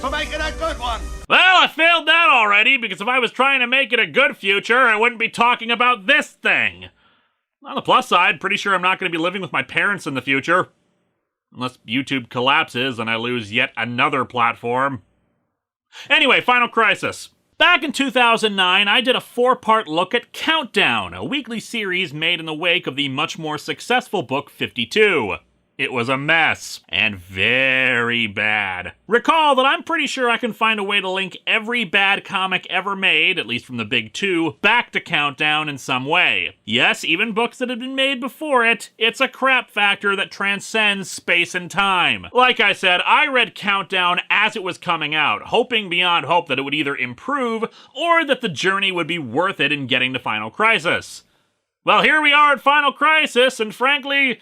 so make it a good one. Well, I failed that already, because if I was trying to make it a good future, I wouldn't be talking about this thing. On the plus side, pretty sure I'm not going to be living with my parents in the future. Unless YouTube collapses and I lose yet another platform. Anyway, Final Crisis. Back in 2009, I did a 4-part look at Countdown, a weekly series made in the wake of the much more successful book 52. It was a mess, and very bad. Recall that I'm pretty sure I can find a way to link every bad comic ever made, at least from the big two, back to Countdown in some way. Yes, even books that had been made before it, it's a crap factor that transcends space and time. Like I said, I read Countdown as it was coming out, hoping beyond hope that it would either improve, or that the journey would be worth it in getting to Final Crisis. Well, here we are at Final Crisis, and frankly,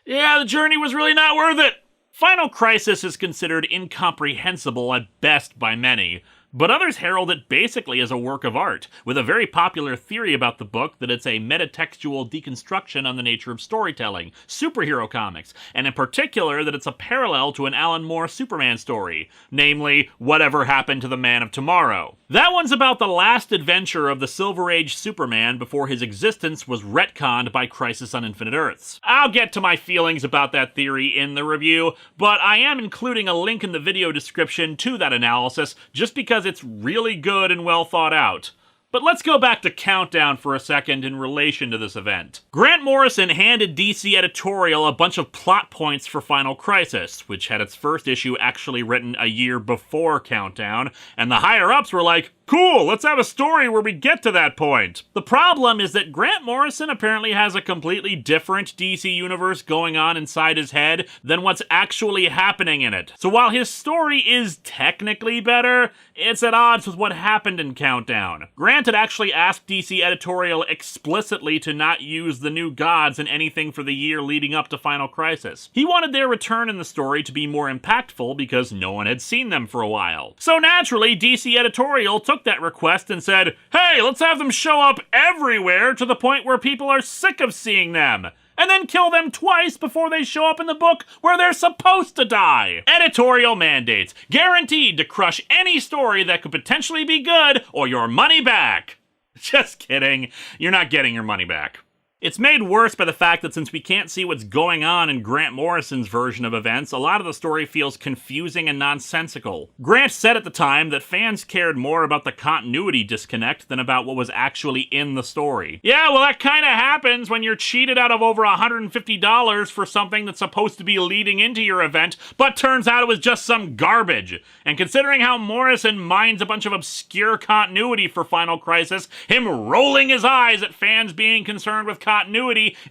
yeah, the journey was really not worth it. Final Crisis is considered incomprehensible at best by many, but others herald it basically as a work of art, with a very popular theory about the book that it's a metatextual deconstruction on the nature of storytelling, superhero comics, and in particular that it's a parallel to an Alan Moore Superman story, namely, Whatever Happened to the Man of Tomorrow. That one's about the last adventure of the Silver Age Superman before his existence was retconned by Crisis on Infinite Earths. I'll get to my feelings about that theory in the review, but I am including a link in the video description to that analysis just because it's really good and well thought out. But let's go back to Countdown for a second in relation to this event. Grant Morrison handed DC Editorial a bunch of plot points for Final Crisis, which had its first issue actually written a year before Countdown, and the higher-ups were like, Cool, let's have a story where we get to that point. The problem is that Grant Morrison apparently has a completely different DC universe going on inside his head than what's actually happening in it. So while his story is technically better, it's at odds with what happened in Countdown. Grant had actually asked DC editorial explicitly to not use the new gods in anything for the year leading up to Final Crisis. He wanted their return in the story to be more impactful because no one had seen them for a while. So naturally, DC editorial took that request and said, hey, let's have them show up everywhere to the point where people are sick of seeing them, and then kill them twice before they show up in the book where they're supposed to die. Editorial mandates, guaranteed to crush any story that could potentially be good or your money back. Just kidding, you're not getting your money back. It's made worse by the fact that since we can't see what's going on in Grant Morrison's version of events, a lot of the story feels confusing and nonsensical. Grant said at the time that fans cared more about the continuity disconnect than about what was actually in the story. Yeah, well, that kinda happens when you're cheated out of over $150 for something that's supposed to be leading into your event, but turns out it was just some garbage. And considering how Morrison mines a bunch of obscure continuity for Final Crisis, him rolling his eyes at fans being concerned with continuity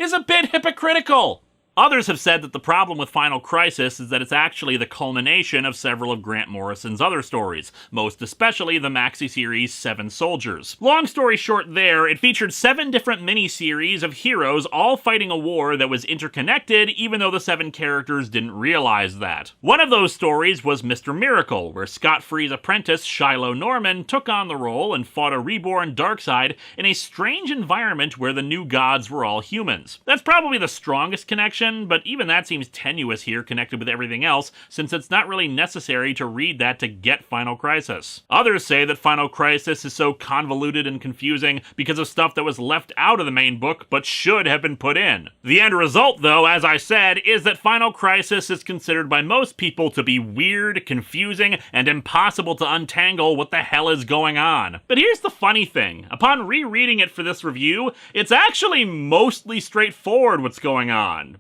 is a bit hypocritical. Others have said that the problem with Final Crisis is that it's actually the culmination of several of Grant Morrison's other stories, most especially the maxi-series Seven Soldiers. Long story short there, it featured 7 different mini-series of heroes all fighting a war that was interconnected even though the 7 characters didn't realize that. One of those stories was Mr. Miracle, where Scott Free's apprentice Shiloh Norman took on the role and fought a reborn Darkseid in a strange environment where the new gods were all humans. That's probably the strongest connection, but even that seems tenuous here connected with everything else, since it's not really necessary to read that to get Final Crisis. Others say that Final Crisis is so convoluted and confusing because of stuff that was left out of the main book but should have been put in. The end result, though, as I said, is that Final Crisis is considered by most people to be weird, confusing, and impossible to untangle what the hell is going on. But here's the funny thing. Upon rereading it for this review, it's actually mostly straightforward what's going on.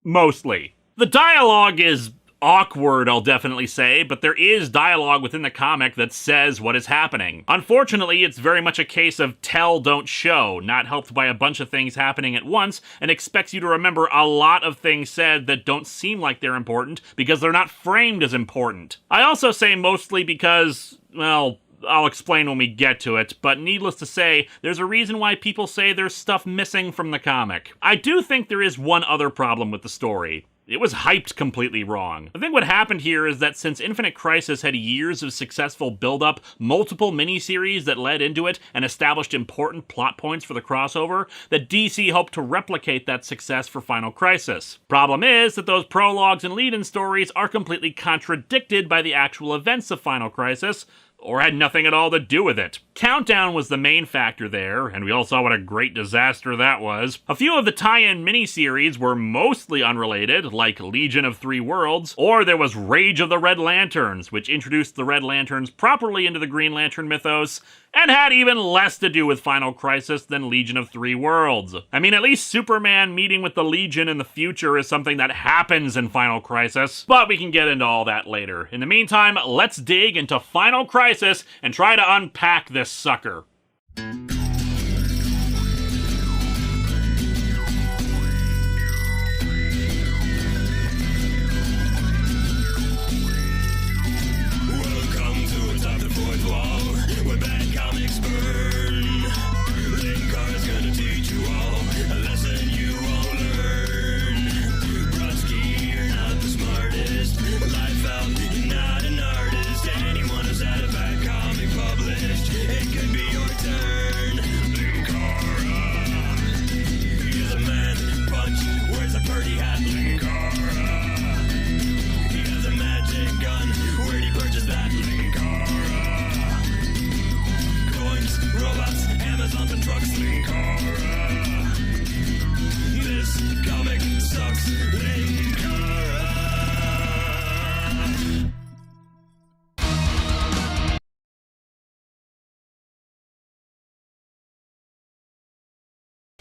Mostly. The dialogue is awkward, I'll definitely say, but there is dialogue within the comic that says what is happening. Unfortunately, it's very much a case of tell, don't show, not helped by a bunch of things happening at once, and expects you to remember a lot of things said that don't seem like they're important because they're not framed as important. I also say mostly because, well, I'll explain when we get to it, but needless to say, there's a reason why people say there's stuff missing from the comic. I do think there is one other problem with the story. It was hyped completely wrong. I think what happened here is that since Infinite Crisis had years of successful build-up, multiple miniseries that led into it, and established important plot points for the crossover, that DC hoped to replicate that success for Final Crisis. Problem is that those prologues and lead-in stories are completely contradicted by the actual events of Final Crisis, or had nothing at all to do with it. Countdown was the main factor there, and we all saw what a great disaster that was. A few of the tie-in miniseries were mostly unrelated, like Legion of Three Worlds, or there was Rage of the Red Lanterns, which introduced the Red Lanterns properly into the Green Lantern mythos, and had even less to do with Final Crisis than Legion of Three Worlds. I mean, at least Superman meeting with the Legion in the future is something that happens in Final Crisis, but we can get into all that later. In the meantime, let's dig into Final Crisis and try to unpack this sucker.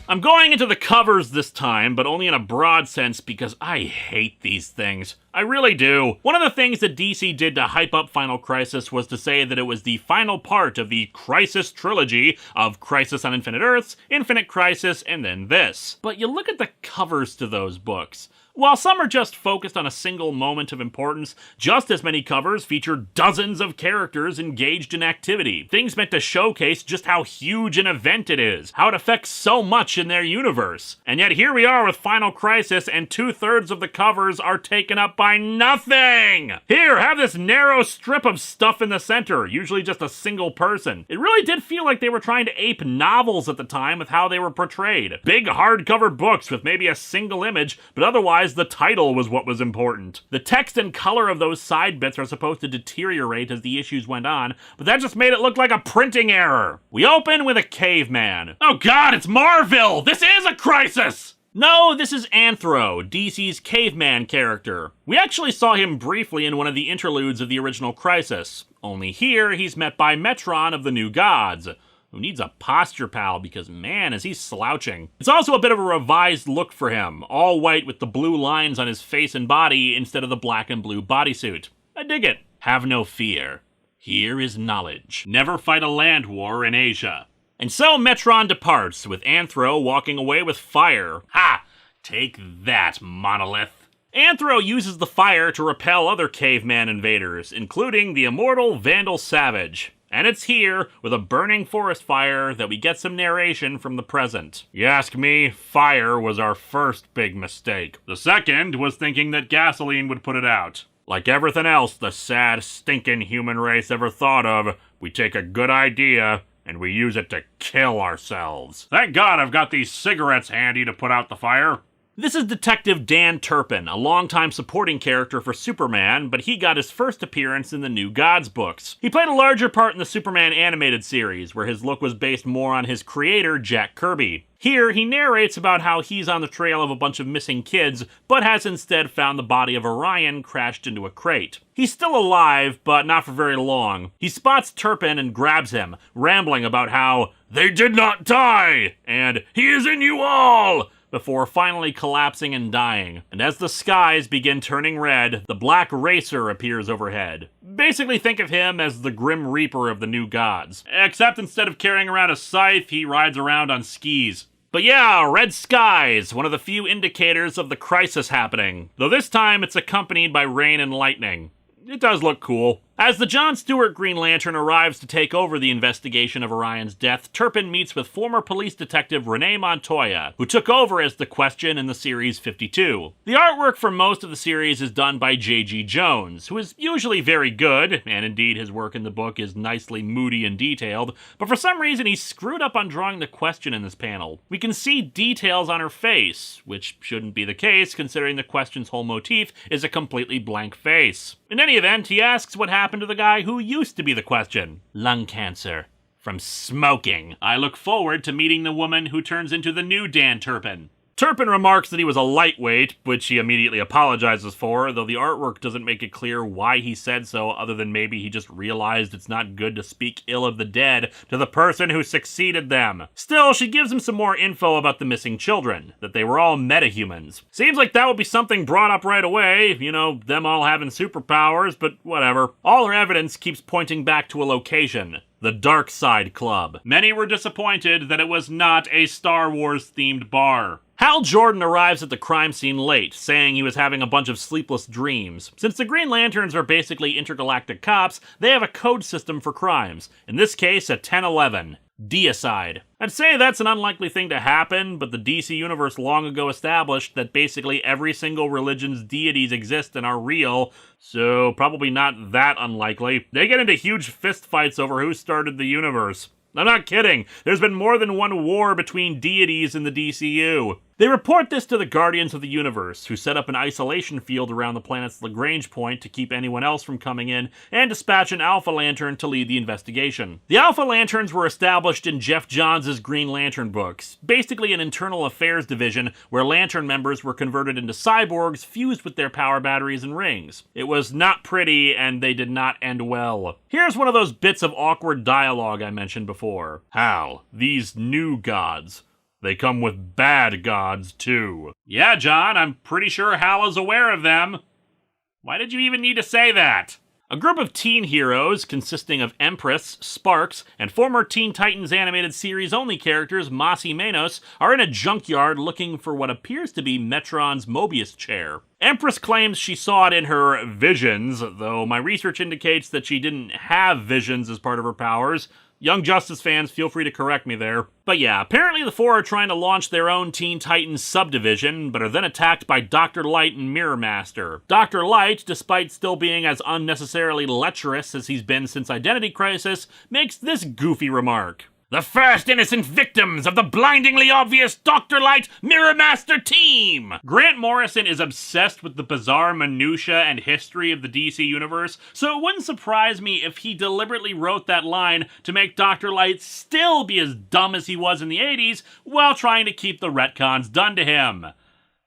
I'm going into the covers this time, but only in a broad sense because I hate these things. I really do. One of the things that DC did to hype up Final Crisis was to say that it was the final part of the Crisis Trilogy of Crisis on Infinite Earths, Infinite Crisis, and then this. But you look at the covers to those books. While some are just focused on a single moment of importance, just as many covers feature dozens of characters engaged in activity. Things meant to showcase just how huge an event it is, how it affects so much in their universe. And yet here we are with Final Crisis, and 2/3 of the covers are taken up by nothing! Here, have this narrow strip of stuff in the center, usually just a single person. It really did feel like they were trying to ape novels at the time with how they were portrayed. Big hardcover books with maybe a single image, but otherwise the title was what was important. The text and color of those side bits are supposed to deteriorate as the issues went on, but that just made it look like a printing error. We open with a caveman. Oh god, it's Marvel! This is a crisis! No, this is Anthro, DC's caveman character. We actually saw him briefly in one of the interludes of the original Crisis. Only here, he's met by Metron of the New Gods, who needs a posture pal because, man, is he slouching. It's also a bit of a revised look for him, all white with the blue lines on his face and body instead of the black and blue bodysuit. I dig it. Have no fear. Here is knowledge. Never fight a land war in Asia. And so Metron departs, with Anthro walking away with fire. Ha! Take that, Monolith. Anthro uses the fire to repel other caveman invaders, including the immortal Vandal Savage. And it's here, with a burning forest fire, that we get some narration from the present. You ask me, fire was our first big mistake. The second was thinking that gasoline would put it out. Like everything else the sad, stinking human race ever thought of, we take a good idea and we use it to kill ourselves. Thank God I've got these cigarettes handy to put out the fire. This is Detective Dan Turpin, a longtime supporting character for Superman, but he got his first appearance in the New Gods books. He played a larger part in the Superman animated series, where his look was based more on his creator, Jack Kirby. Here, he narrates about how he's on the trail of a bunch of missing kids, but has instead found the body of Orion crashed into a crate. He's still alive, but not for very long. He spots Turpin and grabs him, rambling about how they did not die, and he is in you all, before finally collapsing and dying. And as the skies begin turning red, the Black Racer appears overhead. Basically think of him as the Grim Reaper of the New Gods. Except instead of carrying around a scythe, he rides around on skis. But yeah, red skies, one of the few indicators of the crisis happening. Though this time it's accompanied by rain and lightning. It does look cool. As the John Stewart Green Lantern arrives to take over the investigation of Orion's death, Turpin meets with former police detective Renee Montoya, who took over as the Question in the series 52. The artwork for most of the series is done by J.G. Jones, who is usually very good, and indeed his work in the book is nicely moody and detailed, but for some reason he screwed up on drawing the Question in this panel. We can see details on her face, which shouldn't be the case considering the Question's whole motif is a completely blank face. In any event, he asks what happened to the guy who used to be the Question. Lung cancer. From smoking. I look forward to meeting the woman who turns into the new Dan Turpin. Turpin remarks that he was a lightweight, which he immediately apologizes for, though the artwork doesn't make it clear why he said so, other than maybe he just realized it's not good to speak ill of the dead to the person who succeeded them. Still, she gives him some more info about the missing children, that they were all metahumans. Seems like that would be something brought up right away, you know, them all having superpowers, but whatever. All her evidence keeps pointing back to a location. The Dark Side Club. Many were disappointed that it was not a Star Wars-themed bar. Hal Jordan arrives at the crime scene late, saying he was having a bunch of sleepless dreams. Since the Green Lanterns are basically intergalactic cops, they have a code system for crimes. In this case, a 1011. Deicide. I'd say that's an unlikely thing to happen, but the DC Universe long ago established that basically every single religion's deities exist and are real, so probably not that unlikely. They get into huge fistfights over who started the universe. I'm not kidding. There's been more than one war between deities in the DCU. They report this to the Guardians of the Universe, who set up an isolation field around the planet's Lagrange point to keep anyone else from coming in, and dispatch an Alpha Lantern to lead the investigation. The Alpha Lanterns were established in Jeff Johns' Green Lantern books, basically an internal affairs division where Lantern members were converted into cyborgs fused with their power batteries and rings. It was not pretty, and they did not end well. Here's one of those bits of awkward dialogue I mentioned before. Hal, these new gods, they come with bad gods, too. Yeah, John, I'm pretty sure Hal is aware of them. Why did you even need to say that? A group of teen heroes consisting of Empress, Sparks, and former Teen Titans animated series-only characters Mossy Manos are in a junkyard looking for what appears to be Metron's Mobius chair. Empress claims she saw it in her visions, though my research indicates that she didn't have visions as part of her powers. Young Justice fans, feel free to correct me there. But yeah, apparently the four are trying to launch their own Teen Titans subdivision, but are then attacked by Dr. Light and Mirror Master. Dr. Light, despite still being as unnecessarily lecherous as he's been since Identity Crisis, makes this goofy remark. The first innocent victims of the blindingly obvious Dr. Light Mirror Master team! Grant Morrison is obsessed with the bizarre minutiae and history of the DC universe, so it wouldn't surprise me if he deliberately wrote that line to make Dr. Light still be as dumb as he was in the 80s while trying to keep the retcons done to him.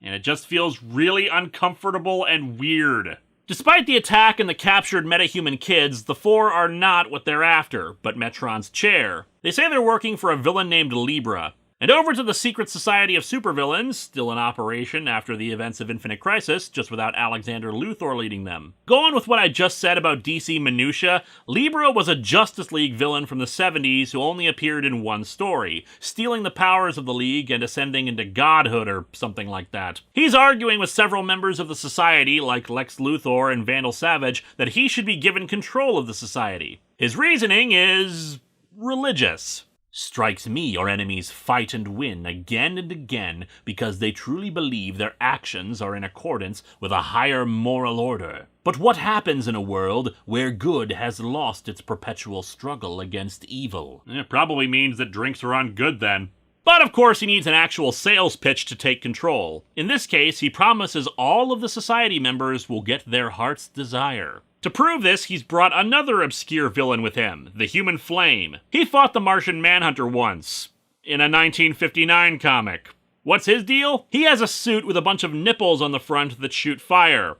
And it just feels really uncomfortable and weird. Despite the attack and the captured metahuman kids, the four are not what they're after, but Metron's chair. They say they're working for a villain named Libra. And over to the secret society of supervillains, still in operation after the events of Infinite Crisis, just without Alexander Luthor leading them. Going with what I just said about DC minutia, Libra was a Justice League villain from the 70s who only appeared in one story, stealing the powers of the League and ascending into godhood or something like that. He's arguing with several members of the society, like Lex Luthor and Vandal Savage, that he should be given control of the society. His reasoning is religious. Strikes me your enemies fight and win again and again because they truly believe their actions are in accordance with a higher moral order. But what happens in a world where good has lost its perpetual struggle against evil? It probably means that drinks are on good then. But of course he needs an actual sales pitch to take control. In this case, he promises all of the society members will get their heart's desire. To prove this, he's brought another obscure villain with him, the Human Flame. He fought the Martian Manhunter once, in a 1959 comic. What's his deal? He has a suit with a bunch of nipples on the front that shoot fire.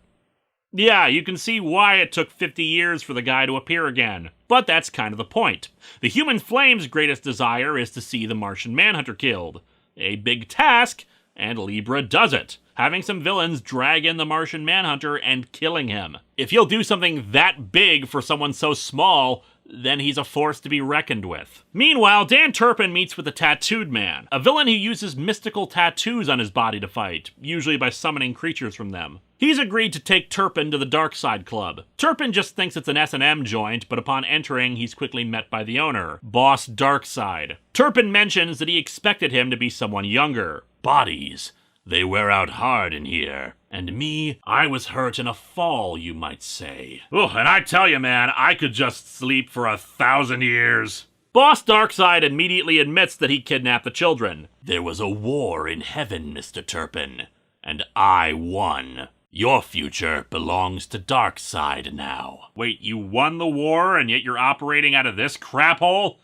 Yeah, you can see why it took 50 years for the guy to appear again. But that's kind of the point. The Human Flame's greatest desire is to see the Martian Manhunter killed. A big task, and Libra does it, having some villains drag in the Martian Manhunter and killing him. If he'll do something that big for someone so small, then he's a force to be reckoned with. Meanwhile, Dan Turpin meets with the Tattooed Man, a villain who uses mystical tattoos on his body to fight, usually by summoning creatures from them. He's agreed to take Turpin to the Dark Side Club. Turpin just thinks it's an S&M joint, but upon entering, he's quickly met by the owner, Boss Darkseid. Turpin mentions that he expected him to be someone younger. Bodies. They wear out hard in here. And me, I was hurt in a fall, you might say. Oh, and I tell you, man, I could just sleep for 1,000 years. Boss Darkseid immediately admits that he kidnapped the children. There was a war in heaven, Mr. Turpin, and I won. Your future belongs to Darkseid now. Wait, you won the war, and yet you're operating out of this crap hole?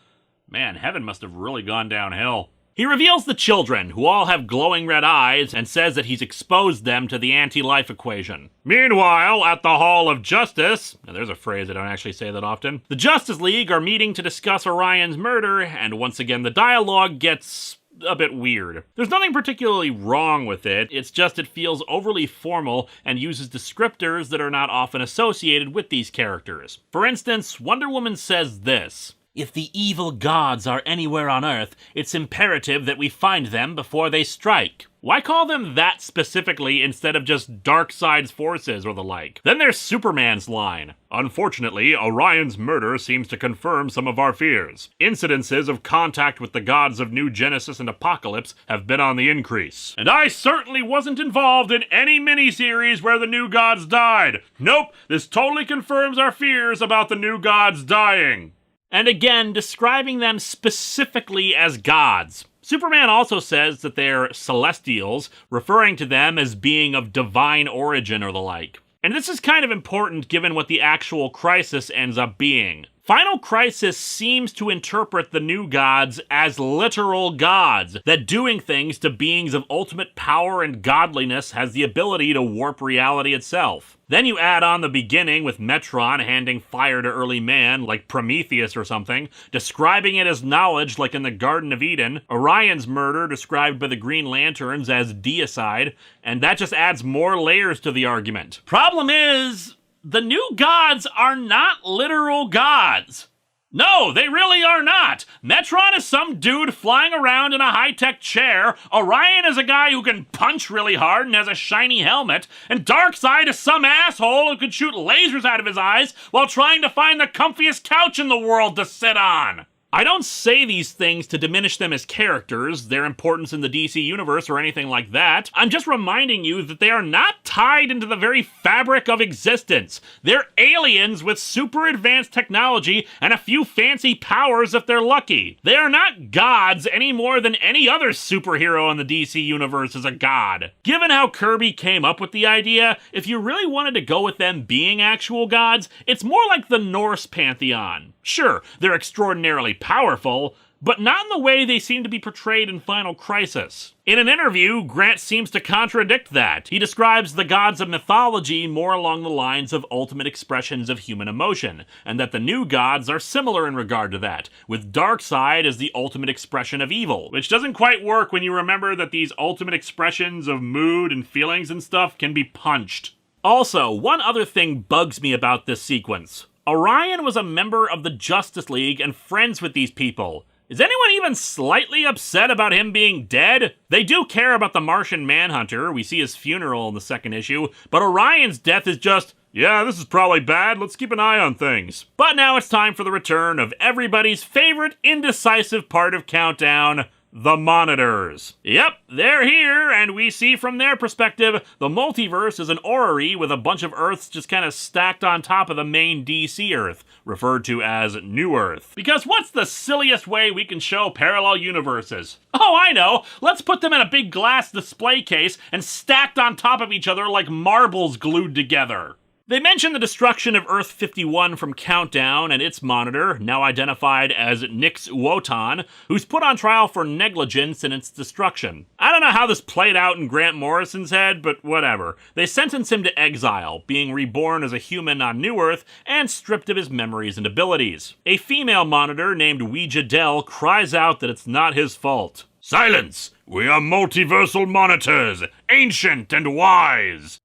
Man, heaven must have really gone downhill. He reveals the children, who all have glowing red eyes, and says that he's exposed them to the anti-life equation. Meanwhile, at the Hall of Justice, now there's a phrase I don't actually say that often, the Justice League are meeting to discuss Orion's murder, and once again the dialogue gets a bit weird. There's nothing particularly wrong with it, it's just it feels overly formal and uses descriptors that are not often associated with these characters. For instance, Wonder Woman says this: "If the evil gods are anywhere on Earth, it's imperative that we find them before they strike." Why call them that specifically instead of just Darkseid's forces or the like? Then there's Superman's line. "Unfortunately, Orion's murder seems to confirm some of our fears. Incidences of contact with the gods of New Genesis and Apocalypse have been on the increase. And I certainly wasn't involved in any miniseries where the new gods died. Nope, this totally confirms our fears about the new gods dying." And again, describing them specifically as gods. Superman also says that they're celestials, referring to them as being of divine origin or the like. And this is kind of important given what the actual crisis ends up being. Final Crisis seems to interpret the new gods as literal gods, that doing things to beings of ultimate power and godliness has the ability to warp reality itself. Then you add on the beginning with Metron handing fire to early man, like Prometheus or something, describing it as knowledge like in the Garden of Eden, Orion's murder described by the Green Lanterns as deicide, and that just adds more layers to the argument. Problem is, the new gods are not literal gods. No, they really are not. Metron is some dude flying around in a high-tech chair, Orion is a guy who can punch really hard and has a shiny helmet, and Darkseid is some asshole who can shoot lasers out of his eyes while trying to find the comfiest couch in the world to sit on. I don't say these things to diminish them as characters, their importance in the DC universe, or anything like that. I'm just reminding you that they are not tied into the very fabric of existence. They're aliens with super advanced technology and a few fancy powers if they're lucky. They are not gods any more than any other superhero in the DC universe is a god. Given how Kirby came up with the idea, if you really wanted to go with them being actual gods, it's more like the Norse pantheon. Sure, they're extraordinarily powerful, but not in the way they seem to be portrayed in Final Crisis. In an interview, Grant seems to contradict that. He describes the gods of mythology more along the lines of ultimate expressions of human emotion, and that the new gods are similar in regard to that, with Darkseid as the ultimate expression of evil, which doesn't quite work when you remember that these ultimate expressions of mood and feelings and stuff can be punched. Also, one other thing bugs me about this sequence. Orion was a member of the Justice League and friends with these people. Is anyone even slightly upset about him being dead? They do care about the Martian Manhunter, we see his funeral in the second issue, but Orion's death is just, yeah, this is probably bad, let's keep an eye on things. But now it's time for the return of everybody's favorite indecisive part of Countdown, the monitors. Yep, they're here, and we see from their perspective, the multiverse is an orrery with a bunch of Earths just kind of stacked on top of the main DC Earth, referred to as New Earth. Because what's the silliest way we can show parallel universes? Oh, I know! Let's put them in a big glass display case and stacked on top of each other like marbles glued together. They mention the destruction of Earth 51 from Countdown and its monitor, now identified as Nix Wotan, who's put on trial for negligence in its destruction. I don't know how this played out in Grant Morrison's head, but whatever. They sentence him to exile, being reborn as a human on New Earth and stripped of his memories and abilities. A female monitor named Ouija Dell cries out that it's not his fault. Silence! We are multiversal monitors, ancient and wise!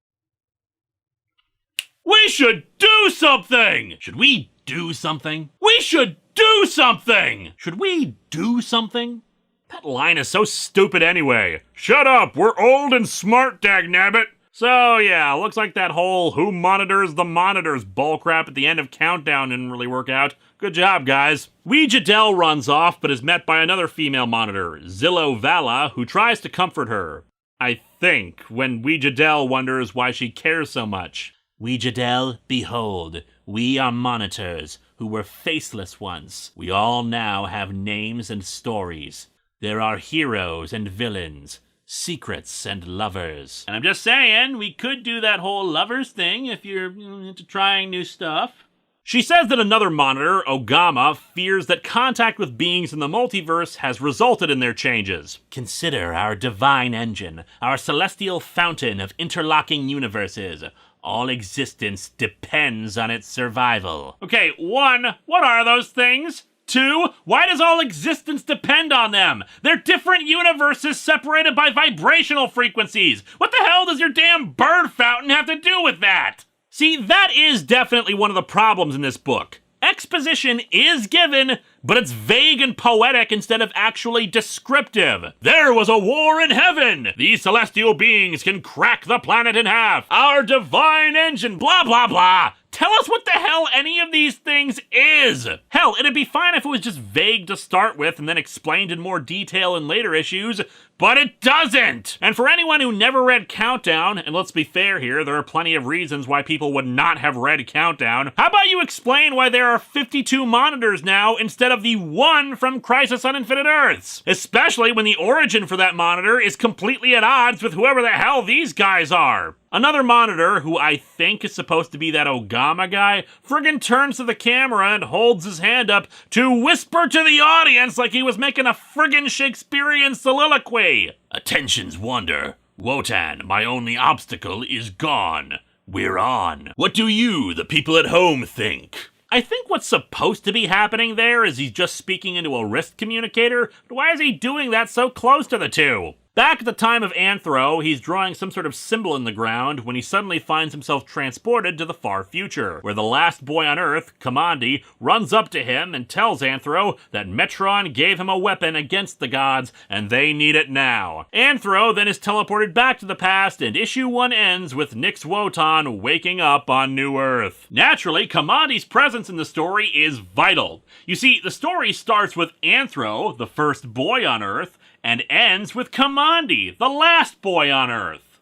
We should do something! Should we do something? We should do something! Should we do something? That line is so stupid anyway. Shut up, we're old and smart, dagnabbit! So yeah, looks like that whole who monitors the monitors bullcrap at the end of Countdown didn't really work out. Good job, guys. Ouija Dell runs off, but is met by another female monitor, Zillow Vala, who tries to comfort her. I think, when Ouija Dell wonders why she cares so much. Ouija Dell, behold, we are monitors, who were faceless once. We all now have names and stories. There are heroes and villains, secrets and lovers. And I'm just saying, we could do that whole lovers thing if you're into trying new stuff. She says that another monitor, Ogama, fears that contact with beings in the multiverse has resulted in their changes. Consider our divine engine, our celestial fountain of interlocking universes. All existence depends on its survival. Okay, 1, what are those things? 2, why does all existence depend on them? They're different universes separated by vibrational frequencies. What the hell does your damn bird fountain have to do with that? See, that is definitely one of the problems in this book. Exposition is given, but it's vague and poetic instead of actually descriptive. There was a war in heaven! These celestial beings can crack the planet in half! Our divine engine, blah blah blah! Tell us what the hell any of these things is! Hell, it'd be fine if it was just vague to start with and then explained in more detail in later issues, But it doesn't! And for anyone who never read Countdown, and let's be fair here, there are plenty of reasons why people would not have read Countdown, how about you explain why there are 52 monitors now instead of the one from Crisis on Infinite Earths? Especially when the origin for that monitor is completely at odds with whoever the hell these guys are. Another monitor, who I think is supposed to be that Ogama guy, friggin' turns to the camera and holds his hand up to whisper to the audience like he was making a friggin' Shakespearean soliloquy. Attentions wander. Wotan, my only obstacle, is gone. We're on. What do you, the people at home, think? I think what's supposed to be happening there is he's just speaking into a wrist communicator, but why is he doing that so close to the two? Back at the time of Anthro, he's drawing some sort of symbol in the ground when he suddenly finds himself transported to the far future, where the last boy on Earth, Kamandi, runs up to him and tells Anthro that Metron gave him a weapon against the gods, and they need it now. Anthro then is teleported back to the past, and issue 1 ends with Nyx Wotan waking up on New Earth. Naturally, Kamandi's presence in the story is vital. You see, the story starts with Anthro, the first boy on Earth, and ends with Kamandi, the last boy on Earth.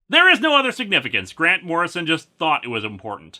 There is no other significance. Grant Morrison just thought it was important.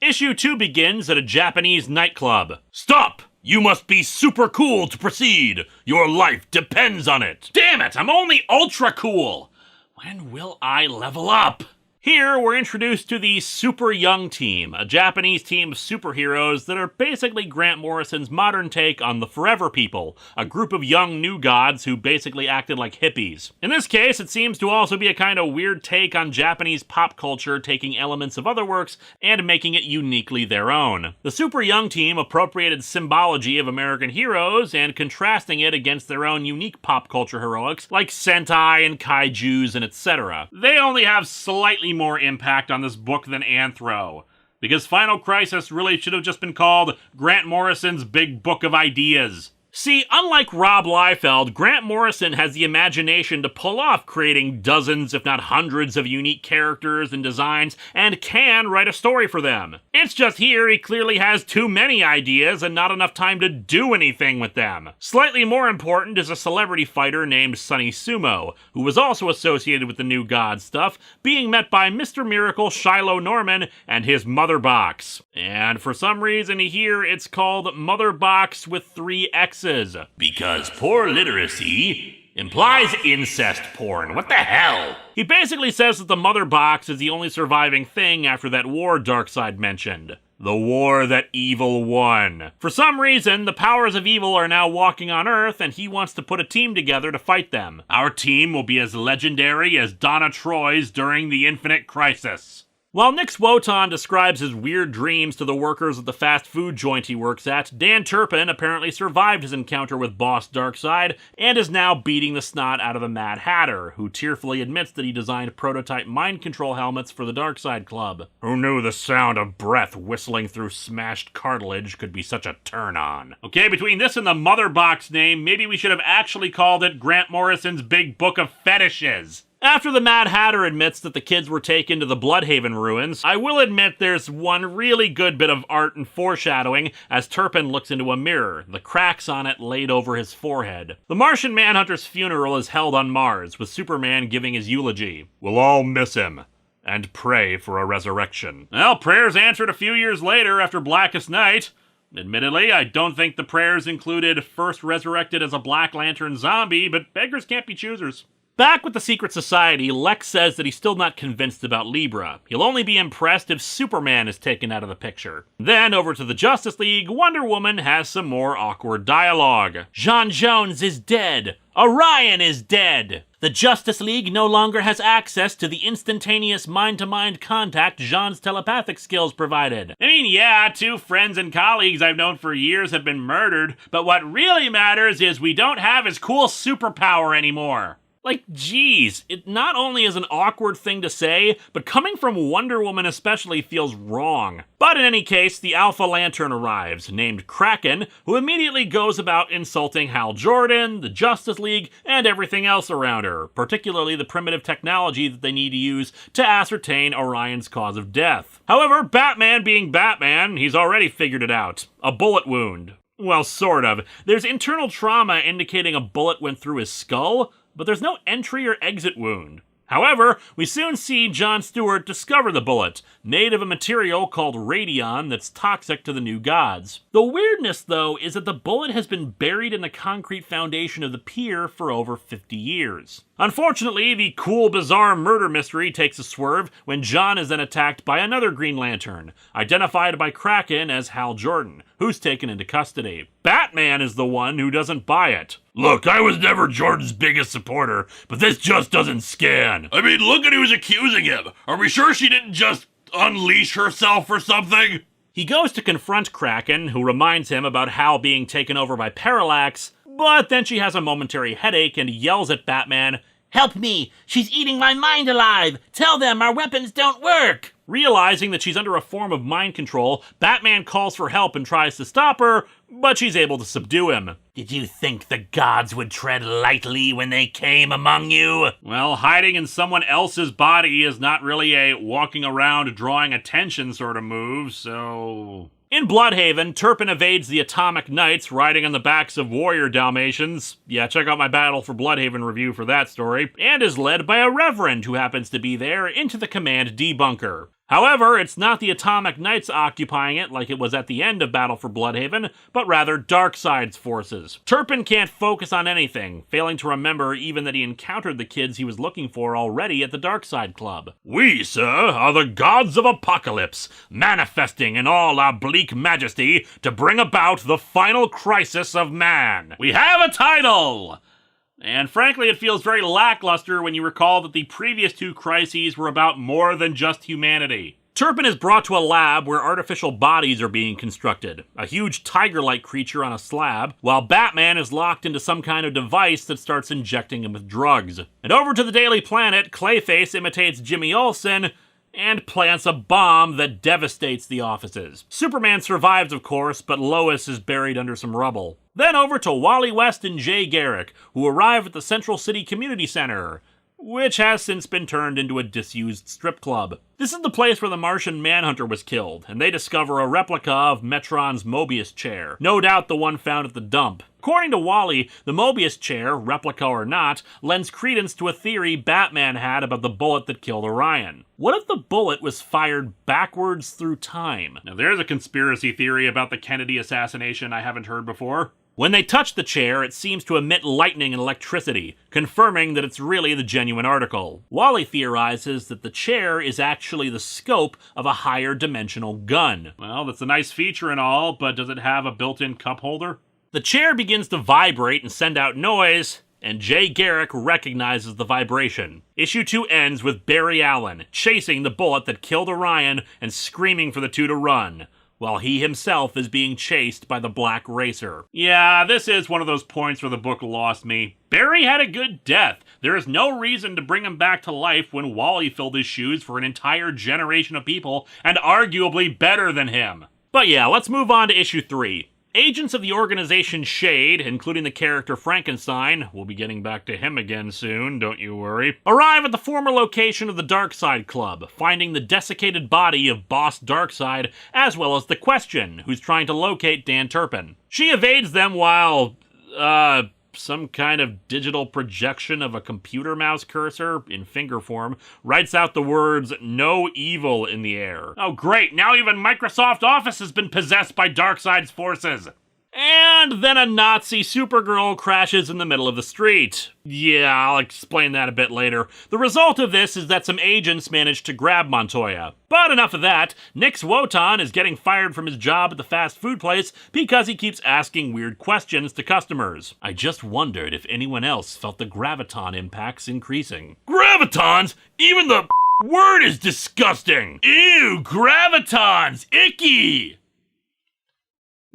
Issue 2 begins at a Japanese nightclub. Stop! You must be super cool to proceed. Your life depends on it. Damn it, I'm only ultra cool. When will I level up? Here, we're introduced to the Super Young Team, a Japanese team of superheroes that are basically Grant Morrison's modern take on the Forever People, a group of young new gods who basically acted like hippies. In this case, it seems to also be a kind of weird take on Japanese pop culture, taking elements of other works and making it uniquely their own. The Super Young Team appropriated symbology of American heroes and contrasting it against their own unique pop culture heroics like Sentai and Kaijus and etc. They only have slightly more impact on this book than Anthro, because Final Crisis really should have just been called Grant Morrison's Big Book of Ideas. See, unlike Rob Liefeld, Grant Morrison has the imagination to pull off creating dozens, if not hundreds, of unique characters and designs, and can write a story for them. It's just here he clearly has too many ideas and not enough time to do anything with them. Slightly more important is a celebrity fighter named Sonny Sumo, who was also associated with the New God stuff, being met by Mr. Miracle Shiloh Norman and his Mother Box. And for some reason here it's called Mother Box with 3 X's. Because poor literacy implies incest porn. What the hell? He basically says that the Mother Box is the only surviving thing after that war Darkseid mentioned. The war that evil won. For some reason, the powers of evil are now walking on Earth, and he wants to put a team together to fight them. Our team will be as legendary as Donna Troy's during the Infinite Crisis. While Nyx Wotan describes his weird dreams to the workers at the fast food joint he works at, Dan Turpin apparently survived his encounter with Boss Darkseid and is now beating the snot out of the Mad Hatter, who tearfully admits that he designed prototype mind control helmets for the Darkseid Club. Who knew the sound of breath whistling through smashed cartilage could be such a turn-on? Okay, between this and the Mother Box name, maybe we should have actually called it Grant Morrison's Big Book of Fetishes. After the Mad Hatter admits that the kids were taken to the Bloodhaven ruins, I will admit there's one really good bit of art and foreshadowing as Turpin looks into a mirror, the cracks on it laid over his forehead. The Martian Manhunter's funeral is held on Mars, with Superman giving his eulogy. We'll all miss him, and pray for a resurrection. Well, prayers answered a few years later after Blackest Night. Admittedly, I don't think the prayers included first resurrected as a Black Lantern zombie, but beggars can't be choosers. Back with the Secret Society, Lex says that he's still not convinced about Libra. He'll only be impressed if Superman is taken out of the picture. Then, over to the Justice League, Wonder Woman has some more awkward dialogue. J'onn J'onzz is dead. Orion is dead. The Justice League no longer has access to the instantaneous mind-to-mind contact J'onn's telepathic skills provided. I mean, yeah, 2 friends and colleagues I've known for years have been murdered, but what really matters is we don't have his cool superpower anymore. Like, geez, it not only is an awkward thing to say, but coming from Wonder Woman especially feels wrong. But in any case, the Alpha Lantern arrives, named Kraken, who immediately goes about insulting Hal Jordan, the Justice League, and everything else around her, particularly the primitive technology that they need to use to ascertain Orion's cause of death. However, Batman being Batman, he's already figured it out. A bullet wound. Well, sort of. There's internal trauma indicating a bullet went through his skull, but there's no entry or exit wound. However, we soon see Jon Stewart discover the bullet, made of a material called radion that's toxic to the new gods. The weirdness, though, is that the bullet has been buried in the concrete foundation of the pier for over 50 years. Unfortunately, the cool, bizarre murder mystery takes a swerve when Jon is then attacked by another Green Lantern, identified by Kraken as Hal Jordan, who's taken into custody. Batman is the one who doesn't buy it. Look, I was never Jordan's biggest supporter, but this just doesn't scan. I mean, look at who's accusing him. Are we sure she didn't just unleash herself or something? He goes to confront Kraken, who reminds him about Hal being taken over by Parallax, but then she has a momentary headache and yells at Batman, "Help me! She's eating my mind alive! Tell them our weapons don't work!" Realizing that she's under a form of mind control, Batman calls for help and tries to stop her, but she's able to subdue him. "Did you think the gods would tread lightly when they came among you?" Well, hiding in someone else's body is not really a walking around drawing attention sort of move, so... In Bloodhaven, Turpin evades the Atomic Knights riding on the backs of warrior Dalmatians. Yeah, check out my Battle for Bloodhaven review for that story. And is led by a reverend who happens to be there into the Command D bunker. However, it's not the Atomic Knights occupying it like it was at the end of Battle for Bloodhaven, but rather Darkseid's forces. Turpin can't focus on anything, failing to remember even that he encountered the kids he was looking for already at the Darkseid Club. We, sir, are the gods of apocalypse, manifesting in all our bleak majesty to bring about the final crisis of man. We have a title! And frankly, it feels very lackluster when you recall that the previous two crises were about more than just humanity. Turpin is brought to a lab where artificial bodies are being constructed, a huge tiger-like creature on a slab, while Batman is locked into some kind of device that starts injecting him with drugs. And over to the Daily Planet, Clayface imitates Jimmy Olsen and plants a bomb that devastates the offices. Superman survives, of course, but Lois is buried under some rubble. Then over to Wally West and Jay Garrick, who arrive at the Central City Community Center, which has since been turned into a disused strip club. This is the place where the Martian Manhunter was killed, and they discover a replica of Metron's Mobius chair, no doubt the one found at the dump. According to Wally, the Mobius chair, replica or not, lends credence to a theory Batman had about the bullet that killed Orion. What if the bullet was fired backwards through time? Now there's a conspiracy theory about the Kennedy assassination I haven't heard before. When they touch the chair, it seems to emit lightning and electricity, confirming that it's really the genuine article. Wally theorizes that the chair is actually the scope of a higher dimensional gun. Well, that's a nice feature and all, but does it have a built-in cup holder? The chair begins to vibrate and send out noise, and Jay Garrick recognizes the vibration. Issue 2 ends with Barry Allen chasing the bullet that killed Orion and screaming for the two to run, while he himself is being chased by the Black Racer. Yeah, this is one of those points where the book lost me. Barry had a good death. There is no reason to bring him back to life when Wally filled his shoes for an entire generation of people, and arguably better than him. But yeah, let's move on to issue 3. Agents of the organization SHADE, including the character Frankenstein, we'll be getting back to him again soon, don't you worry, arrive at the former location of the Darkseid Club, finding the desiccated body of Boss Darkseid, as well as the Question, who's trying to locate Dan Turpin. She evades them while, some kind of digital projection of a computer mouse cursor, in finger form, writes out the words, "No evil" in the air. Oh great, now even Microsoft Office has been possessed by Darkseid's forces. And then a Nazi Supergirl crashes in the middle of the street. Yeah, I'll explain that a bit later. The result of this is that some agents manage to grab Montoya. But enough of that. Nix Wotan is getting fired from his job at the fast food place because he keeps asking weird questions to customers. I just wondered if anyone else felt the graviton impacts increasing. Gravitons? Even the word is disgusting! Ew, gravitons! Icky!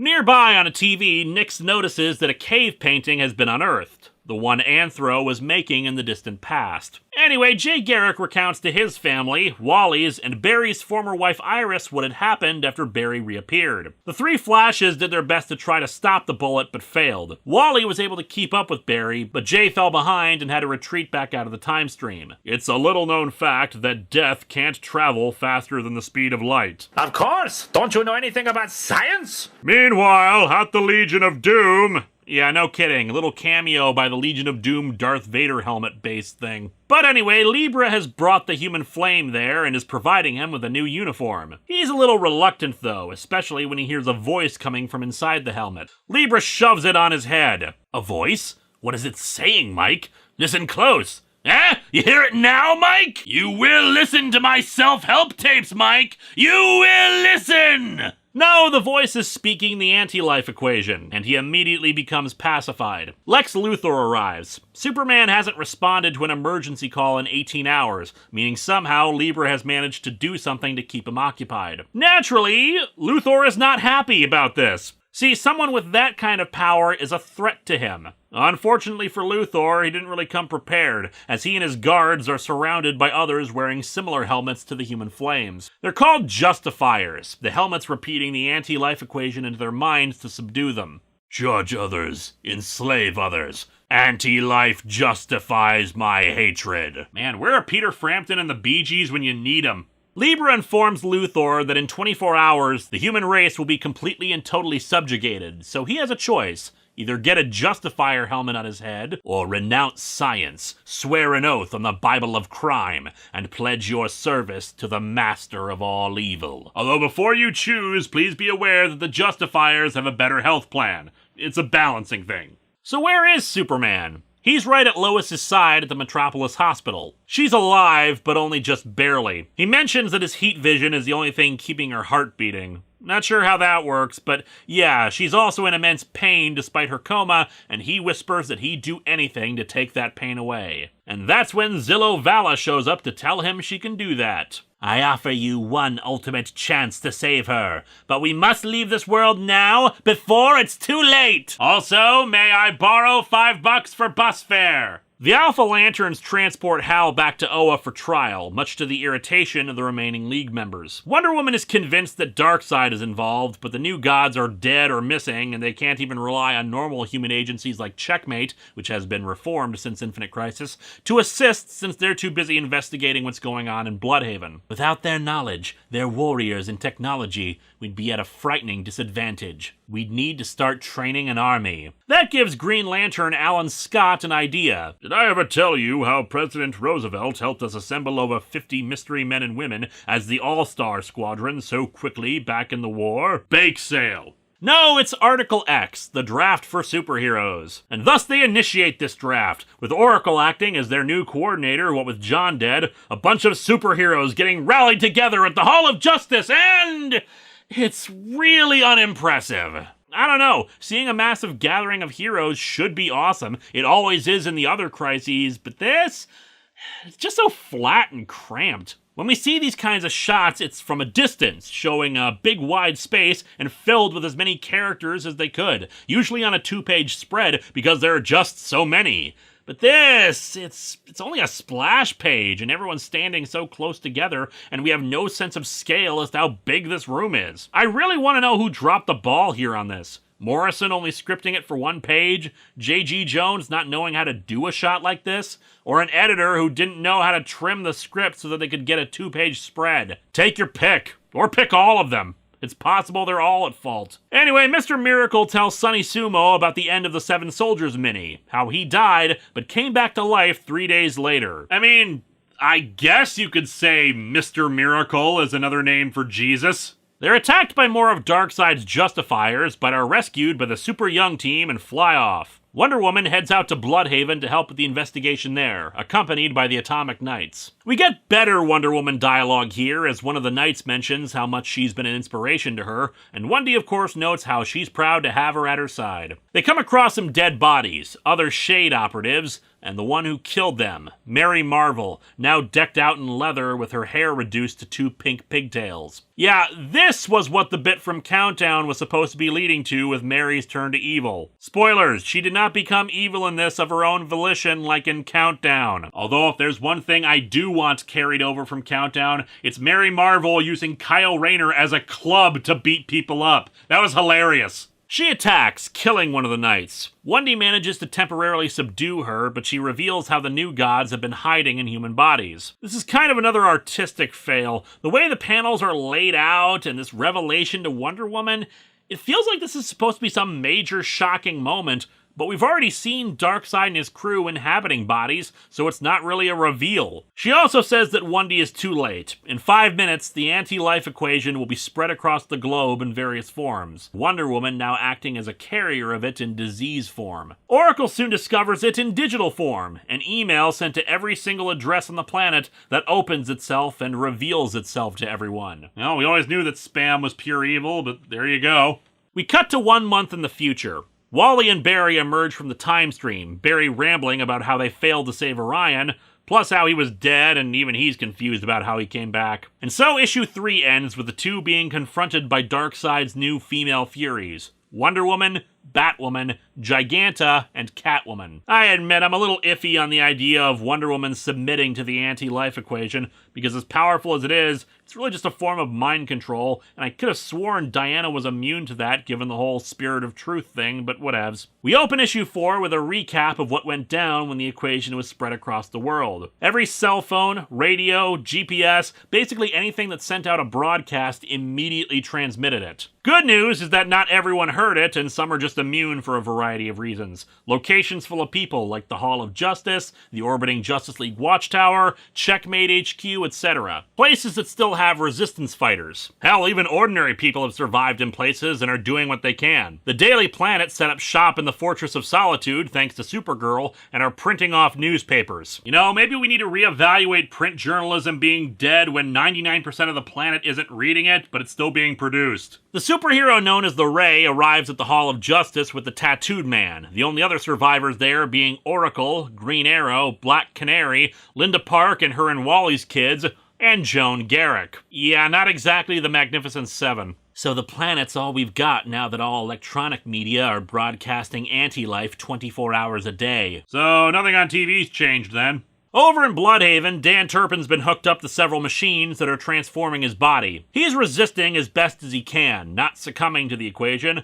Nearby on a TV, Nix notices that a cave painting has been unearthed. the one Anthro was making in the distant past. Anyway, Jay Garrick recounts to his family, Wally's, and Barry's former wife Iris what had happened after Barry reappeared. The three Flashes did their best to try to stop the bullet, but failed. Wally was able to keep up with Barry, but Jay fell behind and had to retreat back out of the time stream. It's a little-known fact that death can't travel faster than the speed of light. Of course! Don't you know anything about science? Meanwhile, at the Legion of Doom... Yeah, no kidding. A little cameo by the Legion of Doom Darth Vader helmet-based thing. But anyway, Libra has brought the human flame there and is providing him with a new uniform. He's a little reluctant though, especially when he hears a voice coming from inside the helmet. Libra shoves it on his head. A voice? What is it saying, Mike? Listen close. Eh? You hear it now, Mike? You will listen to my self-help tapes, Mike! You will listen! No, the voice is speaking the anti-life equation, and he immediately becomes pacified. Lex Luthor arrives. Superman hasn't responded to an emergency call in 18 hours, meaning somehow Libra has managed to do something to keep him occupied. Naturally, Luthor is not happy about this. See, someone with that kind of power is a threat to him. Unfortunately for Luthor, he didn't really come prepared, as he and his guards are surrounded by others wearing similar helmets to the human flames. They're called Justifiers, the helmets repeating the anti-life equation into their minds to subdue them. Judge others, enslave others. Anti-life justifies my hatred. Man, where are Peter Frampton and the Bee Gees when you need them? Libra informs Luthor that in 24 hours, the human race will be completely and totally subjugated, so he has a choice. Either get a Justifier helmet on his head, or renounce science, swear an oath on the Bible of crime, and pledge your service to the master of all evil. Although before you choose, please be aware that the Justifiers have a better health plan. It's a balancing thing. So where is Superman? He's right at Lois's side at the Metropolis Hospital. She's alive, but only just barely. He mentions that his heat vision is the only thing keeping her heart beating. Not sure how that works, but yeah, she's also in immense pain despite her coma, and he whispers that he'd do anything to take that pain away. And that's when Zillow Vala shows up to tell him she can do that. I offer you one ultimate chance to save her, but we must leave this world now before it's too late. Also, may I borrow $5 for bus fare? The Alpha Lanterns transport Hal back to Oa for trial, much to the irritation of the remaining League members. Wonder Woman is convinced that Darkseid is involved, but the new gods are dead or missing, and they can't even rely on normal human agencies like Checkmate, which has been reformed since Infinite Crisis, to assist since they're too busy investigating what's going on in Bloodhaven. Without their knowledge, their warriors and technology, we'd be at a frightening disadvantage. We'd need to start training an army. That gives Green Lantern Alan Scott an idea. Did I ever tell you how President Roosevelt helped us assemble over 50 mystery men and women as the All-Star Squadron so quickly back in the war? Bake sale. No, it's Article X, the draft for superheroes. And thus they initiate this draft, with Oracle acting as their new coordinator, what with John dead, a bunch of superheroes getting rallied together at the Hall of Justice, and it's really unimpressive. I don't know, seeing a massive gathering of heroes should be awesome. It always is in the other crises, but this, it's just so flat and cramped. When we see these kinds of shots, it's from a distance, showing a big wide space and filled with as many characters as they could, usually on a 2-page spread because there are just so many. But this, it's only a splash page, and everyone's standing so close together, and we have no sense of scale as to how big this room is. I really want to know who dropped the ball here on this. Morrison only scripting it for 1 page, J.G. Jones not knowing how to do a shot like this, or an editor who didn't know how to trim the script so that they could get a 2-page spread. Take your pick, or pick all of them. It's possible they're all at fault. Anyway, Mr. Miracle tells Sonny Sumo about the end of the Seven Soldiers mini, how he died, but came back to life 3 days later. I mean, I guess you could say Mr. Miracle is another name for Jesus. They're attacked by more of Darkseid's Justifiers, but are rescued by the Super Young team and fly off. Wonder Woman heads out to Bloodhaven to help with the investigation there, accompanied by the Atomic Knights. We get better Wonder Woman dialogue here, as one of the Knights mentions how much she's been an inspiration to her, and Wendy of course notes how she's proud to have her at her side. They come across some dead bodies, other Shade operatives, and the one who killed them, Mary Marvel, now decked out in leather with her hair reduced to 2 pink pigtails. Yeah, this was what the bit from Countdown was supposed to be leading to with Mary's turn to evil. Spoilers, she did not become evil in this of her own volition like in Countdown. Although if there's one thing I do want carried over from Countdown, it's Mary Marvel using Kyle Rayner as a club to beat people up. That was hilarious. She attacks, killing one of the knights. Wendy manages to temporarily subdue her, but she reveals how the new gods have been hiding in human bodies. This is kind of another artistic fail. The way the panels are laid out and this revelation to Wonder Woman, it feels like this is supposed to be some major shocking moment, but we've already seen Darkseid and his crew inhabiting bodies, so it's not really a reveal. She also says that Wendy is too late. In 5 minutes, the anti-life equation will be spread across the globe in various forms. Wonder Woman now acting as a carrier of it in disease form. Oracle soon discovers it in digital form, an email sent to every single address on the planet that opens itself and reveals itself to everyone. Well, we always knew that spam was pure evil, but there you go. We cut to 1 month in the future. Wally and Barry emerge from the time stream, Barry rambling about how they failed to save Orion, plus how he was dead and even he's confused about how he came back. And so issue 3 ends with the two being confronted by Darkseid's new female Furies, Wonder Woman, Batwoman, Giganta, and Catwoman. I admit I'm a little iffy on the idea of Wonder Woman submitting to the anti-life equation, because as powerful as it is, it's really just a form of mind control, and I could have sworn Diana was immune to that given the whole spirit of truth thing, but whatevs. We open issue 4 with a recap of what went down when the equation was spread across the world. Every cell phone, radio, GPS, basically anything that sent out a broadcast immediately transmitted it. Good news is that not everyone heard it, and some are just immune for a variety of reasons. Locations full of people like the Hall of Justice, the orbiting Justice League Watchtower, Checkmate HQ, etc. Places that still have resistance fighters. Hell, even ordinary people have survived in places and are doing what they can. The Daily Planet set up shop in the Fortress of Solitude thanks to Supergirl and are printing off newspapers. You know, maybe we need to reevaluate print journalism being dead when 99% of the planet isn't reading it, but it's still being produced. The superhero known as the Ray arrives at the Hall of Justice with the Tattooed Man, the only other survivors there being Oracle, Green Arrow, Black Canary, Linda Park and her and Wally's kids, and Joan Garrick. Yeah, not exactly the Magnificent Seven. So the planet's all we've got now that all electronic media are broadcasting anti-life 24 hours a day. So nothing on TV's changed then. Over in Bloodhaven, Dan Turpin's been hooked up to several machines that are transforming his body. He's resisting as best as he can, not succumbing to the equation,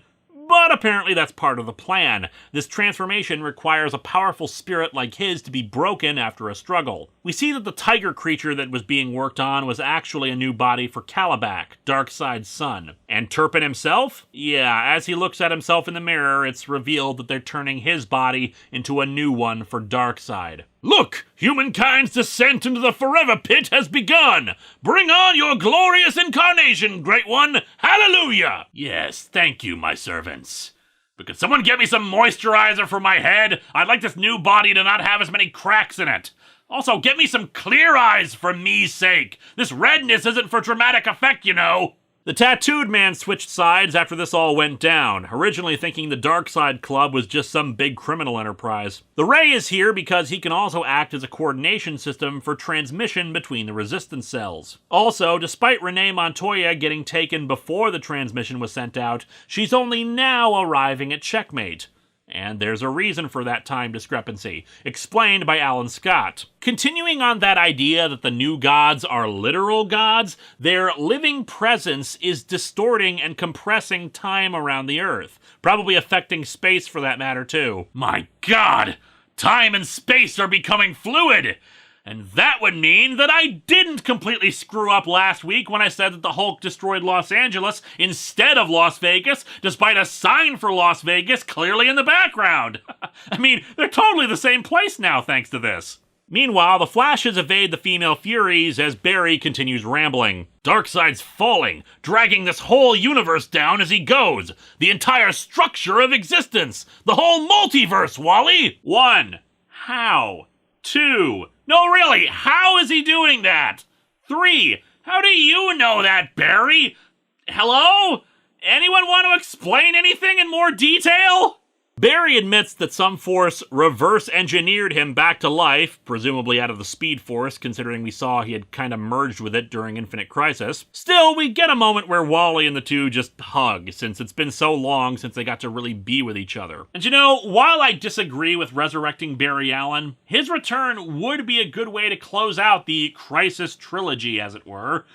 but apparently that's part of the plan. This transformation requires a powerful spirit like his to be broken after a struggle. We see that the tiger creature that was being worked on was actually a new body for Calabac, Darkseid's son. And Turpin himself? Yeah, as he looks at himself in the mirror, it's revealed that they're turning his body into a new one for Darkseid. Look! Humankind's descent into the Forever Pit has begun! Bring on your glorious incarnation, Great One! Hallelujah! Yes, thank you, my servants. But could someone get me some moisturizer for my head? I'd like this new body to not have as many cracks in it. Also, get me some clear eyes for me's sake. This redness isn't for dramatic effect, you know. The Tattooed Man switched sides after this all went down, originally thinking the Darkseid Club was just some big criminal enterprise. The Ray is here because he can also act as a coordination system for transmission between the resistance cells. Also, despite Renee Montoya getting taken before the transmission was sent out, she's only now arriving at Checkmate. And there's a reason for that time discrepancy, explained by Alan Scott. Continuing on that idea that the new gods are literal gods, their living presence is distorting and compressing time around the Earth, probably affecting space for that matter too. My God! Time and space are becoming fluid! And that would mean that I didn't completely screw up last week when I said that the Hulk destroyed Los Angeles instead of Las Vegas, despite a sign for Las Vegas clearly in the background. I mean, they're totally the same place now thanks to this. Meanwhile, the Flashes evade the female Furies as Barry continues rambling. Darkseid's falling, dragging this whole universe down as he goes. The entire structure of existence. The whole multiverse, Wally! 1. How? 2. No, really, how is he doing that? 3. How do you know that, Barry? Hello? Anyone want to explain anything in more detail? Barry admits that some force reverse-engineered him back to life, presumably out of the Speed Force, considering we saw he had kind of merged with it during Infinite Crisis. Still, we get a moment where Wally and the two just hug, since it's been so long since they got to really be with each other. And you know, while I disagree with resurrecting Barry Allen, his return would be a good way to close out the Crisis Trilogy, as it were.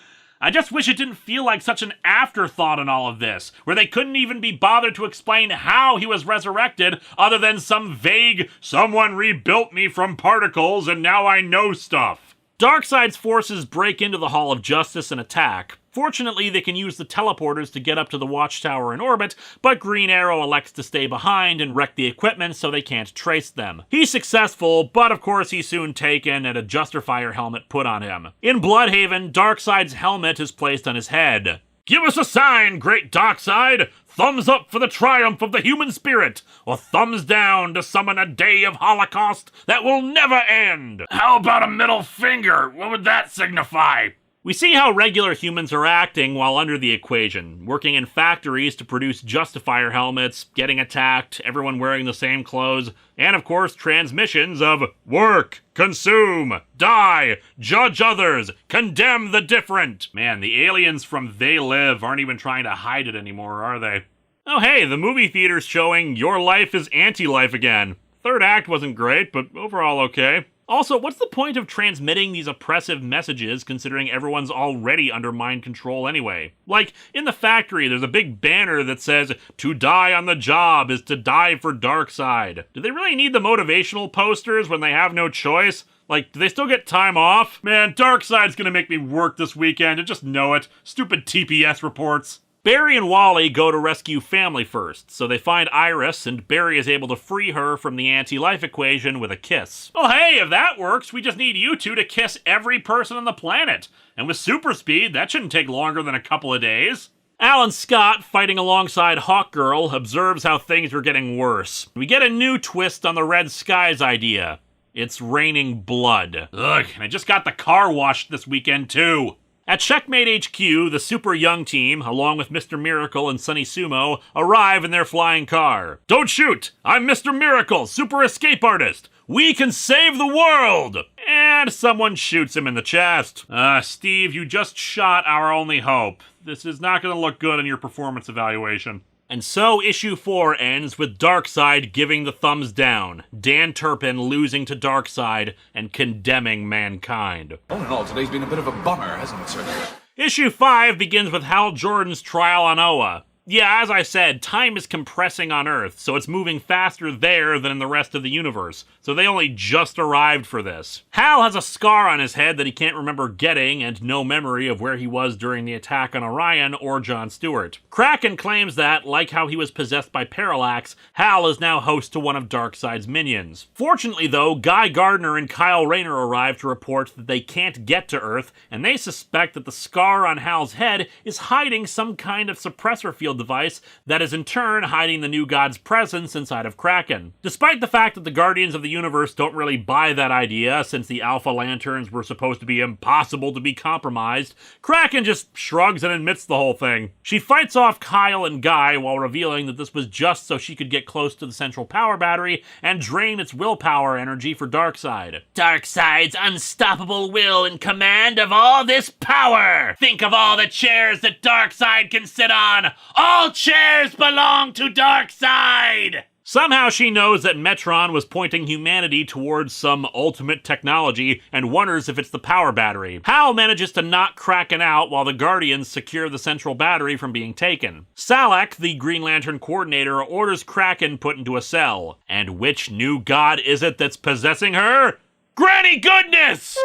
I just wish it didn't feel like such an afterthought in all of this, where they couldn't even be bothered to explain how he was resurrected other than some vague, someone rebuilt me from particles and now I know stuff. Darkseid's forces break into the Hall of Justice and attack. Fortunately, they can use the teleporters to get up to the watchtower in orbit, but Green Arrow elects to stay behind and wreck the equipment so they can't trace them. He's successful, but of course he's soon taken and a Justifier helmet put on him. In Bloodhaven, Darkseid's helmet is placed on his head. Give us a sign, great Darkseid! Thumbs up for the triumph of the human spirit, or thumbs down to summon a day of holocaust that will never end! How about a middle finger? What would that signify? We see how regular humans are acting while under the equation, working in factories to produce Justifier helmets, getting attacked, everyone wearing the same clothes, and of course transmissions of work, consume, die, judge others, condemn the different. Man, the aliens from They Live aren't even trying to hide it anymore, are they? Oh hey, the movie theater's showing Your Life is Anti-Life again. Third act wasn't great, but overall okay. Also, what's the point of transmitting these oppressive messages considering everyone's already under mind control anyway? Like, in the factory, there's a big banner that says, "To die on the job is to die for Darkseid." Do they really need the motivational posters when they have no choice? Like, do they still get time off? Man, Darkseid's gonna make me work this weekend, I just know it. Stupid TPS reports. Barry and Wally go to rescue family first, so they find Iris, and Barry is able to free her from the anti-life equation with a kiss. Oh hey, if that works, we just need you two to kiss every person on the planet. And with super speed, that shouldn't take longer than a couple of days. Alan Scott, fighting alongside Hawkgirl, observes how things are getting worse. We get a new twist on the Red Skies idea. It's raining blood. Ugh, and I just got the car washed this weekend too. At Checkmate HQ, the Super Young team, along with Mr. Miracle and Sunny Sumo, arrive in their flying car. Don't shoot! I'm Mr. Miracle, super escape artist! We can save the world! And someone shoots him in the chest. Steve, you just shot our only hope. This is not going to look good in your performance evaluation. And so issue 4 ends with Darkseid giving the thumbs down, Dan Turpin losing to Darkseid and condemning mankind. All in all, today's been a bit of a bummer, hasn't it, sir? Issue 5 begins with Hal Jordan's trial on Oa. Yeah, as I said, time is compressing on Earth, so it's moving faster there than in the rest of the universe, so they only just arrived for this. Hal has a scar on his head that he can't remember getting, and no memory of where he was during the attack on Orion or Jon Stewart. Kraken claims that, like how he was possessed by Parallax, Hal is now host to one of Darkseid's minions. Fortunately though, Guy Gardner and Kyle Rayner arrive to report that they can't get to Earth, and they suspect that the scar on Hal's head is hiding some kind of suppressor field device that is in turn hiding the new god's presence inside of Kraken. Despite the fact that the Guardians of the Universe don't really buy that idea, since the Alpha Lanterns were supposed to be impossible to be compromised, Kraken just shrugs and admits the whole thing. She fights off Kyle and Guy while revealing that this was just so she could get close to the central power battery and drain its willpower energy for Darkseid. Darkseid's unstoppable will in command of all this power! Think of all the chairs that Darkseid can sit on! All chairs belong to Darkseid! Somehow she knows that Metron was pointing humanity towards some ultimate technology and wonders if it's the power battery. Hal manages to knock Kraken out while the Guardians secure the central battery from being taken. Salak, the Green Lantern coordinator, orders Kraken put into a cell. And which new god is it that's possessing her? Granny Goodness!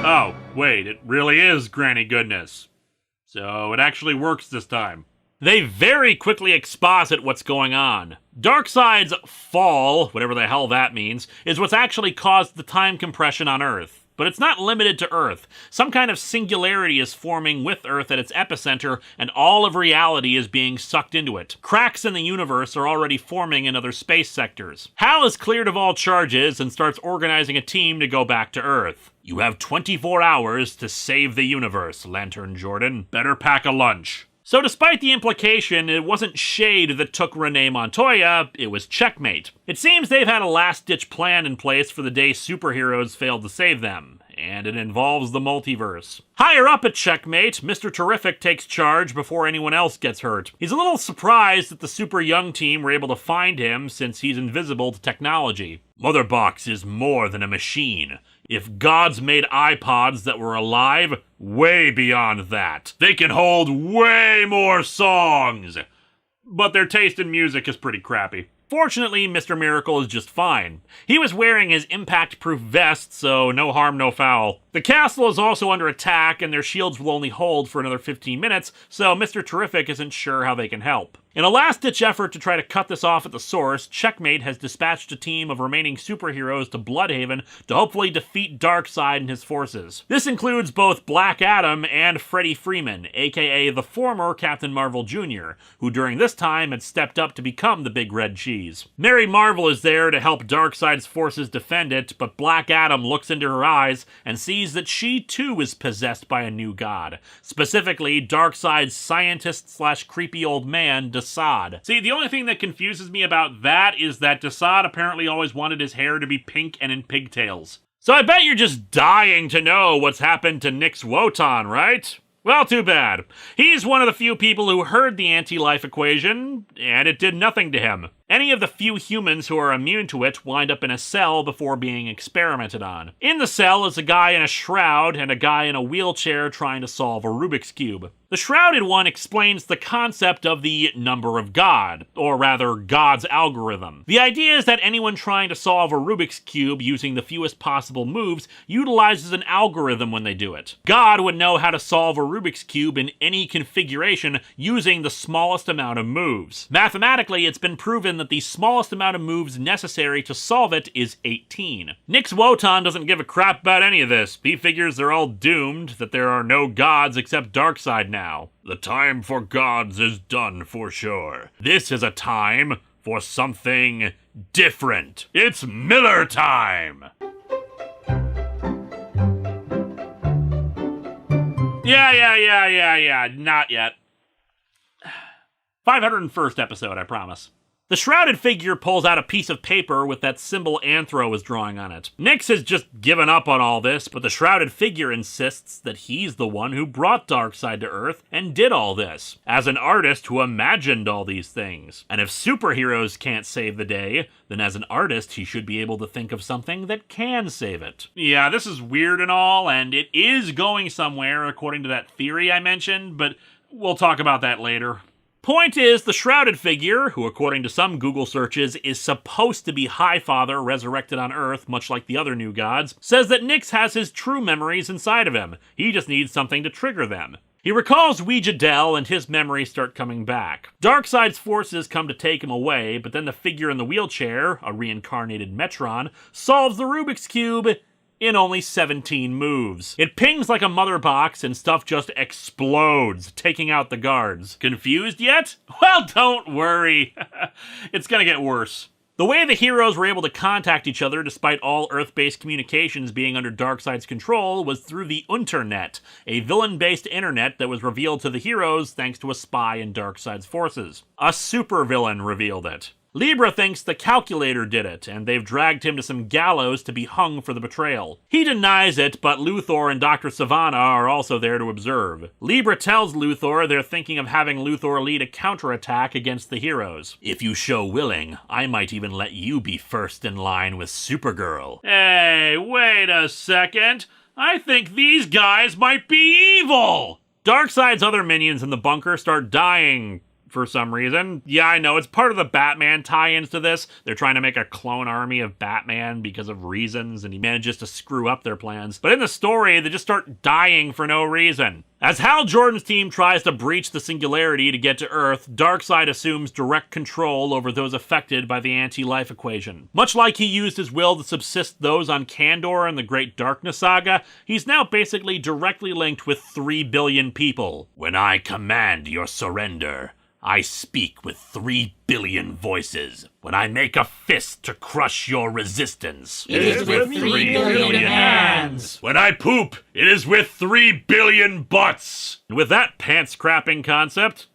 Oh, wait, it really is Granny Goodness. So it actually works this time. They very quickly exposit what's going on. Darkseid's fall, whatever the hell that means, is what's actually caused the time compression on Earth. But it's not limited to Earth. Some kind of singularity is forming with Earth at its epicenter, and all of reality is being sucked into it. Cracks in the universe are already forming in other space sectors. Hal is cleared of all charges and starts organizing a team to go back to Earth. You have 24 hours to save the universe, Lantern Jordan. Better pack a lunch. So despite the implication, it wasn't Shade that took Renee Montoya, it was Checkmate. It seems they've had a last-ditch plan in place for the day superheroes failed to save them, and it involves the multiverse. Higher up at Checkmate, Mr. Terrific takes charge before anyone else gets hurt. He's a little surprised that the Super Young team were able to find him since he's invisible to technology. Mother Box is more than a machine. If gods made iPods that were alive, way beyond that. They can hold way more songs. But their taste in music is pretty crappy. Fortunately, Mr. Miracle is just fine. He was wearing his impact-proof vest, so no harm, no foul. The castle is also under attack, and their shields will only hold for another 15 minutes, so Mr. Terrific isn't sure how they can help. In a last-ditch effort to try to cut this off at the source, Checkmate has dispatched a team of remaining superheroes to Bloodhaven to hopefully defeat Darkseid and his forces. This includes both Black Adam and Freddie Freeman, aka the former Captain Marvel Jr., who during this time had stepped up to become the Big Red Cheese. Mary Marvel is there to help Darkseid's forces defend it, but Black Adam looks into her eyes and sees that she too is possessed by a new god, specifically Darkseid's scientist/creepy old man, Desaad. See, the only thing that confuses me about that is that Desaad apparently always wanted his hair to be pink and in pigtails. So I bet you're just dying to know what's happened to Nix Wotan, right? Well, too bad. He's one of the few people who heard the anti-life equation, and it did nothing to him. Any of the few humans who are immune to it wind up in a cell before being experimented on. In the cell is a guy in a shroud and a guy in a wheelchair trying to solve a Rubik's Cube. The shrouded one explains the concept of the number of God, or rather, God's algorithm. The idea is that anyone trying to solve a Rubik's Cube using the fewest possible moves utilizes an algorithm when they do it. God would know how to solve a Rubik's Cube in any configuration using the smallest amount of moves. Mathematically, it's been proven that the smallest amount of moves necessary to solve it is 18. Nix Wotan doesn't give a crap about any of this. He figures they're all doomed, that there are no gods except Darkseid now. The time for gods is done for sure. This is a time for something different. It's Miller time! Yeah, not yet. 501st episode, I promise. The shrouded figure pulls out a piece of paper with that symbol Anthro is drawing on it. Nix has just given up on all this, but the shrouded figure insists that he's the one who brought Darkseid to Earth and did all this, as an artist who imagined all these things. And if superheroes can't save the day, then as an artist he should be able to think of something that can save it. Yeah, this is weird and all, and it is going somewhere according to that theory I mentioned, but we'll talk about that later. Point is, the shrouded figure, who according to some Google searches is supposed to be Highfather resurrected on Earth, much like the other new gods, says that Nix has his true memories inside of him. He just needs something to trigger them. He recalls Ouija Dell, and his memories start coming back. Darkseid's forces come to take him away, but then the figure in the wheelchair, a reincarnated Metron, solves the Rubik's Cube in only 17 moves. It pings like a mother box and stuff just explodes, taking out the guards. Confused yet? Well, don't worry. It's gonna get worse. The way the heroes were able to contact each other despite all Earth-based communications being under Darkseid's control was through the Unternet, a villain-based internet that was revealed to the heroes thanks to a spy in Darkseid's forces. A supervillain revealed it. Libra thinks the Calculator did it, and they've dragged him to some gallows to be hung for the betrayal. He denies it, but Luthor and Dr. Sivana are also there to observe. Libra tells Luthor they're thinking of having Luthor lead a counterattack against the heroes. If you show willing, I might even let you be first in line with Supergirl. Hey, wait a second. I think these guys might be evil! Darkseid's other minions in the bunker start dying for some reason. Yeah, I know, it's part of the Batman tie-ins to this. They're trying to make a clone army of Batman because of reasons, and he manages to screw up their plans. But in the story, they just start dying for no reason. As Hal Jordan's team tries to breach the singularity to get to Earth, Darkseid assumes direct control over those affected by the anti-life equation. Much like he used his will to subsist those on Kandor in the Great Darkness Saga, he's now basically directly linked with 3 billion people. When I command your surrender, I speak with 3 billion voices. When I make a fist to crush your resistance, it is with 3 billion hands. When I poop, it is with 3 billion butts. And with that pants-crapping concept,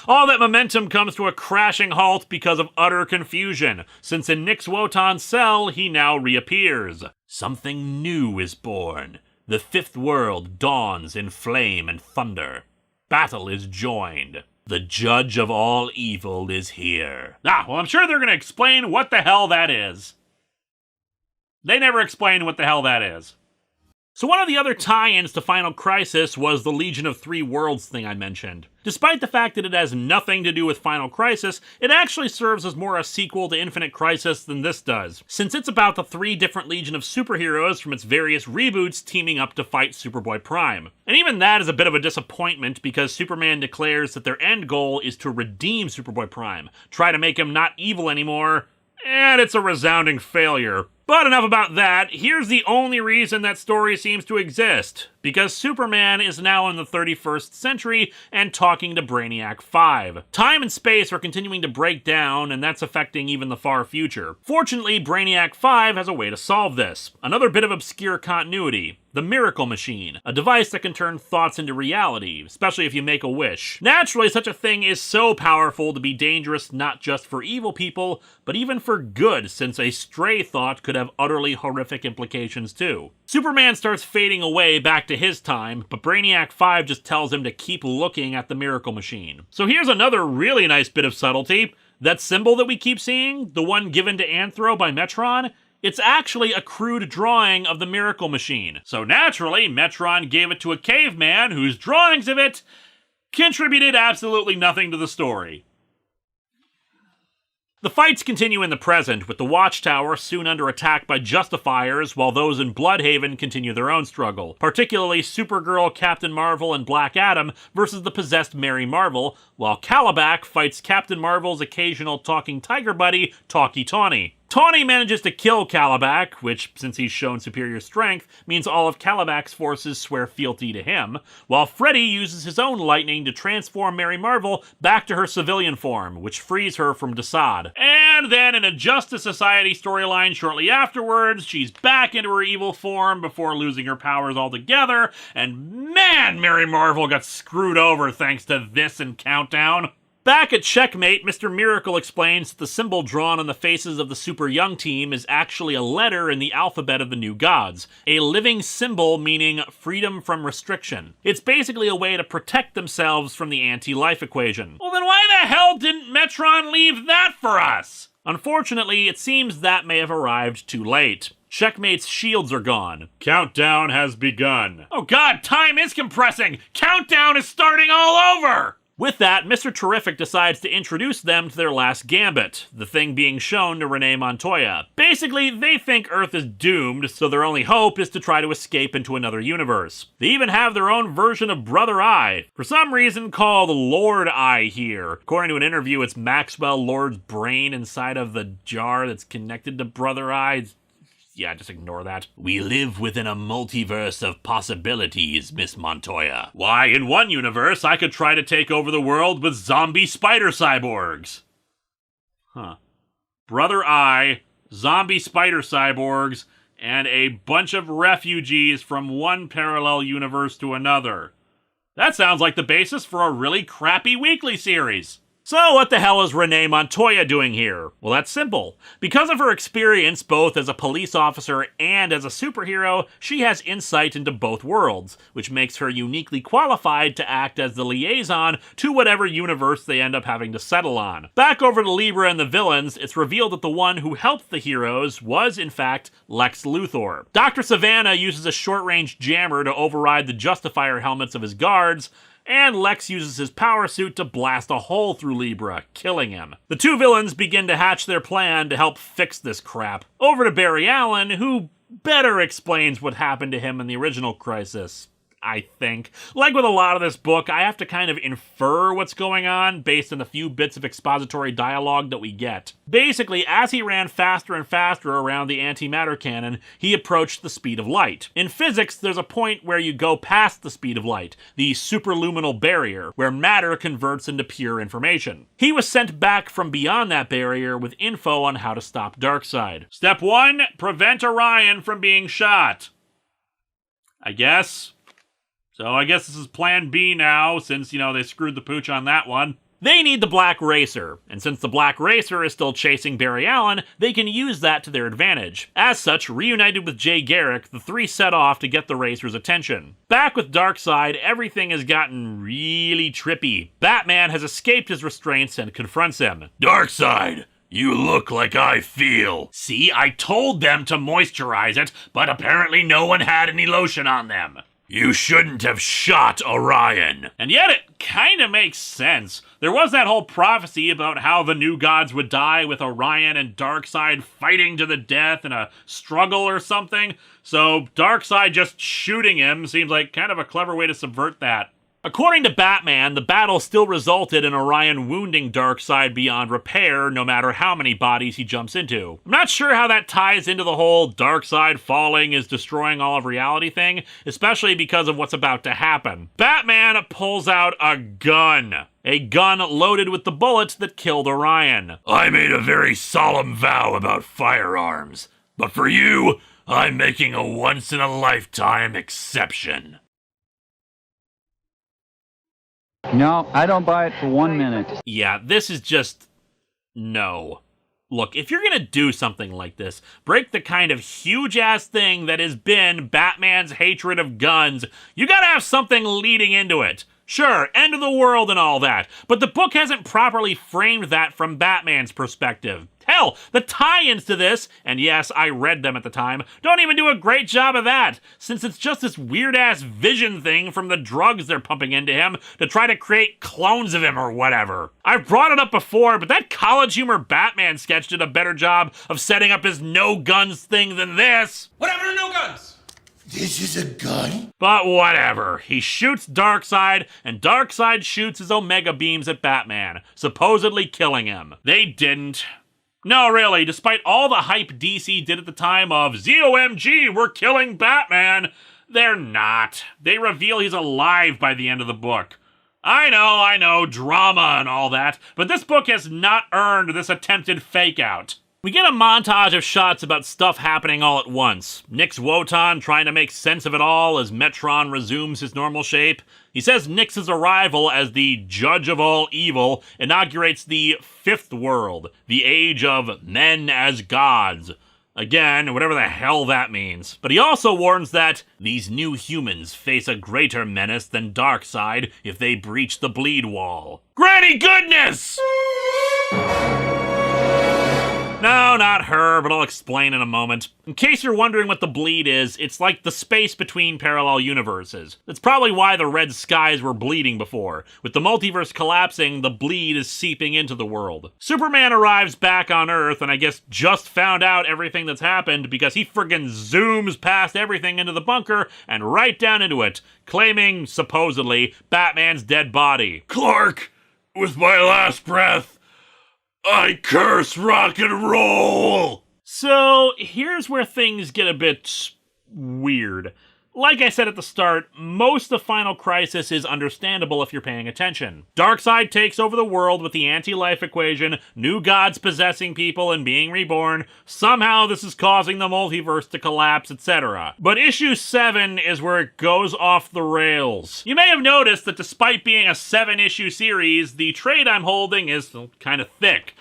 all that momentum comes to a crashing halt because of utter confusion, since in Nix Wotan's cell, he now reappears. Something new is born. The fifth world dawns in flame and thunder. Battle is joined. The judge of all evil is here. Well, I'm sure they're going to explain what the hell that is. They never explain what the hell that is. So one of the other tie-ins to Final Crisis was the Legion of Three Worlds thing I mentioned. Despite the fact that it has nothing to do with Final Crisis, it actually serves as more a sequel to Infinite Crisis than this does, since it's about the 3 different Legion of superheroes from its various reboots teaming up to fight Superboy Prime. And even that is a bit of a disappointment because Superman declares that their end goal is to redeem Superboy Prime, try to make him not evil anymore, and it's a resounding failure. But enough about that. Here's the only reason that story seems to exist. Because Superman is now in the 31st century and talking to Brainiac 5. Time and space are continuing to break down, and that's affecting even the far future. Fortunately, Brainiac 5 has a way to solve this. Another bit of obscure continuity. The Miracle Machine, a device that can turn thoughts into reality, especially if you make a wish. Naturally, such a thing is so powerful to be dangerous not just for evil people, but even for good, since a stray thought could have utterly horrific implications too. Superman starts fading away back to his time, but Brainiac 5 just tells him to keep looking at the Miracle Machine. So here's another really nice bit of subtlety. That symbol that we keep seeing, the one given to Anthro by Metron, it's actually a crude drawing of the Miracle Machine. So naturally, Metron gave it to a caveman whose drawings of it contributed absolutely nothing to the story. The fights continue in the present, with the Watchtower soon under attack by Justifiers, while those in Bloodhaven continue their own struggle, particularly Supergirl, Captain Marvel, and Black Adam versus the possessed Mary Marvel, while Calabac fights Captain Marvel's occasional talking tiger buddy, Talkie Tawny. Tawny manages to kill Calabac, which, since he's shown superior strength, means all of Calabac's forces swear fealty to him, while Freddy uses his own lightning to transform Mary Marvel back to her civilian form, which frees her from Desaad. And then in a Justice Society storyline shortly afterwards, she's back into her evil form before losing her powers altogether, and man, Mary Marvel got screwed over thanks to this and Countdown. Back at Checkmate, Mr. Miracle explains that the symbol drawn on the faces of the Super Young team is actually a letter in the alphabet of the New Gods, a living symbol meaning freedom from restriction. It's basically a way to protect themselves from the anti-life equation. Well, then why the hell didn't Metron leave that for us? Unfortunately, it seems that may have arrived too late. Checkmate's shields are gone. Countdown has begun. Oh god, time is compressing! Countdown is starting all over! With that, Mr. Terrific decides to introduce them to their last gambit, the thing being shown to Renee Montoya. Basically, they think Earth is doomed, so their only hope is to try to escape into another universe. They even have their own version of Brother Eye, for some reason called Lord Eye here. According to an interview, it's Maxwell Lord's brain inside of the jar that's connected to Brother Eye. Yeah, just ignore that. We live within a multiverse of possibilities, Miss Montoya. Why, in one universe, I could try to take over the world with zombie spider cyborgs. Huh. Brother Eye, zombie spider cyborgs, and a bunch of refugees from one parallel universe to another. That sounds like the basis for a really crappy weekly series. So what the hell is Renee Montoya doing here? Well, that's simple. Because of her experience both as a police officer and as a superhero, she has insight into both worlds, which makes her uniquely qualified to act as the liaison to whatever universe they end up having to settle on. Back over to Libra and the villains, it's revealed that the one who helped the heroes was, in fact, Lex Luthor. Dr. Savannah uses a short-range jammer to override the Justifier helmets of his guards, and Lex uses his power suit to blast a hole through Libra, killing him. The two villains begin to hatch their plan to help fix this crap. Over to Barry Allen, who better explains what happened to him in the original Crisis. I think. Like with a lot of this book, I have to kind of infer what's going on based on the few bits of expository dialogue that we get. Basically, as he ran faster and faster around the antimatter cannon, he approached the speed of light. In physics, there's a point where you go past the speed of light, the superluminal barrier, where matter converts into pure information. He was sent back from beyond that barrier with info on how to stop Darkseid. Step 1, prevent Orion from being shot. I guess. So I guess this is plan B now, since, they screwed the pooch on that one. They need the Black Racer, and since the Black Racer is still chasing Barry Allen, they can use that to their advantage. As such, reunited with Jay Garrick, the three set off to get the Racer's attention. Back with Darkseid, everything has gotten really trippy. Batman has escaped his restraints and confronts him. Darkseid, you look like I feel. See, I told them to moisturize it, but apparently no one had any lotion on them. You shouldn't have shot Orion. And yet it kinda makes sense. There was that whole prophecy about how the new gods would die with Orion and Darkseid fighting to the death in a struggle or something, so Darkseid just shooting him seems like kind of a clever way to subvert that. According to Batman, the battle still resulted in Orion wounding Darkseid beyond repair, no matter how many bodies he jumps into. I'm not sure how that ties into the whole Darkseid falling is destroying all of reality thing, especially because of what's about to happen. Batman pulls out a gun loaded with the bullets that killed Orion. I made a very solemn vow about firearms, but for you, I'm making a once-in-a-lifetime exception. No, I don't buy it for 1 minute. Yeah, this is just... no. Look, if you're gonna do something like this, break the kind of huge-ass thing that has been Batman's hatred of guns, you gotta have something leading into it. Sure, end of the world and all that, but the book hasn't properly framed that from Batman's perspective. Hell, the tie-ins to this, and yes, I read them at the time, don't even do a great job of that, since it's just this weird-ass vision thing from the drugs they're pumping into him to try to create clones of him or whatever. I've brought it up before, but that college humor Batman sketch did a better job of setting up his no-guns thing than this. What happened to no guns? This is a gun? But whatever. He shoots Darkseid, and Darkseid shoots his Omega beams at Batman, supposedly killing him. They didn't. No, really, despite all the hype DC did at the time of ZOMG, we're killing Batman, they're not. They reveal he's alive by the end of the book. I know, drama and all that, but this book has not earned this attempted fake-out. We get a montage of shots about stuff happening all at once. Nix Wotan trying to make sense of it all as Metron resumes his normal shape. He says Nix's arrival as the judge of all evil inaugurates the fifth world, the age of men as gods. Again, whatever the hell that means. But he also warns that these new humans face a greater menace than Darkseid if they breach the bleed wall. Granny goodness! No, not her, but I'll explain in a moment. In case you're wondering what the bleed is, it's like the space between parallel universes. That's probably why the red skies were bleeding before. With the multiverse collapsing, the bleed is seeping into the world. Superman arrives back on Earth, and I guess just found out everything that's happened because he friggin' zooms past everything into the bunker and right down into it, claiming, supposedly, Batman's dead body. Clark, with my last breath, I curse rock and roll! So, here's where things get a bit weird. Like I said at the start, most of Final Crisis is understandable if you're paying attention. Darkseid takes over the world with the anti-life equation, new gods possessing people and being reborn, somehow this is causing the multiverse to collapse, etc. But issue 7 is where it goes off the rails. You may have noticed that despite being a 7-issue series, the trade I'm holding is kind of thick.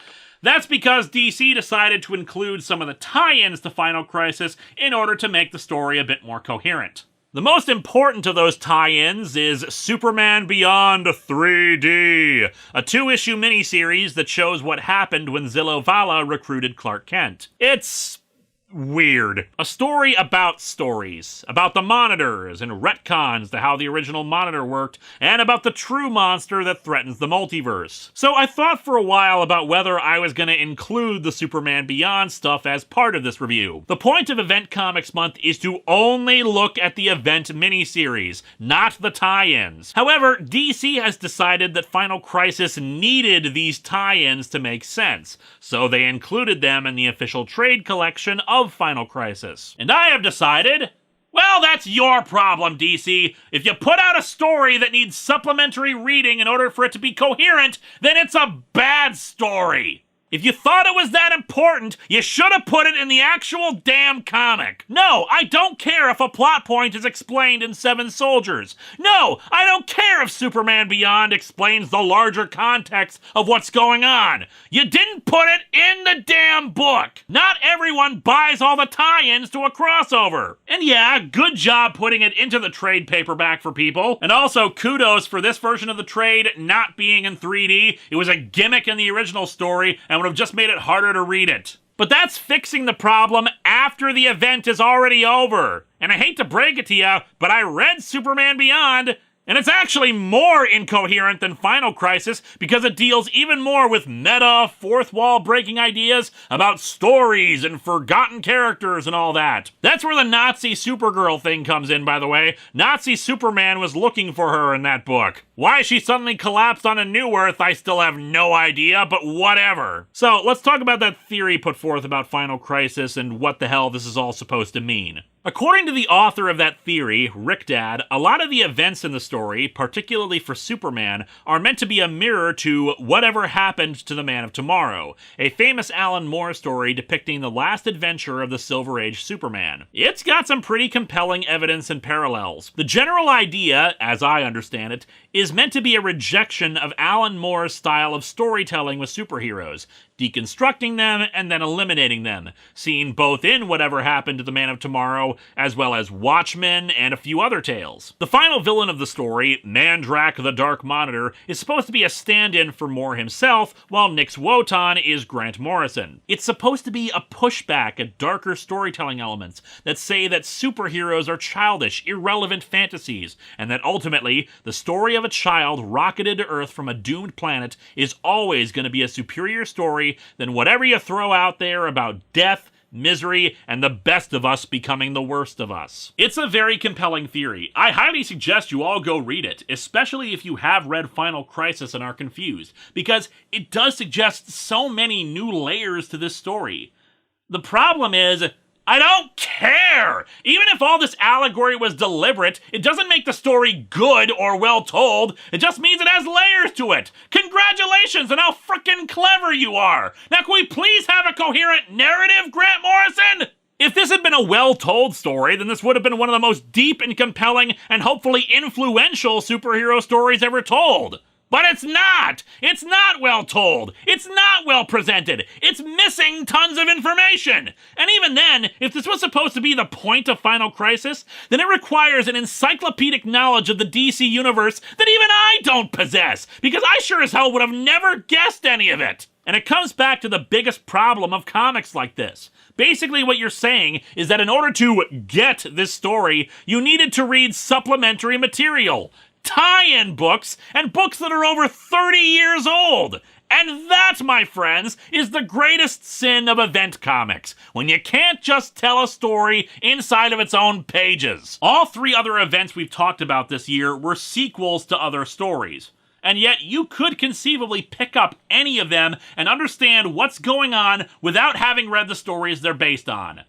That's because DC decided to include some of the tie-ins to Final Crisis in order to make the story a bit more coherent. The most important of those tie-ins is Superman Beyond 3D, a 2-issue miniseries that shows what happened when Zillow Vala recruited Clark Kent. It's weird. A story about stories, about the monitors and retcons to how the original monitor worked, and about the true monster that threatens the multiverse. So I thought for a while about whether I was going to include the Superman Beyond stuff as part of this review. The point of Event Comics Month is to only look at the event miniseries, not the tie-ins. However, DC has decided that Final Crisis needed these tie-ins to make sense, so they included them in the official trade collection of Final Crisis. And I have decided, well, that's your problem, DC. If you put out a story that needs supplementary reading in order for it to be coherent, then it's a bad story. If you thought it was that important, you should have put it in the actual damn comic. No, I don't care if a plot point is explained in Seven Soldiers. No, I don't care if Superman Beyond explains the larger context of what's going on. You didn't put it in the damn book. Not everyone buys all the tie-ins to a crossover. And yeah, good job putting it into the trade paperback for people. And also kudos for this version of the trade not being in 3D. It was a gimmick in the original story and would have just made it harder to read it. But that's fixing the problem after the event is already over. And I hate to break it to you, but I read Superman Beyond, and it's actually more incoherent than Final Crisis because it deals even more with meta, fourth wall breaking ideas about stories and forgotten characters and all that. That's where the Nazi Supergirl thing comes in, by the way. Nazi Superman was looking for her in that book. Why she suddenly collapsed on a New Earth, I still have no idea, but whatever. So let's talk about that theory put forth about Final Crisis and what the hell this is all supposed to mean. According to the author of that theory, Rick Dad, a lot of the events in the story, particularly for Superman, are meant to be a mirror to Whatever Happened to the Man of Tomorrow, a famous Alan Moore story depicting the last adventure of the Silver Age Superman. It's got some pretty compelling evidence and parallels. The general idea, as I understand it, is meant to be a rejection of Alan Moore's style of storytelling with superheroes, deconstructing them and then eliminating them, seen both in Whatever Happened to the Man of Tomorrow, as well as Watchmen and a few other tales. The final villain of the story, Mandrak the Dark Monitor, is supposed to be a stand-in for Moore himself, while Nix Wotan is Grant Morrison. It's supposed to be a pushback at darker storytelling elements that say that superheroes are childish, irrelevant fantasies, and that ultimately, the story of a child rocketed to Earth from a doomed planet is always going to be a superior story than whatever you throw out there about death, misery, and the best of us becoming the worst of us. It's a very compelling theory. I highly suggest you all go read it, especially if you have read Final Crisis and are confused, because it does suggest so many new layers to this story. The problem is, I don't care! Even if all this allegory was deliberate, it doesn't make the story good or well told. It just means it has layers to it. Congratulations on how frickin' clever you are! Now can we please have a coherent narrative, Grant Morrison? If this had been a well-told story, then this would have been one of the most deep and compelling and hopefully influential superhero stories ever told. But it's not! It's not well told! It's not well presented! It's missing tons of information! And even then, if this was supposed to be the point of Final Crisis, then it requires an encyclopedic knowledge of the DC universe that even I don't possess, because I sure as hell would have never guessed any of it! And it comes back to the biggest problem of comics like this. Basically what you're saying is that in order to get this story, you needed to read supplementary material. Tie-in books, and books that are over 30 years old. And that, my friends, is the greatest sin of event comics, when you can't just tell a story inside of its own pages. All three other events we've talked about this year were sequels to other stories. And yet you could conceivably pick up any of them and understand what's going on without having read the stories they're based on.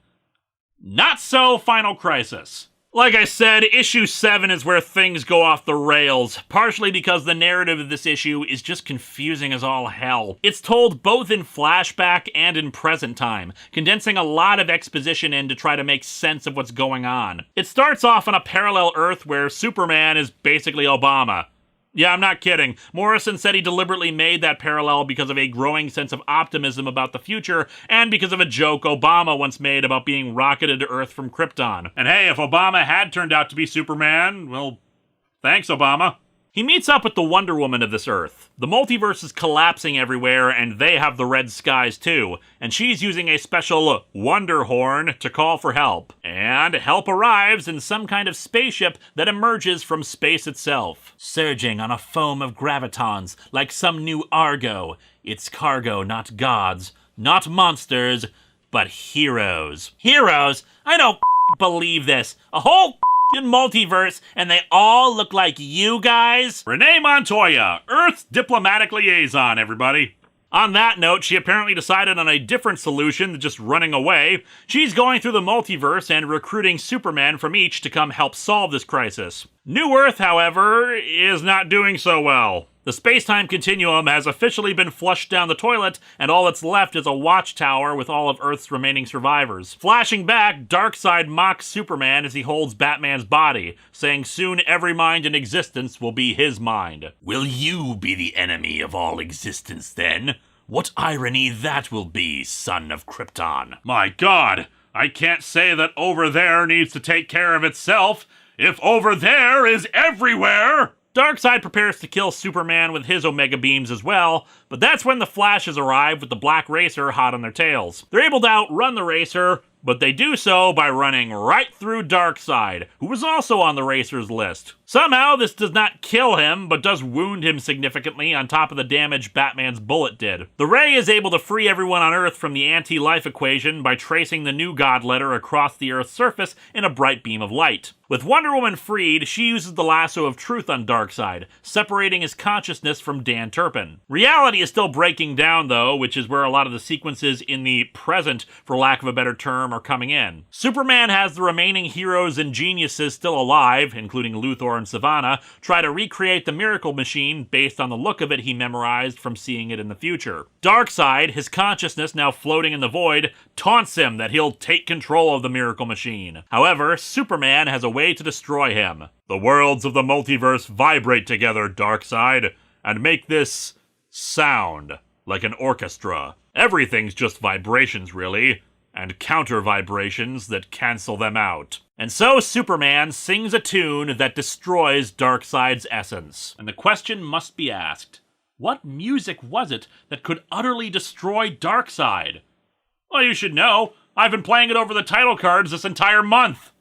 Not so Final Crisis. Like I said, issue 7 is where things go off the rails, partially because the narrative of this issue is just confusing as all hell. It's told both in flashback and in present time, condensing a lot of exposition in to try to make sense of what's going on. It starts off on a parallel Earth where Superman is basically Obama. Yeah, I'm not kidding. Morrison said he deliberately made that parallel because of a growing sense of optimism about the future, and because of a joke Obama once made about being rocketed to Earth from Krypton. And hey, if Obama had turned out to be Superman, well, thanks, Obama. He meets up with the Wonder Woman of this Earth. The multiverse is collapsing everywhere, and they have the red skies too, and she's using a special Wonder Horn to call for help. And help arrives in some kind of spaceship that emerges from space itself, surging on a foam of gravitons like some new Argo. It's cargo, not gods, not monsters, but heroes. Heroes? I don't believe this. A whole multiverse, and they all look like you guys? Renee Montoya, Earth's diplomatic liaison, everybody. On that note, she apparently decided on a different solution than just running away. She's going through the multiverse and recruiting Superman from each to come help solve this crisis. New Earth, however, is not doing so well. The space-time continuum has officially been flushed down the toilet, and all that's left is a watchtower with all of Earth's remaining survivors. Flashing back, Darkseid mocks Superman as he holds Batman's body, saying soon every mind in existence will be his mind. Will you be the enemy of all existence then? What irony that will be, son of Krypton. My God, I can't say that over there needs to take care of itself if over there is everywhere! Darkseid prepares to kill Superman with his Omega beams as well, but that's when the Flashes arrive with the Black Racer hot on their tails. They're able to outrun the Racer, but they do so by running right through Darkseid, who was also on the Racer's list. Somehow, this does not kill him, but does wound him significantly on top of the damage Batman's bullet did. The Ray is able to free everyone on Earth from the anti-life equation by tracing the new God letter across the Earth's surface in a bright beam of light. With Wonder Woman freed, she uses the lasso of truth on Darkseid, separating his consciousness from Dan Turpin. Reality is still breaking down, though, which is where a lot of the sequences in the present, for lack of a better term, are coming in. Superman has the remaining heroes and geniuses still alive, including Luthor and Sivana, try to recreate the Miracle Machine based on the look of it he memorized from seeing it in the future. Darkseid, his consciousness now floating in the void, taunts him that he'll take control of the Miracle Machine. However, Superman has a way to destroy him. The worlds of the multiverse vibrate together, Darkseid, and make this sound like an orchestra. Everything's just vibrations, really, and counter vibrations that cancel them out. And so Superman sings a tune that destroys Darkseid's essence. And the question must be asked, what music was it that could utterly destroy Darkseid? Well, you should know. I've been playing it over the title cards this entire month.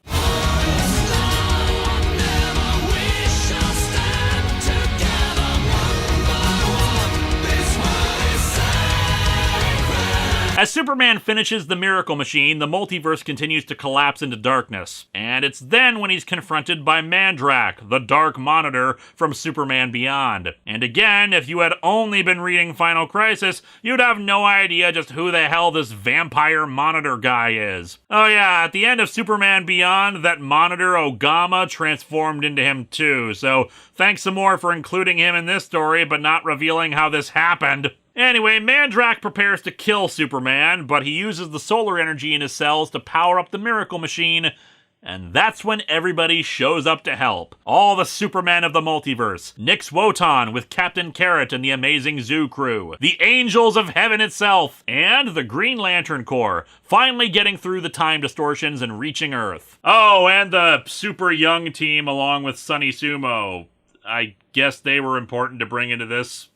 As Superman finishes the Miracle Machine, the multiverse continues to collapse into darkness. And it's then when he's confronted by Mandrak, the Dark Monitor from Superman Beyond. And again, if you had only been reading Final Crisis, you'd have no idea just who the hell this vampire monitor guy is. Oh yeah, at the end of Superman Beyond, that Monitor Ogama transformed into him too, so thanks some more for including him in this story, but not revealing how this happened. Anyway, Mandrak prepares to kill Superman, but he uses the solar energy in his cells to power up the Miracle Machine, and that's when everybody shows up to help. All the Supermen of the multiverse, Nyx Wotan with Captain Carrot and the Amazing Zoo crew, the Angels of Heaven itself, and the Green Lantern Corps, finally getting through the time distortions and reaching Earth. Oh, and the Super Young team along with Sunny Sumo. I guess they were important to bring into this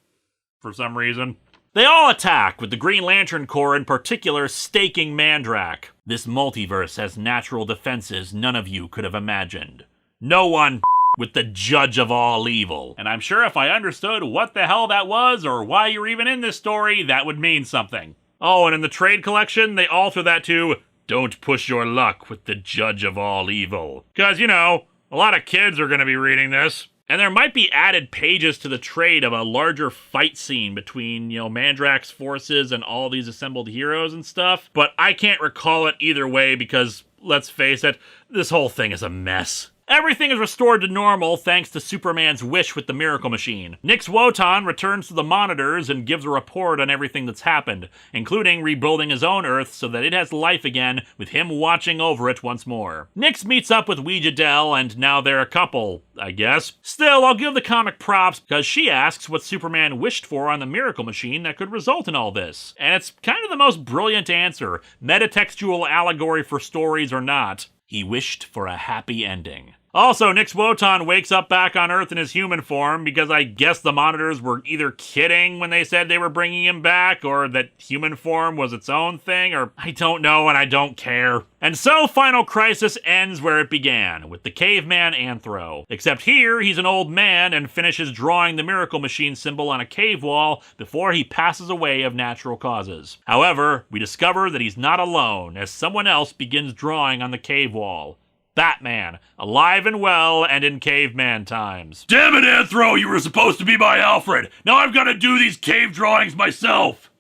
for some reason. They all attack, with the Green Lantern Corps in particular staking Mandrak. This multiverse has natural defenses none of you could have imagined. No one with the judge of all evil. And I'm sure if I understood what the hell that was or why you're even in this story, that would mean something. Oh, and in the trade collection, they alter that to, don't push your luck with the judge of all evil. Because, you know, a lot of kids are going to be reading this. And there might be added pages to the trade of a larger fight scene between, Mandrak's forces and all these assembled heroes and stuff. But I can't recall it either way because, let's face it, this whole thing is a mess. Everything is restored to normal thanks to Superman's wish with the Miracle Machine. Nyx Wotan returns to the monitors and gives a report on everything that's happened, including rebuilding his own Earth so that it has life again, with him watching over it once more. Nyx meets up with Ouija Dell, and now they're a couple, I guess. Still, I'll give the comic props because she asks what Superman wished for on the Miracle Machine that could result in all this. And it's kind of the most brilliant answer, metatextual allegory for stories or not. He wished for a happy ending. Also, Nix Wotan wakes up back on Earth in his human form because I guess the monitors were either kidding when they said they were bringing him back, or that human form was its own thing, or I don't know and I don't care. And so Final Crisis ends where it began, with the caveman Anthro. Except here, he's an old man and finishes drawing the Miracle Machine symbol on a cave wall before he passes away of natural causes. However, we discover that he's not alone, as someone else begins drawing on the cave wall. Batman, alive and well and in caveman times. Damn it, Anthro, you were supposed to be my Alfred. Now I've got to do these cave drawings myself.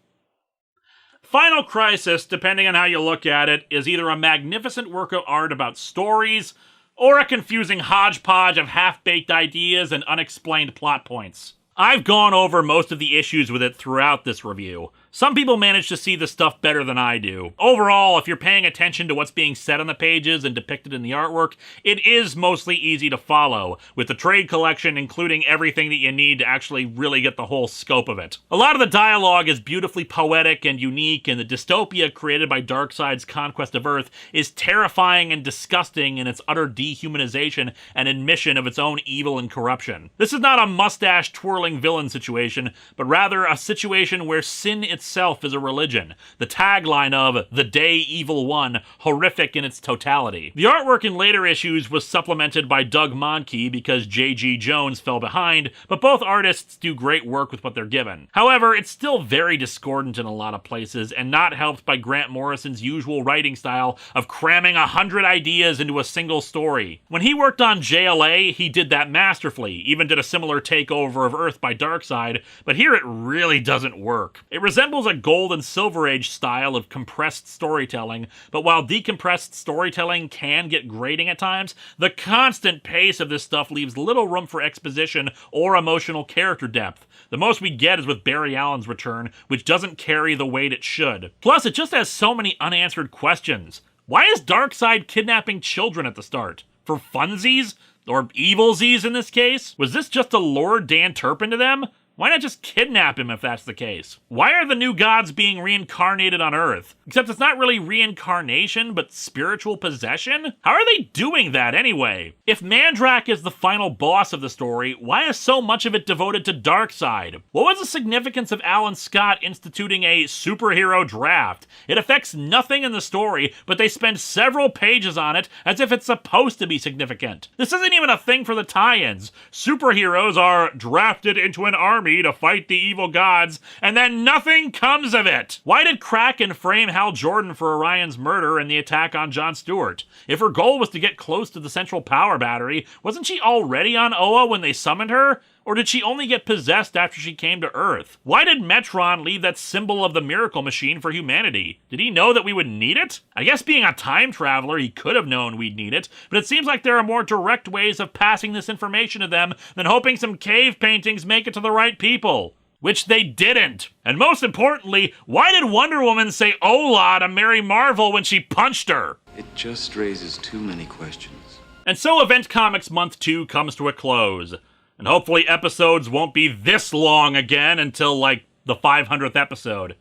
Final Crisis, depending on how you look at it, is either a magnificent work of art about stories, or a confusing hodgepodge of half-baked ideas and unexplained plot points. I've gone over most of the issues with it throughout this review. Some people manage to see the stuff better than I do. Overall, if you're paying attention to what's being said on the pages and depicted in the artwork, it is mostly easy to follow, with the trade collection including everything that you need to actually really get the whole scope of it. A lot of the dialogue is beautifully poetic and unique, and the dystopia created by Darkseid's conquest of Earth is terrifying and disgusting in its utter dehumanization and admission of its own evil and corruption. This is not a mustache-twirling villain situation, but rather a situation where sin itself is a religion. The tagline of "The Day Evil Won," horrific in its totality. The artwork in later issues was supplemented by Doug Mahnke because J.G. Jones fell behind, but both artists do great work with what they're given. However, it's still very discordant in a lot of places, and not helped by Grant Morrison's usual writing style of cramming 100 ideas into a single story. When he worked on JLA, he did that masterfully, even did a similar takeover of Earth by Darkseid, but here it really doesn't work. It resembles a Gold and Silver Age style of compressed storytelling, but while decompressed storytelling can get grating at times, the constant pace of this stuff leaves little room for exposition or emotional character depth. The most we get is with Barry Allen's return, which doesn't carry the weight it should. Plus, it just has so many unanswered questions. Why is Darkseid kidnapping children at the start? For funsies? Or evilsies in this case? Was this just to lure Dan Turpin to them? Why not just kidnap him if that's the case? Why are the new gods being reincarnated on Earth? Except it's not really reincarnation, but spiritual possession? How are they doing that anyway? If Mandrak is the final boss of the story, why is so much of it devoted to Darkseid? What was the significance of Alan Scott instituting a superhero draft? It affects nothing in the story, but they spend several pages on it as if it's supposed to be significant. This isn't even a thing for the tie-ins. Superheroes are drafted into an army to fight the evil gods, and then nothing comes of it! Why did Kraken frame Hal Jordan for Orion's murder and the attack on Jon Stewart? If her goal was to get close to the central power battery, wasn't she already on Oa when they summoned her? Or did she only get possessed after she came to Earth? Why did Metron leave that symbol of the Miracle Machine for humanity? Did he know that we would need it? I guess being a time traveler, he could have known we'd need it, but it seems like there are more direct ways of passing this information to them than hoping some cave paintings make it to the right people. Which they didn't. And most importantly, why did Wonder Woman say "Ola" to Mary Marvel when she punched her? It just raises too many questions. And so Event Comics Month 2 comes to a close. And hopefully episodes won't be this long again until, like, the 500th episode.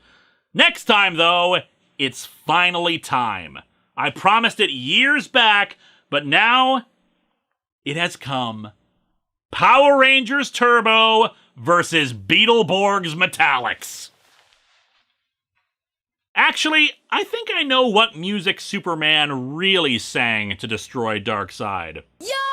Next time, though, it's finally time. I promised it years back, but now it has come. Power Rangers Turbo versus Beetleborgs Metallics. Actually, I think I know what music Superman really sang to destroy Darkseid. Yo!